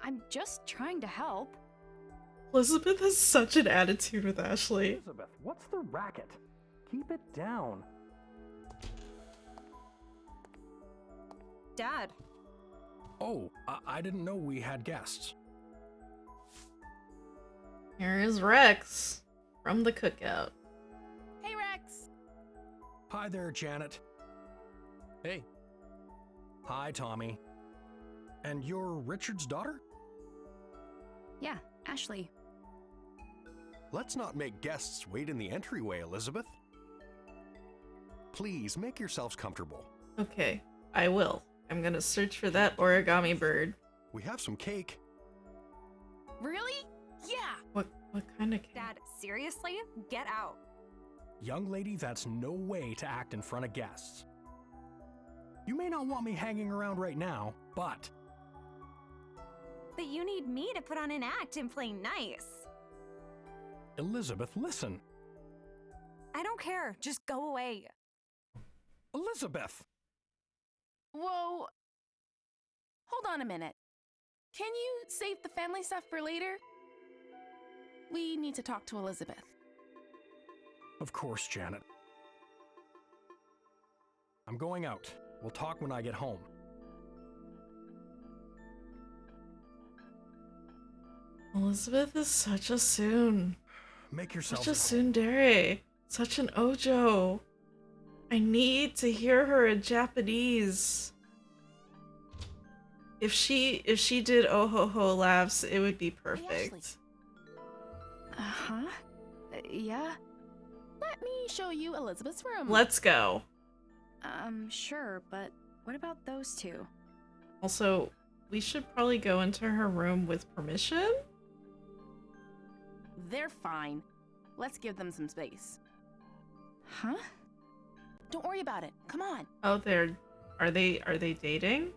Speaker 2: I'm just trying to help.
Speaker 1: Elizabeth has such an attitude with Ashley.
Speaker 8: Elizabeth, what's the racket? Keep it down.
Speaker 5: Dad.
Speaker 16: Oh, I didn't know we had guests.
Speaker 1: Here is Rex from the cookout.
Speaker 14: Hey, Rex.
Speaker 16: Hi there, Janet.
Speaker 12: Hey.
Speaker 16: Hi, Tommy. And you're Richard's daughter?
Speaker 2: Yeah, Ashley.
Speaker 16: Let's not make guests wait in the entryway, Elizabeth. Please, make yourselves comfortable.
Speaker 1: Okay, I will. I'm gonna search for that origami bird.
Speaker 16: We have some cake.
Speaker 14: Really? Yeah.
Speaker 1: What kind of cake?
Speaker 5: Dad, seriously? Get out.
Speaker 16: Young lady, that's no way to act in front of guests. You may not want me hanging around right now, but...
Speaker 5: But you need me to put on an act and play nice.
Speaker 16: Elizabeth, listen.
Speaker 5: I don't care. Just go away.
Speaker 16: Elizabeth!
Speaker 14: Whoa. Hold on a minute. Can you save the family stuff for later? We need to talk to Elizabeth.
Speaker 16: Of course, Janet. I'm going out. We'll talk when I get home.
Speaker 1: Elizabeth is such a soon.
Speaker 16: Make yourself
Speaker 1: Such a tsundere. Such an ojo. I need to hear her in Japanese. If she did oh ho ho laughs, it would be perfect.
Speaker 2: Yeah?
Speaker 14: Let me show you Elizabeth's room.
Speaker 1: Let's go.
Speaker 2: Sure, but what about those two?
Speaker 1: Also, we should probably go into her room with permission?
Speaker 14: They're fine. Let's give them some space.
Speaker 2: Huh?
Speaker 14: Don't worry about it. Come on.
Speaker 1: Oh, are they dating?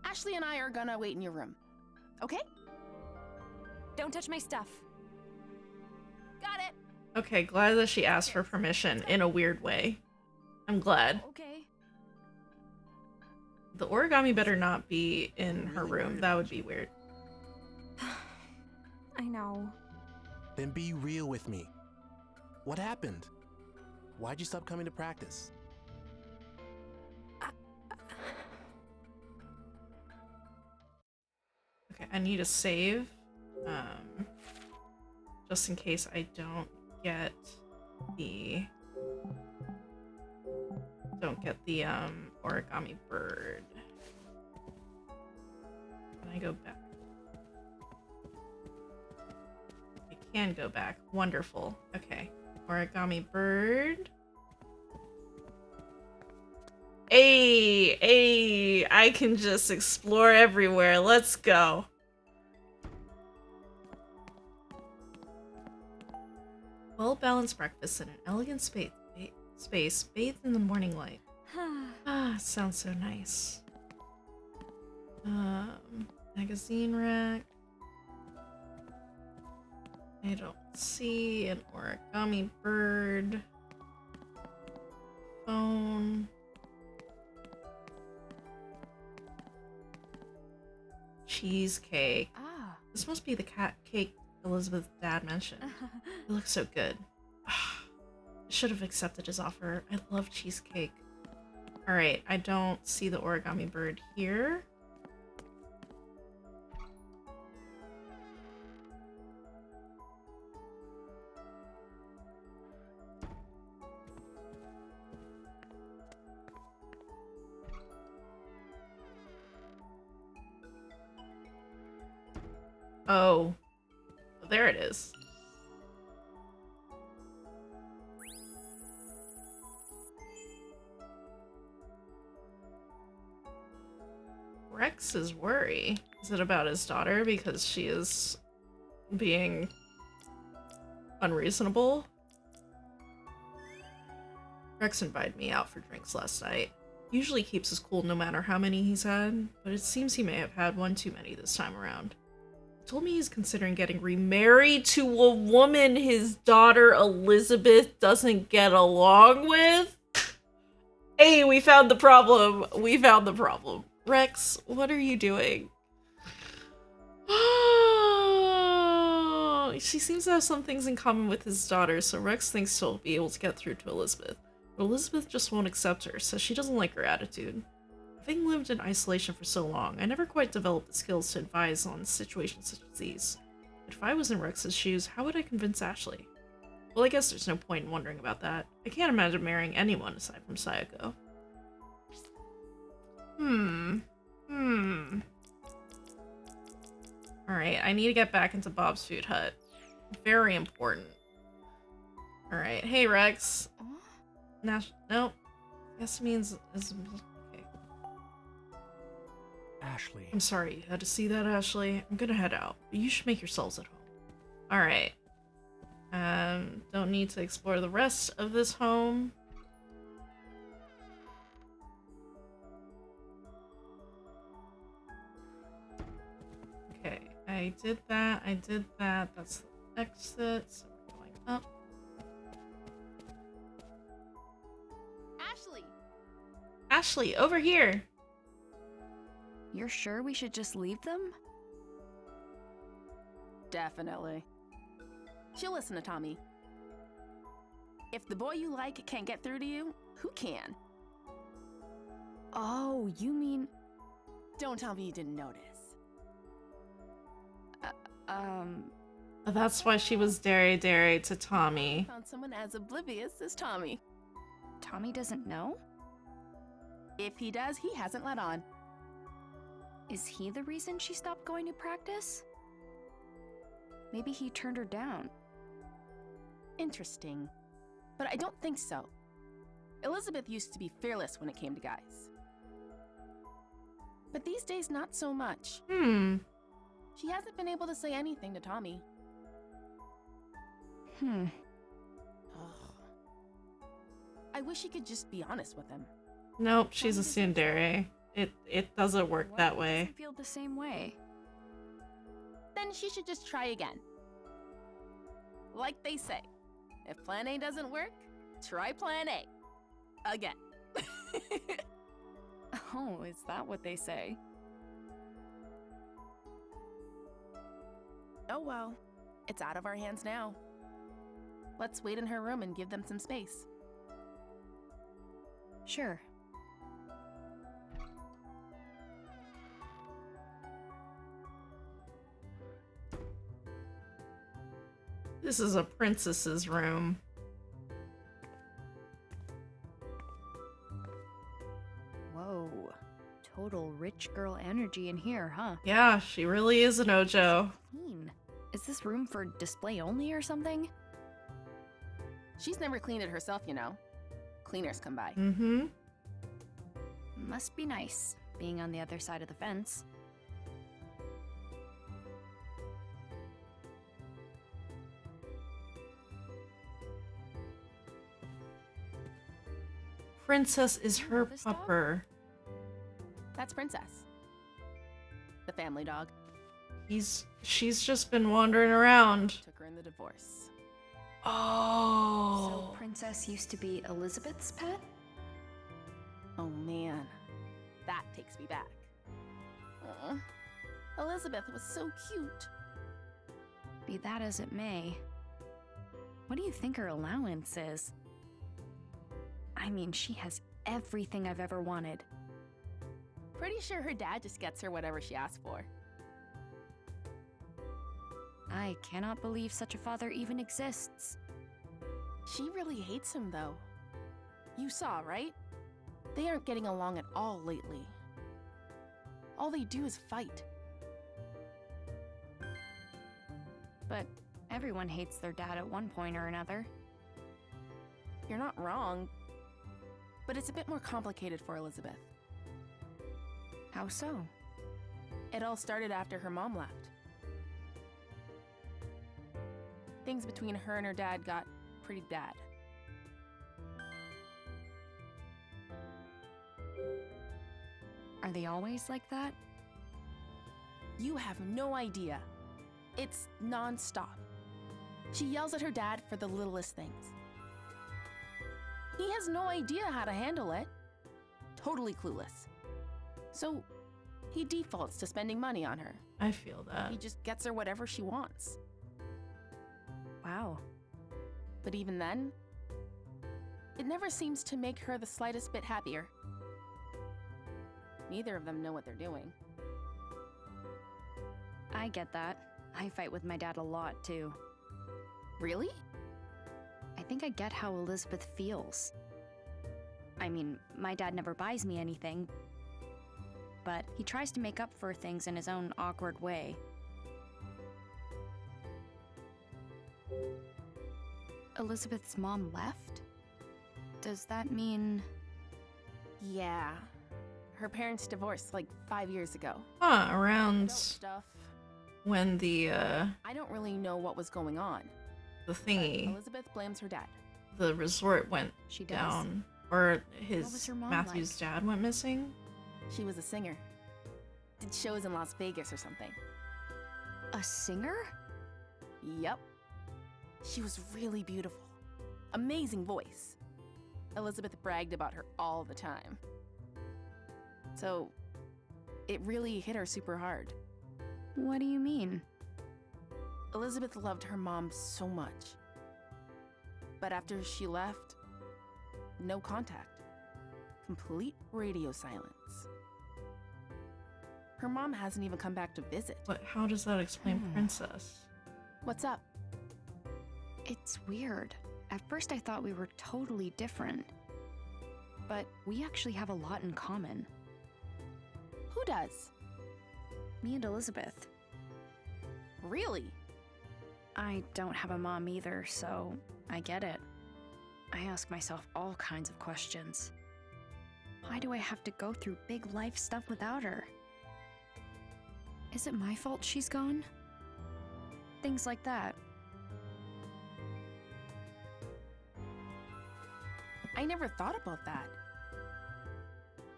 Speaker 14: Ashley and I are gonna wait in your room. Okay?
Speaker 5: Don't touch my stuff.
Speaker 14: Got it.
Speaker 1: Okay, glad that she asked for permission in a weird way. I'm glad.
Speaker 2: Okay.
Speaker 1: The origami better not be in her room. That would be weird.
Speaker 5: I know.
Speaker 12: Then be real with me. What happened? Why'd you stop coming to practice?
Speaker 1: Okay, I need a save. Just in case I don't get the origami bird. Can I go back? I can go back. Wonderful. Okay. Origami bird. Hey, I can just explore everywhere. Let's go. Well-balanced breakfast in an elegant space bathed in the morning light. Sounds so nice. Magazine rack. I don't see an origami bird. Phone. Cheesecake. This must be the cake Elizabeth's dad mentioned. It looks so good. I should have accepted his offer. I love cheesecake. Alright, I don't see the origami bird here. Oh. There it is. Rex's worry. Is it about his daughter because she is being unreasonable? Rex invited me out for drinks last night. He usually keeps his cool no matter how many he's had, but it seems he may have had one too many this time around. He told me he's considering getting remarried to a woman his daughter Elizabeth doesn't get along with. Hey, we found the problem. We found the problem. Rex, what are you doing? She seems to have some things in common with his daughter, so Rex thinks he'll be able to get through to Elizabeth. But Elizabeth just won't accept her, says she doesn't like her attitude. Having lived in isolation for so long, I never quite developed the skills to advise on situations such as these. But if I was in Rex's shoes, how would I convince Ashley? Well, I guess there's no point in wondering about that. I can't imagine marrying anyone aside from Sayako. Alright, I need to get back into Bob's Food Hut. Very important. Alright, hey Rex. Nope. Guess it means... Okay.
Speaker 16: Ashley.
Speaker 1: I'm sorry you had to see that, Ashley. I'm gonna head out, but you should make yourselves at home. Alright. Don't need to explore the rest of this home. Okay, I did that, that's the exit, so we're going up.
Speaker 14: Ashley!
Speaker 1: Ashley, over here!
Speaker 2: You're sure we should just leave them?
Speaker 14: Definitely. She'll listen to Tommy. If the boy you like can't get through to you, who can?
Speaker 2: Oh, you mean...
Speaker 14: Don't tell me you didn't notice.
Speaker 1: That's why she was dairy to Tommy.
Speaker 14: Found someone as oblivious as Tommy.
Speaker 2: Tommy doesn't know?
Speaker 14: If he does, he hasn't let on.
Speaker 2: Is he the reason she stopped going to practice? Maybe he turned her down.
Speaker 14: Interesting. But I don't think so. Elizabeth used to be fearless when it came to guys. But these days, not so much. She hasn't been able to say anything to Tommy. I wish she could just be honest with him.
Speaker 1: Nope, she's a tsundere. It doesn't work that way.
Speaker 2: Doesn't feel the same way.
Speaker 14: Then she should just try again. Like they say, if plan A doesn't work, try plan A. Again.
Speaker 2: Oh, is that what they say?
Speaker 14: Oh well, it's out of our hands now. Let's wait in her room and give them some space.
Speaker 2: Sure.
Speaker 1: This is a princess's room.
Speaker 2: Whoa. Total rich girl energy in here, huh?
Speaker 1: Yeah, she really is an Ojo.
Speaker 2: Clean. Is this room for display only or something?
Speaker 14: She's never cleaned it herself, you know. Cleaners come by.
Speaker 2: Must be nice, being on the other side of the fence.
Speaker 1: Princess is her
Speaker 2: this dog?
Speaker 1: pupper.
Speaker 14: That's Princess. The family dog.
Speaker 1: She's just been wandering around.
Speaker 14: Took her in the divorce.
Speaker 1: Oh.
Speaker 2: So Princess used to be Elizabeth's pet?
Speaker 14: Oh man, that takes me back. Elizabeth was so cute.
Speaker 2: Be that as it may. What do you think her allowance is? I mean, she has everything I've ever wanted.
Speaker 14: Pretty sure her dad just gets her whatever she asks for.
Speaker 2: I cannot believe such a father even exists.
Speaker 14: She really hates him, though. You saw, right? They aren't getting along at all lately. All they do is fight.
Speaker 2: But everyone hates their dad at one point or another.
Speaker 14: You're not wrong, but it's a bit more complicated for Elizabeth.
Speaker 2: How so?
Speaker 14: It all started after her mom left. Things between her and her dad got pretty bad.
Speaker 2: Are they always like that?
Speaker 14: You have no idea. It's non-stop. She yells at her dad for the littlest things. He has no idea how to handle it. Totally clueless. So, he defaults to spending money on her.
Speaker 1: I feel that.
Speaker 14: He just gets her whatever she wants.
Speaker 2: Wow.
Speaker 14: But even then, it never seems to make her the slightest bit happier. Neither of them know what they're doing.
Speaker 2: I get that. I fight with my dad a lot, too.
Speaker 14: Really?
Speaker 2: I think I get how Elizabeth feels. I mean, my dad never buys me anything, but he tries to make up for things in his own awkward way. Elizabeth's mom left? Does that mean...
Speaker 14: Yeah. Her parents divorced like 5 years ago.
Speaker 1: Huh, around
Speaker 14: Stuff.
Speaker 1: when the
Speaker 14: I don't really know what was going on.
Speaker 1: the thingy,
Speaker 14: Elizabeth blames her dad.
Speaker 1: the resort went
Speaker 2: She does.
Speaker 1: down, or
Speaker 2: What was
Speaker 1: his
Speaker 2: her mom
Speaker 1: Matthew's
Speaker 2: like?
Speaker 1: dad went missing.
Speaker 14: She was a singer. Did shows in Las Vegas or something.
Speaker 2: A singer?
Speaker 14: Yep. She was really beautiful. Amazing voice. Elizabeth bragged about her all the time. So, it really hit her super hard.
Speaker 2: What do you mean?
Speaker 14: Elizabeth loved her mom so much. But after she left, no contact. Complete radio silence. Her mom hasn't even come back to visit.
Speaker 1: But how does that explain Princess?
Speaker 14: What's up?
Speaker 2: It's weird. At first I thought we were totally different. But we actually have a lot in common.
Speaker 14: Who does?
Speaker 2: Me and Elizabeth.
Speaker 14: Really?
Speaker 2: I don't have a mom either, so I get it. I ask myself all kinds of questions. Why do I have to go through big life stuff without her? Is it my fault she's gone? Things like that.
Speaker 14: I never thought about that.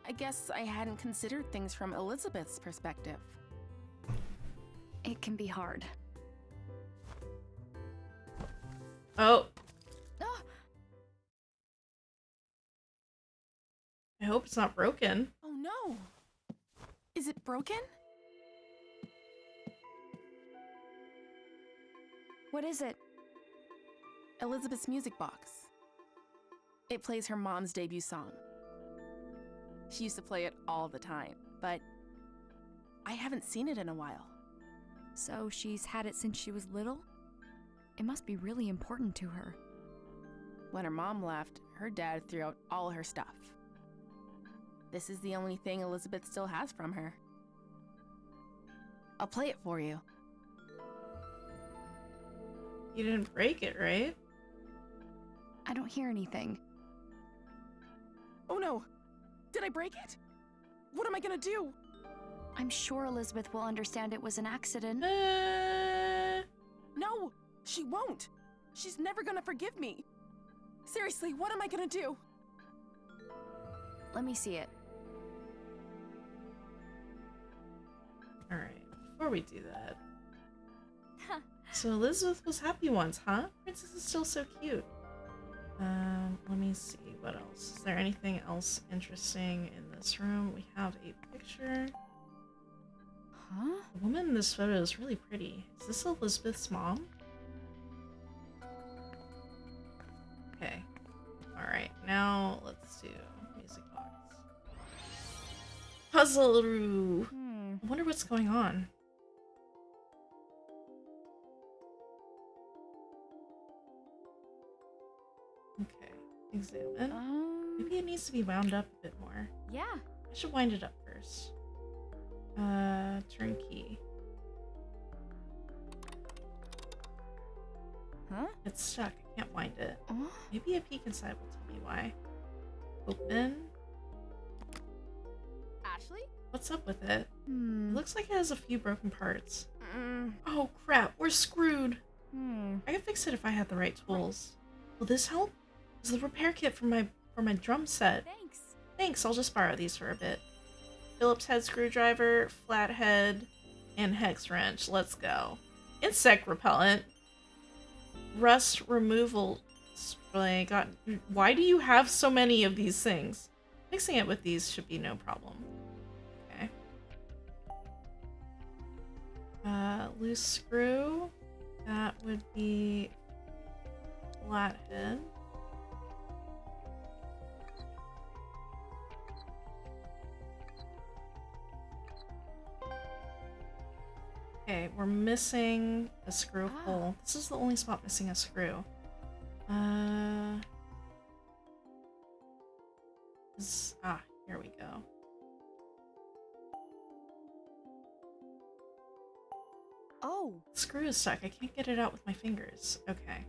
Speaker 14: I guess I hadn't considered things from Elizabeth's perspective.
Speaker 2: It can be hard.
Speaker 1: Oh.
Speaker 14: Ah!
Speaker 1: I hope it's not broken.
Speaker 14: Oh no! Is it broken?
Speaker 2: What is it?
Speaker 14: Elizabeth's music box. It plays her mom's debut song. She used to play it all the time, but I haven't seen it in a while.
Speaker 2: So she's had it since she was little? It must be really important to her.
Speaker 14: When her mom left, her dad threw out all her stuff. This is the only thing Elizabeth still has from her. I'll play it for you.
Speaker 1: You didn't break it, right?
Speaker 2: I don't hear anything.
Speaker 14: Oh no! Did I break it? What am I gonna do?
Speaker 2: I'm sure Elizabeth will understand it was an accident.
Speaker 14: No! She won't! She's never gonna forgive me! Seriously, what am I gonna do?
Speaker 2: Let me see it.
Speaker 1: Alright, before we do that. So Elizabeth was happy once, huh? Princess is still so cute. Let me see, what else? Is there anything else interesting in this room? We have a picture.
Speaker 2: Huh?
Speaker 1: The woman in this photo is really pretty. Is this Elizabeth's mom? Okay. Alright, now let's do music box. Puzzle-roo! I wonder what's going on. Okay, examine. Maybe it needs to be wound up a bit more.
Speaker 2: Yeah.
Speaker 1: I should wind it up first. Turnkey.
Speaker 2: Huh?
Speaker 1: It's stuck. I can't wind it.
Speaker 2: Oh?
Speaker 1: Maybe a peek inside will tell me why. Open.
Speaker 14: Ashley?
Speaker 1: What's up with it? It looks like it has a few broken parts.
Speaker 2: Mm.
Speaker 1: Oh crap, we're screwed.
Speaker 2: Hmm.
Speaker 1: I could fix it if I had the right tools. Will this help? It's the repair kit for my drum set.
Speaker 2: Thanks.
Speaker 1: Thanks, I'll just borrow these for a bit. Phillips head screwdriver, flathead, and hex wrench. Let's go. Insect repellent. Rust removal spray. God, why do you have so many of these things? Fixing it with these should be no problem. Okay. Loose screw. That would be flathead. Okay, we're missing a screw hole. This is the only spot missing a screw. Here we go.
Speaker 2: Oh!
Speaker 1: The screw is stuck. I can't get it out with my fingers. Okay.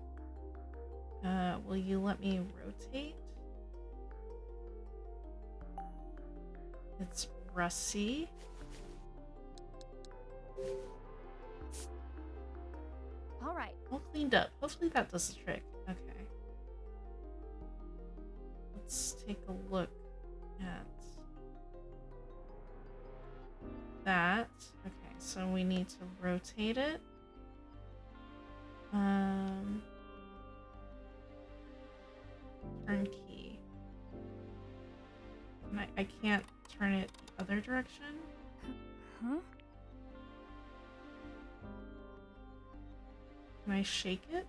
Speaker 1: Will you let me rotate? It's rusty.
Speaker 2: All right.
Speaker 1: All cleaned up. Hopefully that does the trick. Okay. Let's take a look at that. Okay, so we need to rotate it. Turn key. And I can't turn it the other direction.
Speaker 2: Huh?
Speaker 1: Can I shake it?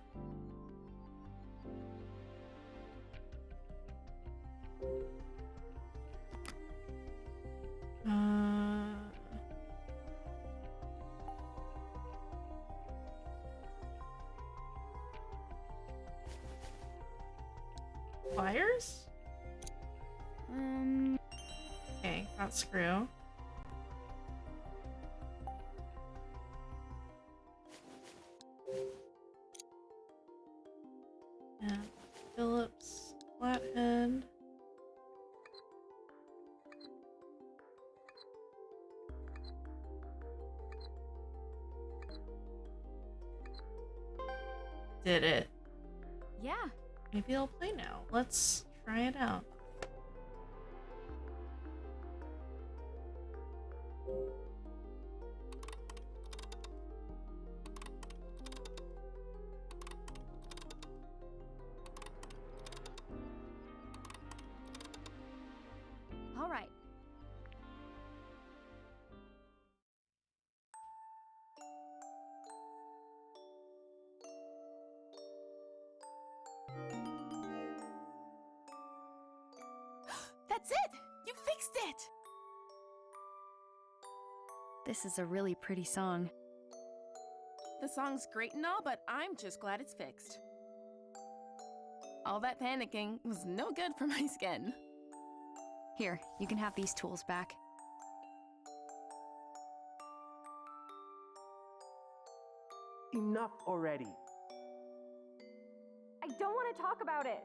Speaker 1: Pliers? Okay, got screw. did it.
Speaker 13: Yeah.
Speaker 1: Maybe I'll play now. Let's try it out.
Speaker 13: All right.
Speaker 14: That's it! You fixed it!
Speaker 2: This is a really pretty song.
Speaker 14: The song's great and all, but I'm just glad it's fixed. All that panicking was no good for my skin.
Speaker 2: Here, you can have these tools back.
Speaker 17: Enough already.
Speaker 6: I don't want to talk about it.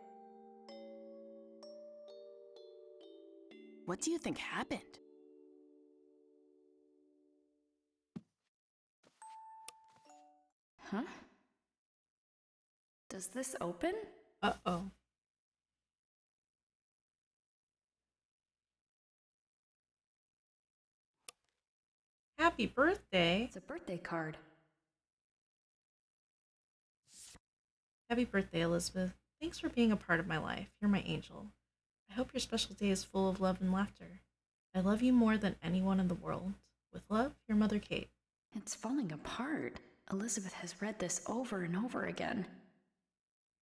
Speaker 14: What do you think happened?
Speaker 2: Huh? Does this open?
Speaker 1: Uh-oh. Happy birthday.
Speaker 2: It's a birthday card.
Speaker 1: Happy birthday, Elizabeth. Thanks for being a part of my life. You're my angel. I hope your special day is full of love and laughter. I love you more than anyone in the world. With love, your mother, Kate.
Speaker 2: It's falling apart. Elizabeth has read this over and over again.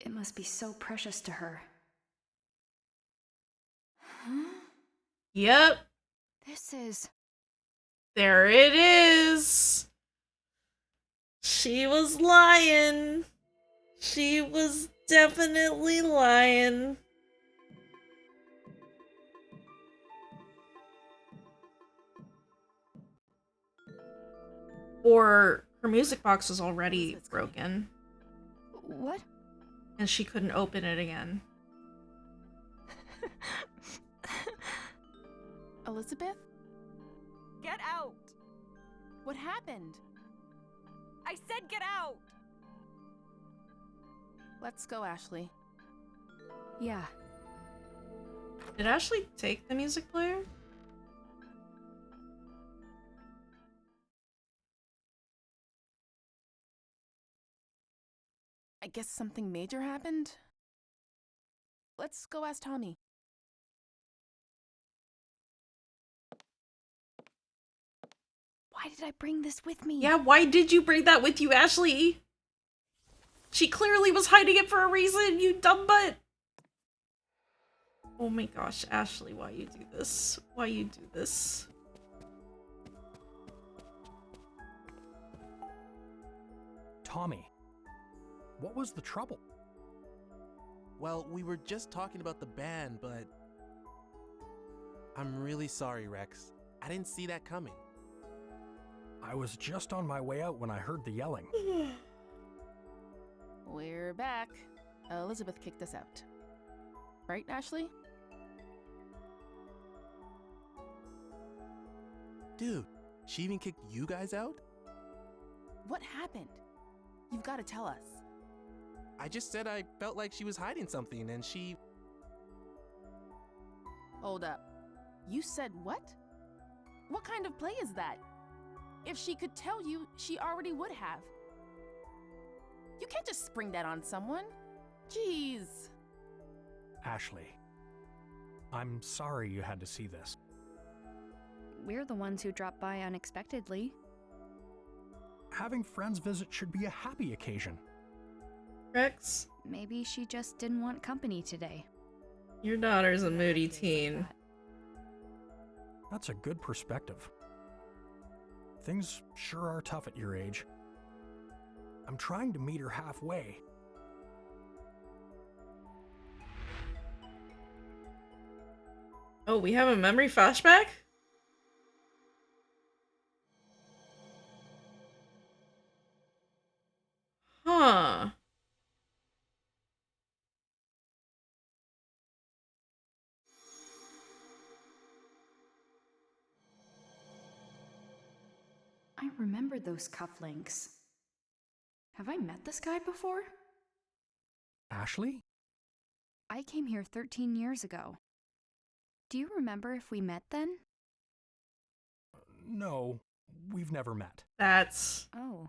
Speaker 2: It must be so precious to her. Huh?
Speaker 1: Yep.
Speaker 2: This is...
Speaker 1: There it is. She was lying. She was definitely lying. Or her music box was already broken.
Speaker 2: What?
Speaker 1: And she couldn't open it again.
Speaker 14: Elizabeth?
Speaker 5: Get out!
Speaker 14: What happened?
Speaker 5: I said get out!
Speaker 14: Let's go, Ashley.
Speaker 2: Yeah.
Speaker 1: Did Ashley take the music player?
Speaker 14: I guess something major happened? Let's go ask Tommy.
Speaker 2: Why did I bring this with me?
Speaker 1: Yeah, why did you bring that with you, Ashley? She clearly was hiding it for a reason, you dumb butt! Oh my gosh, Ashley, why you do this? Why you do this?
Speaker 16: Tommy, what was the trouble?
Speaker 12: Well, we were just talking about the band, but... I'm really sorry, Rex. I didn't see that coming.
Speaker 16: I was just on my way out when I heard the yelling.
Speaker 14: We're back. Elizabeth kicked us out. Right, Ashley?
Speaker 12: Dude, she even kicked you guys out?
Speaker 14: What happened? You've got to tell us.
Speaker 12: I just said I felt like she was hiding something and she...
Speaker 14: Hold up. You said what? What kind of play is that? If she could tell you, she already would have. You can't just spring that on someone. Jeez.
Speaker 16: Ashley, I'm sorry you had to see this.
Speaker 2: We're the ones who dropped by unexpectedly.
Speaker 16: Having friends visit should be a happy occasion.
Speaker 1: Rex,
Speaker 2: Maybe she just didn't want company today.
Speaker 1: your daughter's a moody teen.
Speaker 16: That's a good perspective. Things sure are tough at your age. I'm trying to meet her halfway.
Speaker 1: Oh, we have a memory flashback? Huh.
Speaker 2: I remember those cufflinks. Have I met this guy before?
Speaker 16: Ashley?
Speaker 2: I came here 13 years ago. Do you remember if we met then?
Speaker 16: No, we've never met.
Speaker 1: That's...
Speaker 2: Oh.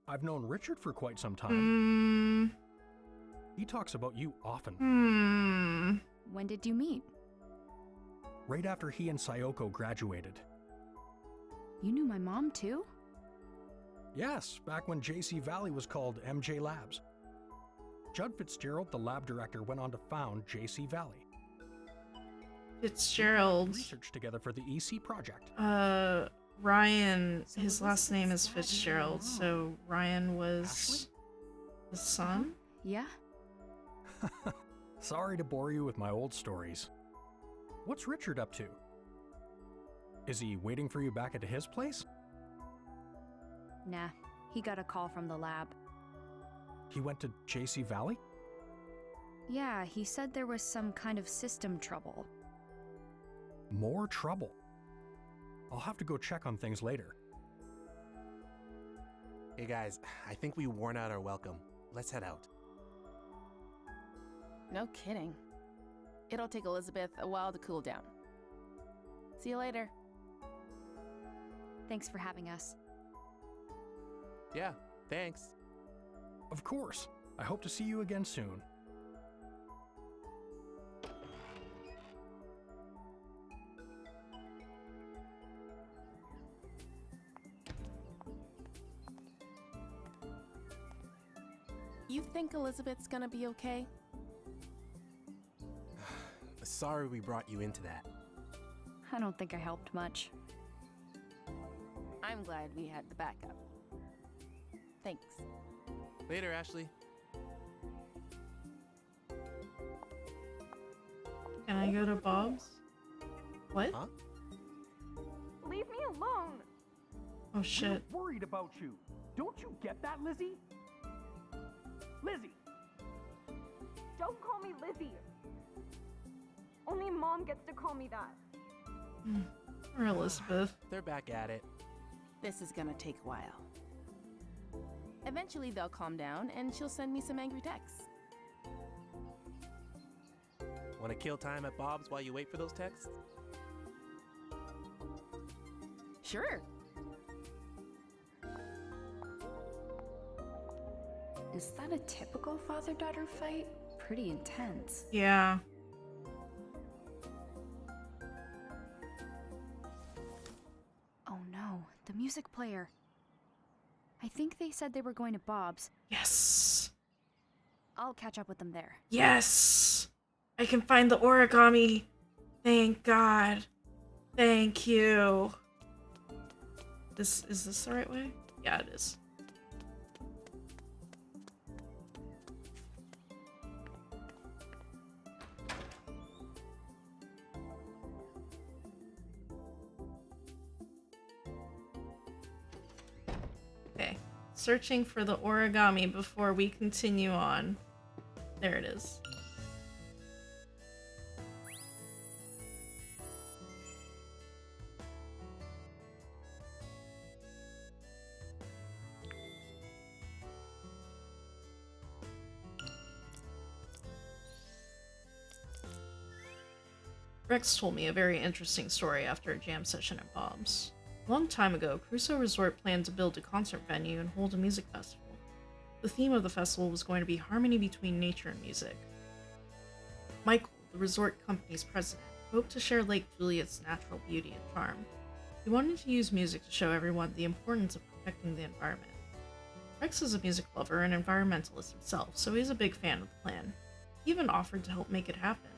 Speaker 16: I've known Richard for quite some time. He talks about you often.
Speaker 2: When did you meet?
Speaker 16: Right after he and Sayoko graduated.
Speaker 2: You knew my mom too?
Speaker 16: Yes, back when JC Valley was called MJ Labs. Judd Fitzgerald, the lab director, went on to found JC Valley.
Speaker 1: Fitzgerald.
Speaker 16: Research together for the EC project.
Speaker 1: Ryan, his last name is Fitzgerald, so Ryan was the son?
Speaker 2: Yeah.
Speaker 16: Sorry to bore you with my old stories. What's Richard up to? Is he waiting for you back at his place?
Speaker 2: Nah, he got a call from the lab.
Speaker 16: He went to JC Valley?
Speaker 2: Yeah, he said there was some kind of system trouble.
Speaker 16: More trouble? I'll have to go check on things later.
Speaker 12: Hey guys, I think we worn out our welcome. Let's head out.
Speaker 14: No kidding. It'll take Elizabeth a while to cool down. See you later.
Speaker 2: Thanks for having us.
Speaker 12: Yeah, thanks.
Speaker 16: Of course. I hope to see you again soon.
Speaker 14: You think Elizabeth's gonna be okay?
Speaker 12: Sorry we brought you into that.
Speaker 2: I don't think I helped much.
Speaker 14: I'm glad we had the backup. Thanks.
Speaker 12: Later, Ashley.
Speaker 1: Can I go to Bob's? What?
Speaker 12: Huh?
Speaker 6: Leave me alone.
Speaker 1: Oh shit.
Speaker 17: We're worried about you. Don't you get that, Lizzie? Lizzie!
Speaker 6: Don't call me Lizzie. Only Mom gets to call me that.
Speaker 1: Or Elizabeth.
Speaker 12: They're back at it.
Speaker 14: This is gonna take a while. Eventually they'll calm down and she'll send me some angry texts.
Speaker 12: Want to kill time at Bob's while you wait for those texts?
Speaker 14: Sure.
Speaker 2: Is that a typical father-daughter fight? Pretty intense.
Speaker 1: Yeah.
Speaker 2: Oh no, the music player. I think they said they were going to Bob's.
Speaker 1: Yes.
Speaker 2: I'll catch up with them there.
Speaker 1: Yes. I can find the origami. Thank God. Thank you. Is this the right way? Yeah, it is. Okay. Searching for the origami before we continue on. There it is. Rex told me a very interesting story after a jam session at Bob's. A long time ago, Crusoe Resort planned to build a concert venue and hold a music festival. The theme of the festival was going to be harmony between nature and music. Michael, the resort company's president, hoped to share Lake Juliet's natural beauty and charm. He wanted to use music to show everyone the importance of protecting the environment. Rex is a music lover and environmentalist himself, so he's a big fan of the plan. He even offered to help make it happen.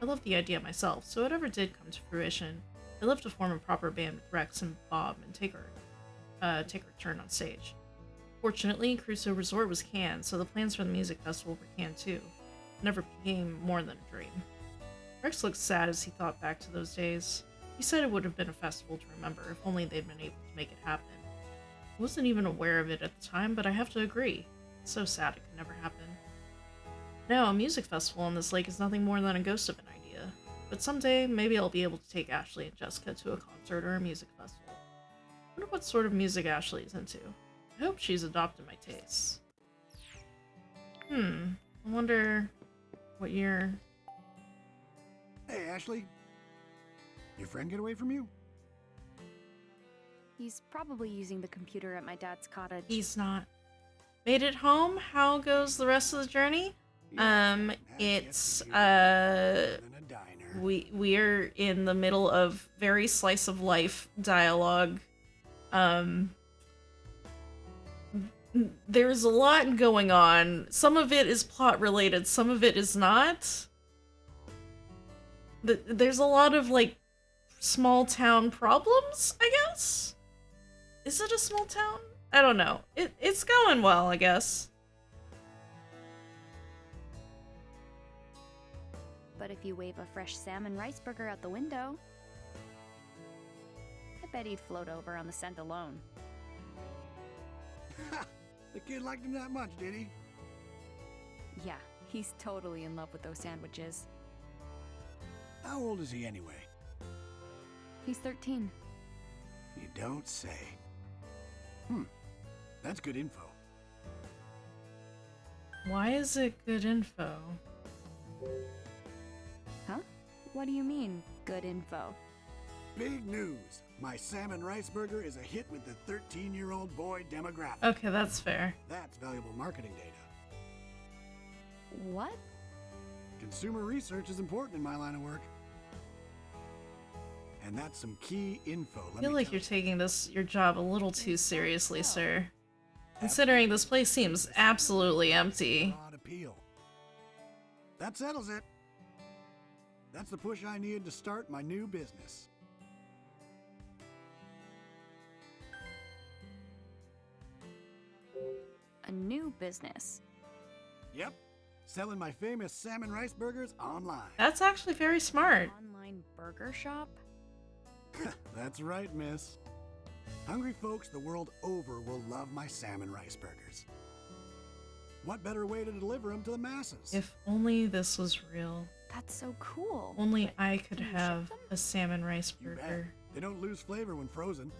Speaker 1: I love the idea myself, so whatever did come to fruition, I'd love to form a proper band with Rex and Bob and take our turn on stage. Fortunately, Crusoe Resort was canned, so the plans for the music festival were canned too. It never became more than a dream. Rex looked sad as he thought back to those days. He said it would have been a festival to remember if only they'd been able to make it happen. I wasn't even aware of it at the time, but I have to agree. It's so sad it could never happen. Now, a music festival on this lake is nothing more than a ghost of an idea. But someday, maybe I'll be able to take Ashley and Jessica to a concert or a music festival. I wonder what sort of music Ashley's into. I hope she's adopted my tastes. I wonder what year.
Speaker 10: Hey, Ashley. Your friend get away from you?
Speaker 2: He's probably using the computer at my dad's cottage.
Speaker 1: He's not. Made it home? How goes the rest of the journey? It's we're in the middle of very slice of life dialogue. There's a lot going on. Some of it is plot related, some of it is not. There's a lot of like small town problems, I guess? Is it a small town? I don't know. It's going well, I guess.
Speaker 2: But if you wave a fresh salmon rice burger out the window, I bet he'd float over on the scent alone.
Speaker 10: The kid liked him that much, did he?
Speaker 2: Yeah, he's totally in love with those sandwiches.
Speaker 10: How old is he anyway?
Speaker 2: He's 13.
Speaker 10: You don't say. That's good info.
Speaker 1: Why is it good info?
Speaker 2: Huh? What do you mean, good info?
Speaker 10: Big news. My salmon rice burger is a hit with the 13-year-old boy demographic.
Speaker 1: Okay, that's fair.
Speaker 10: That's valuable marketing data.
Speaker 2: What?
Speaker 10: Consumer research is important in my line of work. And that's some key info.
Speaker 1: I feel like you're taking your job a little too seriously, sir. Considering this place seems absolutely empty.
Speaker 10: Broad appeal. That settles it. That's the push I needed to start my new business.
Speaker 2: A new business?
Speaker 10: Yep. Selling my famous salmon rice burgers online.
Speaker 1: That's actually very smart.
Speaker 2: Online burger shop?
Speaker 10: That's right, miss. Hungry folks the world over will love my salmon rice burgers. What better way to deliver them to the masses?
Speaker 1: If only this was real.
Speaker 2: That's so cool.
Speaker 1: Only I could have a salmon rice
Speaker 10: You bet.
Speaker 1: burger.
Speaker 10: They don't lose flavor when frozen.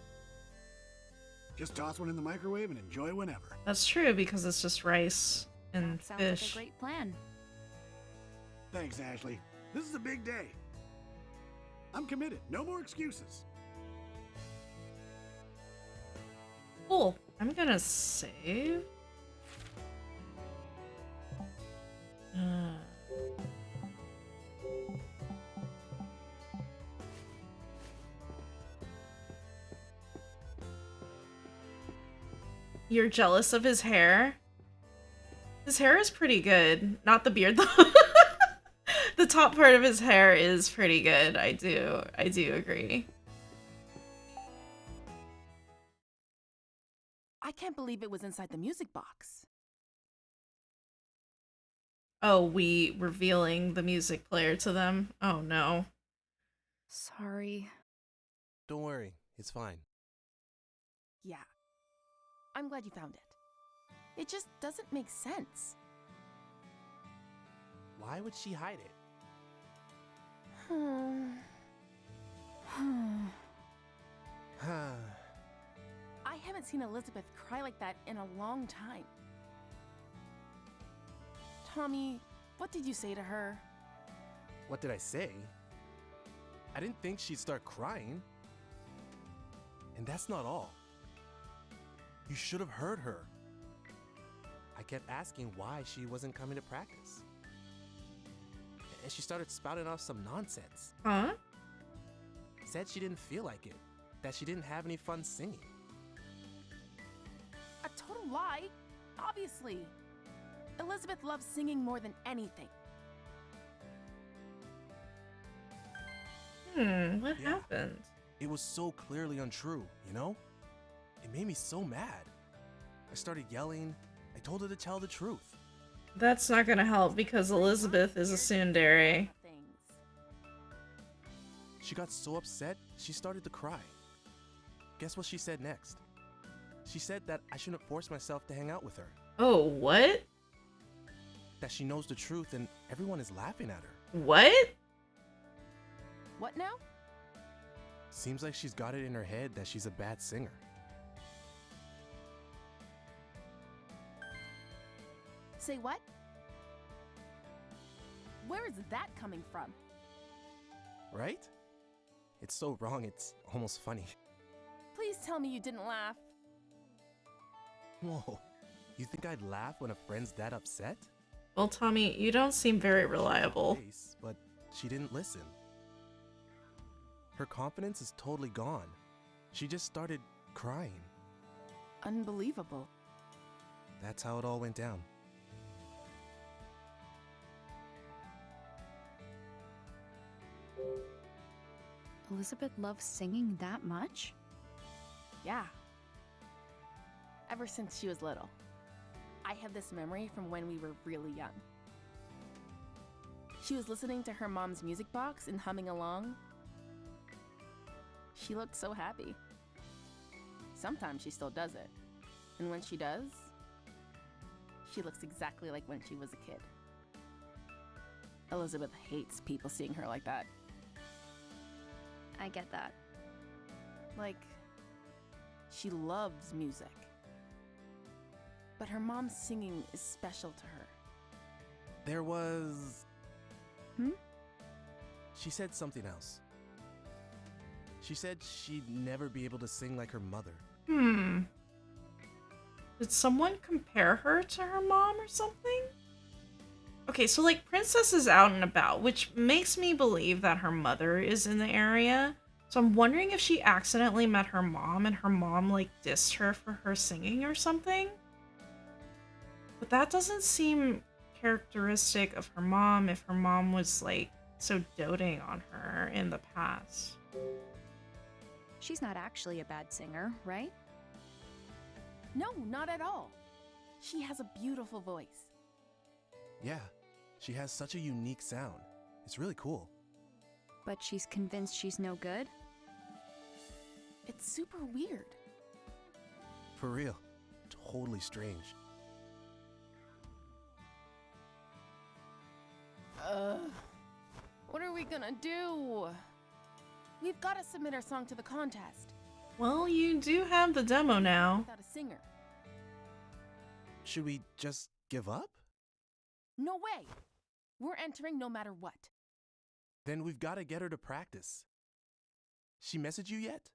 Speaker 10: Just toss one in the microwave and enjoy whenever.
Speaker 1: That's true because it's just rice and
Speaker 2: Sounds
Speaker 1: fish.
Speaker 2: like a great plan.
Speaker 10: Thanks, Ashley. This is a big day. I'm committed. No more excuses.
Speaker 1: Cool. I'm gonna save. You're jealous of his hair? His hair is pretty good. Not the beard, though. The top part of his hair is pretty good. I do agree.
Speaker 14: I can't believe it was inside the music box.
Speaker 1: Oh, we revealing the music player to them? Oh no.
Speaker 2: Sorry.
Speaker 12: Don't worry, it's fine.
Speaker 14: Yeah. I'm glad you found it. It just doesn't make sense.
Speaker 12: Why would she hide it?
Speaker 14: I haven't seen Elizabeth cry like that in a long time. Tommy, what did you say to her?
Speaker 12: What did I say? I didn't think she'd start crying. And that's not all. You should have heard her. I kept asking why she wasn't coming to practice. And she started spouting off some nonsense.
Speaker 1: Huh?
Speaker 12: Said she didn't feel like it, that she didn't have any fun singing.
Speaker 14: A total lie, obviously. Elizabeth loves singing more than anything.
Speaker 1: What happened?
Speaker 12: It was so clearly untrue, you know? It made me so mad. I started yelling. I told her to tell the truth.
Speaker 1: That's not gonna help because Elizabeth is a tsundere.
Speaker 12: She got so upset, she started to cry. Guess what she said next? She said that I shouldn't force myself to hang out with her.
Speaker 1: Oh, what?
Speaker 12: That she knows the truth and everyone is laughing at her.
Speaker 1: What?
Speaker 14: What now?
Speaker 12: Seems like she's got it in her head that she's a bad singer.
Speaker 14: Say what? Where is that coming from?
Speaker 12: Right? It's so wrong, it's almost funny.
Speaker 14: Please tell me you didn't laugh.
Speaker 12: Whoa, you think I'd laugh when a friend's that upset?
Speaker 1: Well, Tommy, you don't seem very reliable.
Speaker 12: But she didn't listen. Her confidence is totally gone. She just started crying.
Speaker 14: Unbelievable.
Speaker 12: That's how it all went down.
Speaker 2: Elizabeth loves singing that much?
Speaker 14: Yeah. Ever since she was little. I have this memory from when we were really young. She was listening to her mom's music box and humming along. She looked so happy. Sometimes she still does it. And when she does, she looks exactly like when she was a kid. Elizabeth hates people seeing her like that.
Speaker 2: I get that.
Speaker 14: Like, she loves music. But her mom's singing is special to her.
Speaker 12: There was...
Speaker 2: Hmm?
Speaker 12: She said something else. She said she'd never be able to sing like her mother.
Speaker 1: Did someone compare her to her mom or something? Okay, so like Princess is out and about, which makes me believe that her mother is in the area. So I'm wondering if she accidentally met her mom and her mom like dissed her for her singing or something. But that doesn't seem characteristic of her mom if her mom was like so doting on her in the past.
Speaker 2: She's not actually a bad singer, right?
Speaker 14: No, not at all. She has a beautiful voice.
Speaker 12: Yeah, she has such a unique sound. It's really cool.
Speaker 2: But she's convinced she's no good?
Speaker 14: It's super weird.
Speaker 12: For real. Totally strange.
Speaker 14: What are we gonna do? We've got to submit our song to the contest.
Speaker 1: Well, you do have the demo now.
Speaker 14: Without a singer.
Speaker 12: Should we just give up?
Speaker 14: No way! We're entering no matter what.
Speaker 12: Then we've got to get her to practice. She messaged you yet?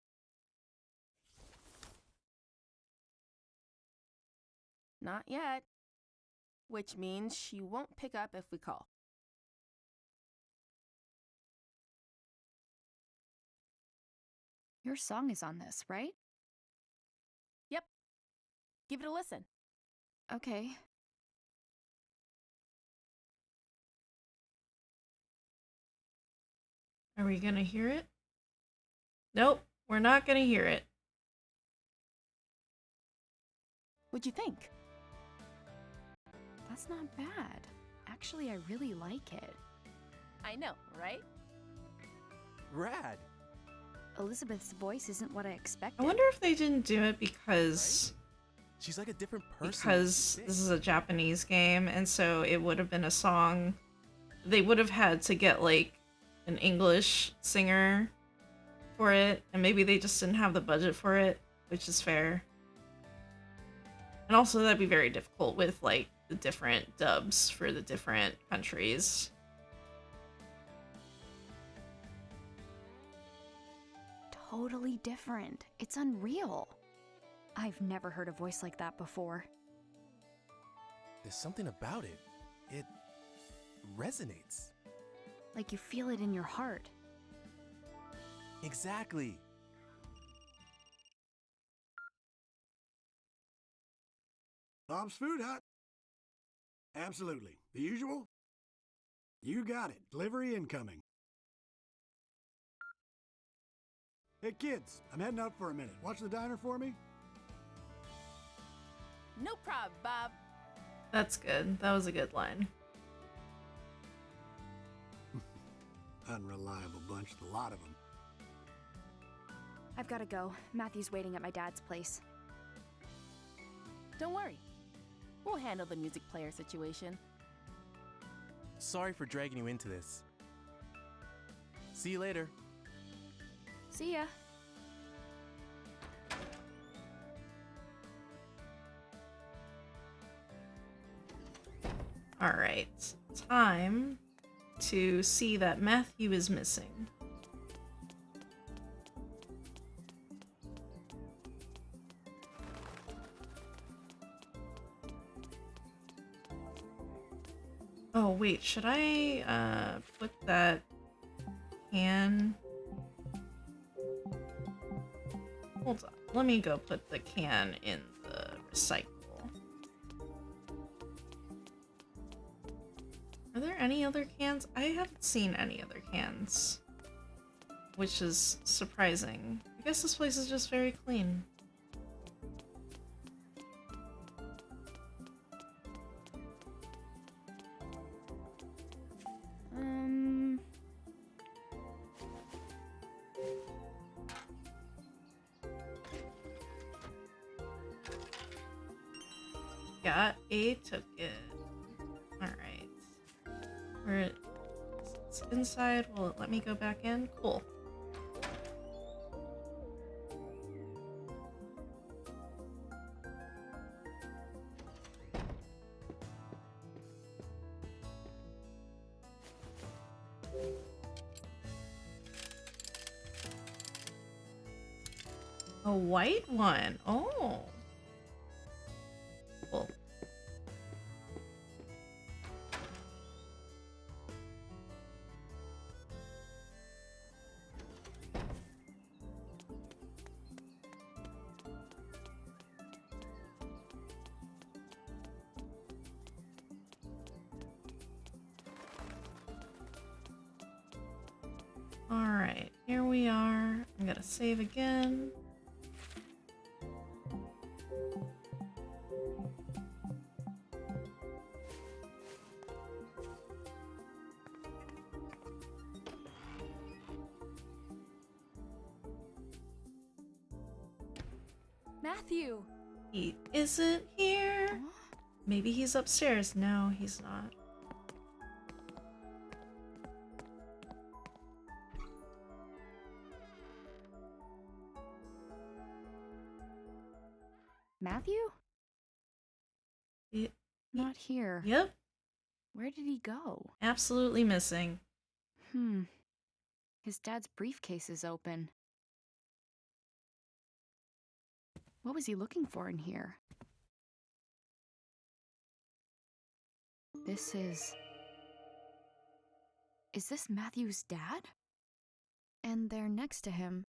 Speaker 14: Not yet. Which means she won't pick up if we call.
Speaker 2: Your song is on this, right?
Speaker 14: Yep. Give it a listen.
Speaker 2: Okay.
Speaker 1: Are we gonna hear it? Nope, we're not gonna hear it.
Speaker 14: What'd you think?
Speaker 2: That's not bad. Actually, I really like it.
Speaker 14: I know, right?
Speaker 12: Rad!
Speaker 2: Elizabeth's voice isn't what I expected.
Speaker 1: I wonder if they didn't do it because...
Speaker 12: She's like a different person.
Speaker 1: Because this is a Japanese game, and so it would have been a song... They would have had to get, like, an English singer for it, and maybe they just didn't have the budget for it, which is fair. And also that'd be very difficult with, like, the different dubs for the different countries.
Speaker 2: Totally different. It's unreal. I've never heard a voice like that before.
Speaker 12: There's something about it. It resonates.
Speaker 2: Like you feel it in your heart.
Speaker 12: Exactly.
Speaker 10: Bob's Food Hut. Absolutely. The usual? You got it. Delivery incoming. Hey kids, I'm heading out for a minute. Watch the diner for me.
Speaker 14: No prob, Bob.
Speaker 1: That's good. That was a good line.
Speaker 10: Unreliable bunch, the lot of them.
Speaker 2: I've got to go. Matthew's waiting at my dad's place.
Speaker 14: Don't worry. We'll handle the music player situation.
Speaker 12: Sorry for dragging you into this. See you later.
Speaker 2: See ya.
Speaker 1: Alright. Time to see that Matthew is missing. Oh, wait, should I put that can? Hold on, let me go put the can in the recycle. Are there any other cans? I haven't seen any other cans, which is surprising. I guess this place is just very clean. Got a ticket. Alright. Where it's inside, will it let me go back in? Cool. A white one. Oh. Cool. Alright, here we are. I'm gonna save again.
Speaker 13: Matthew!
Speaker 1: He isn't here. Maybe he's upstairs. No, he's not.
Speaker 2: Matthew? Not here.
Speaker 1: Yep.
Speaker 2: Where did he go?
Speaker 1: Absolutely missing.
Speaker 2: His dad's briefcase is open. What was he looking for in here? This is... Is this Matthew's dad? And there next to him...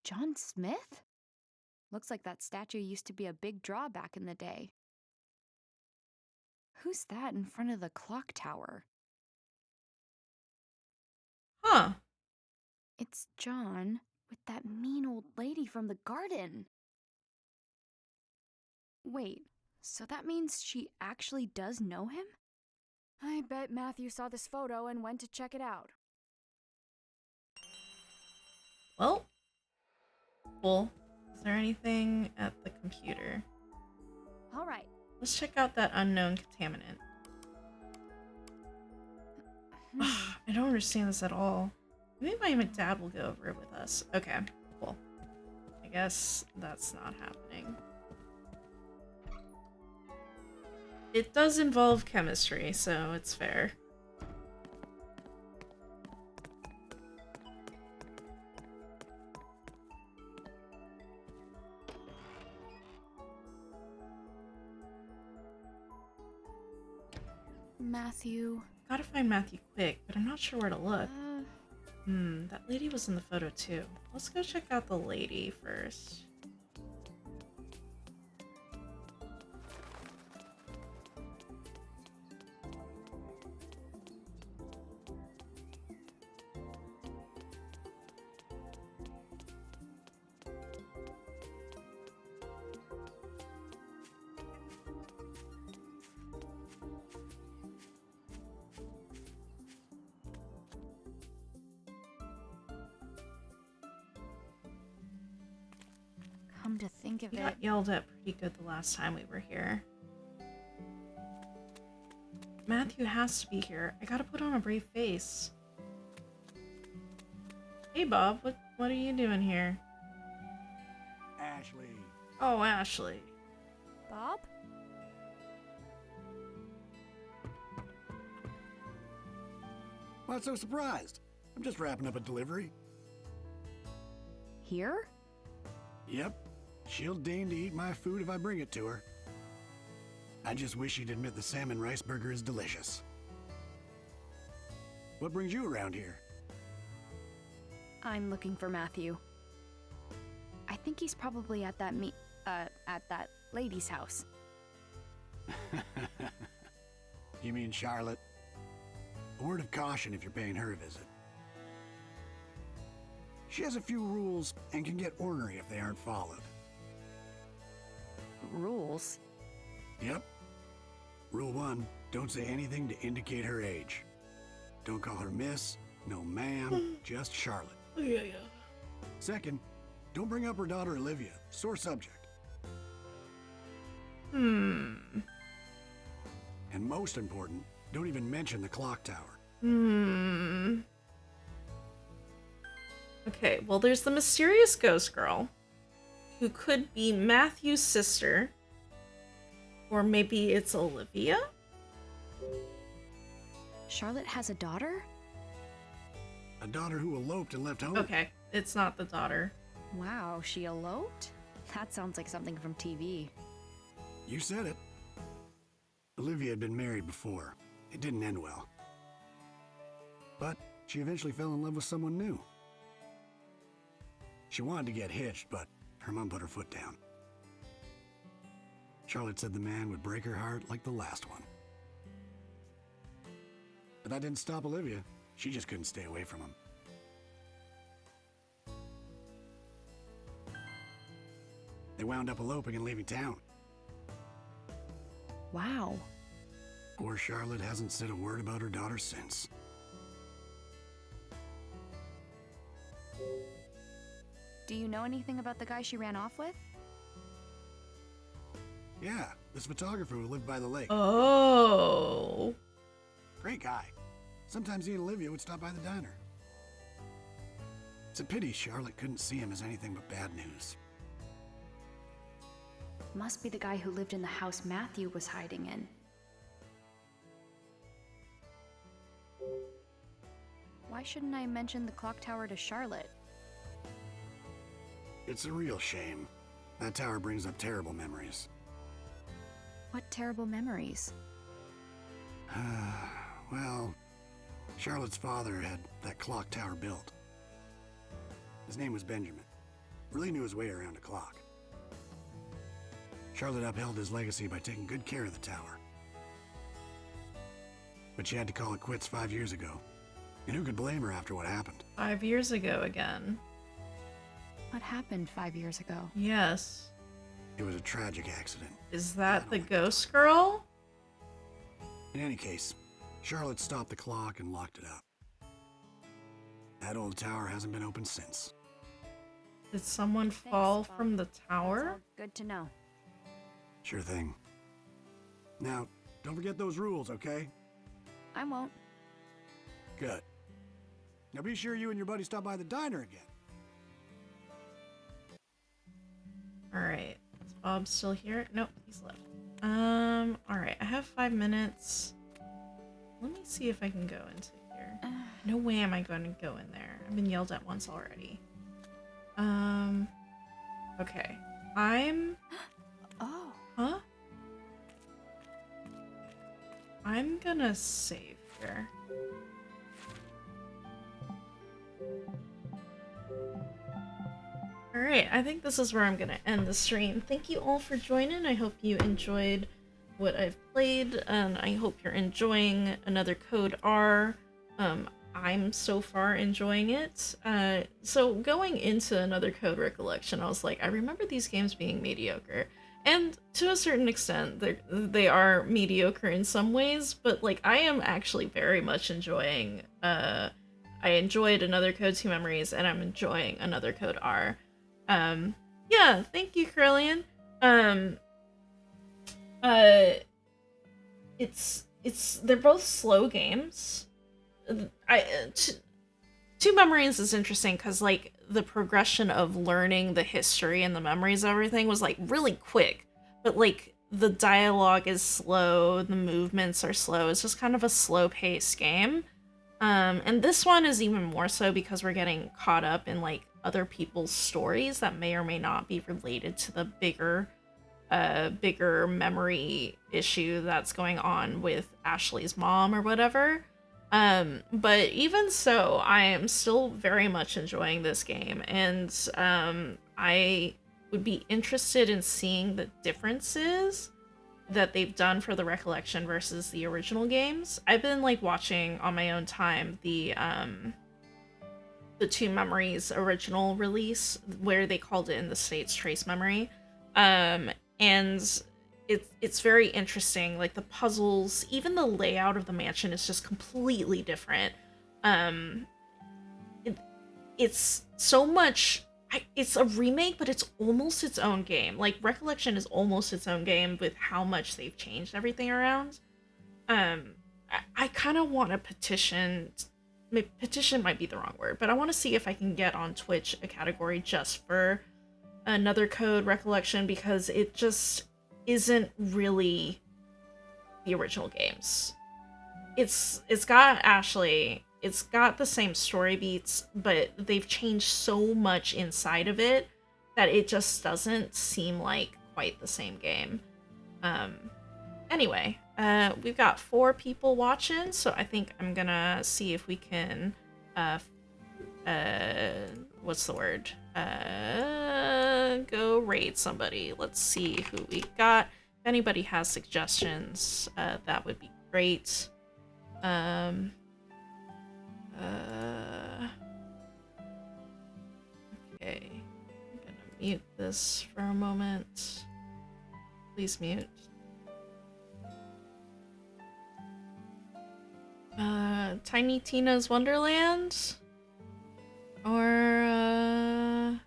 Speaker 2: John Smith? Looks like that statue used to be a big draw back in the day. Who's that in front of the clock tower?
Speaker 1: Huh.
Speaker 2: It's John with that mean old lady from the garden. Wait, so that means she actually does know him?
Speaker 13: I bet Matthew saw this photo and went to check it out.
Speaker 1: Well, cool. Is there anything at the computer?
Speaker 13: All right.
Speaker 1: Let's check out that unknown contaminant. I don't understand this at all. Maybe my dad will go over it with us. Okay, cool. I guess that's not happening. It does involve chemistry, so it's fair.
Speaker 2: Matthew.
Speaker 1: Gotta find Matthew quick, but I'm not sure where to look. That lady was in the photo too. Let's go check out the lady first.
Speaker 2: Come to think of
Speaker 1: We
Speaker 2: it...
Speaker 1: got yelled at pretty good the last time we were here. Matthew has to be here. I gotta put on a brave face. Hey Bob, what are you doing here?
Speaker 10: Ashley.
Speaker 1: Oh, Ashley.
Speaker 13: Bob?
Speaker 10: What's so surprised? I'm just wrapping up a delivery.
Speaker 2: Here?
Speaker 10: Yep. She'll deign to eat my food if I bring it to her. I just wish she'd admit the salmon rice burger is delicious. What brings you around here?
Speaker 2: I'm looking for Matthew. I think he's probably at that at that lady's house.
Speaker 10: You mean Charlotte? A word of caution if you're paying her a visit. She has a few rules and can get ornery if they aren't followed.
Speaker 2: Rules?
Speaker 10: Yep. Rule 1, don't say anything to indicate her age. Don't call her miss, no ma'am, just Charlotte.
Speaker 1: Yeah.
Speaker 10: Second, don't bring up her daughter Olivia, sore subject.
Speaker 1: Hmm.
Speaker 10: And most important, don't even mention the clock tower.
Speaker 1: Hmm. Okay, well, there's the mysterious ghost girl, who could be Matthew's sister, or maybe it's Olivia?
Speaker 2: Charlotte has a daughter?
Speaker 10: A daughter who eloped and left home.
Speaker 1: Okay, it's not the daughter.
Speaker 2: Wow, she eloped? That sounds like something from TV.
Speaker 10: You said it. Olivia had been married before. It didn't end well. But she eventually fell in love with someone new. She wanted to get hitched, but her mom put her foot down. Charlotte said the man would break her heart like the last one. But that didn't stop Olivia. She just couldn't stay away from him. They wound up eloping and leaving town.
Speaker 2: Wow.
Speaker 10: Poor Charlotte hasn't said a word about her daughter since.
Speaker 2: Do you know anything about the guy she ran off with?
Speaker 10: Yeah, this photographer who lived by the lake.
Speaker 1: Oh.
Speaker 10: Great guy. Sometimes he and Olivia would stop by the diner. It's a pity Charlotte couldn't see him as anything but bad news.
Speaker 2: Must be the guy who lived in the house Matthew was hiding in. Why shouldn't I mention the clock tower to Charlotte?
Speaker 10: It's a real shame. That tower brings up terrible memories.
Speaker 2: What terrible memories?
Speaker 10: Well, Charlotte's father had that clock tower built. His name was Benjamin. Really knew his way around a clock. Charlotte upheld his legacy by taking good care of the tower. But she had to call it quits 5 years ago. And who could blame her after what happened?
Speaker 1: 5 years ago again.
Speaker 2: What happened 5 years ago?
Speaker 1: Yes.
Speaker 10: It was a tragic accident.
Speaker 1: Is that the ghost girl?
Speaker 10: In any case, Charlotte stopped the clock and locked it up. That old tower hasn't been opened since.
Speaker 1: Did someone fall from the tower?
Speaker 2: Good to know.
Speaker 10: Sure thing. Now, don't forget those rules, okay?
Speaker 2: I won't.
Speaker 10: Good. Now be sure you and your buddy stop by the diner again.
Speaker 1: Alright. Is Bob still here? Nope, he's left. Alright, I have 5 minutes. Let me see if I can go into here. No way am I going to go in there. I've been yelled at once already. Okay.
Speaker 2: Oh.
Speaker 1: Huh? I'm gonna save here. Alright, I think this is where I'm gonna end the stream. Thank you all for joining. I hope you enjoyed what I've played, and I hope you're enjoying Another Code R. I'm so far enjoying it. So going into Another Code Recollection, I was like, I remember these games being mediocre. And to a certain extent, they are mediocre in some ways, but like I am actually very much enjoying, I enjoyed Another Code 2 Memories, and I'm enjoying Another Code R. Yeah, thank you, Carillion. They're both slow games. Two Memories is interesting because like the progression of learning the history and the memories of everything was like really quick, but like the dialogue is slow, the movements are slow. It's just kind of a slow paced game. And this one is even more so because we're getting caught up in like other people's stories that may or may not be related to the bigger memory issue that's going on with Ashley's mom or whatever. But even so, I am still very much enjoying this game, and I would be interested in seeing the differences that they've done for the Recollection versus the original games. I've been like watching on my own time the Two Memories original release, where they called it in the States Trace Memory. And it's very interesting. Like the puzzles, even the layout of the mansion is just completely different. It's so much. It's a remake, but it's almost its own game. Like Recollection is almost its own game with how much they've changed everything around. I kind of want to petition. Petition might be the wrong word, but I want to see if I can get on Twitch a category just for Another Code Recollection, because it just isn't really the original games. It's got Ashley, it's got the same story beats, but they've changed so much inside of it that it just doesn't seem like quite the same game. Anyway, we've got 4 people watching, so I think I'm gonna see if we can what's the word? Go raid somebody. Let's see who we got. If anybody has suggestions, that would be great. Okay, I'm gonna mute this for a moment. Please mute. Tiny Tina's Wonderland? Or,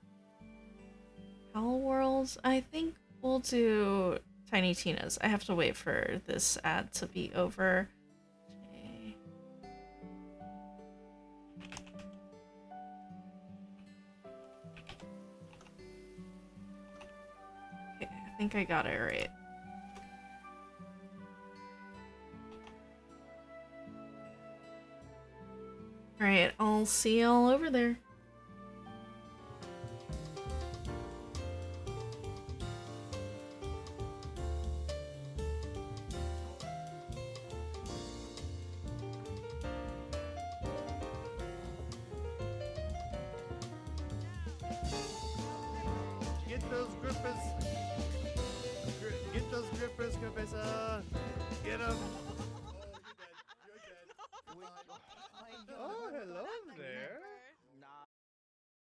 Speaker 1: Hell Worlds? I think we'll do Tiny Tina's. I have to wait for this ad to be over. Okay, I think I got it right. Alright, I'll see y'all over there.
Speaker 18: Get those grippers! Get those grippers, Professor! Get them! Oh, you're dead. Oh, hello!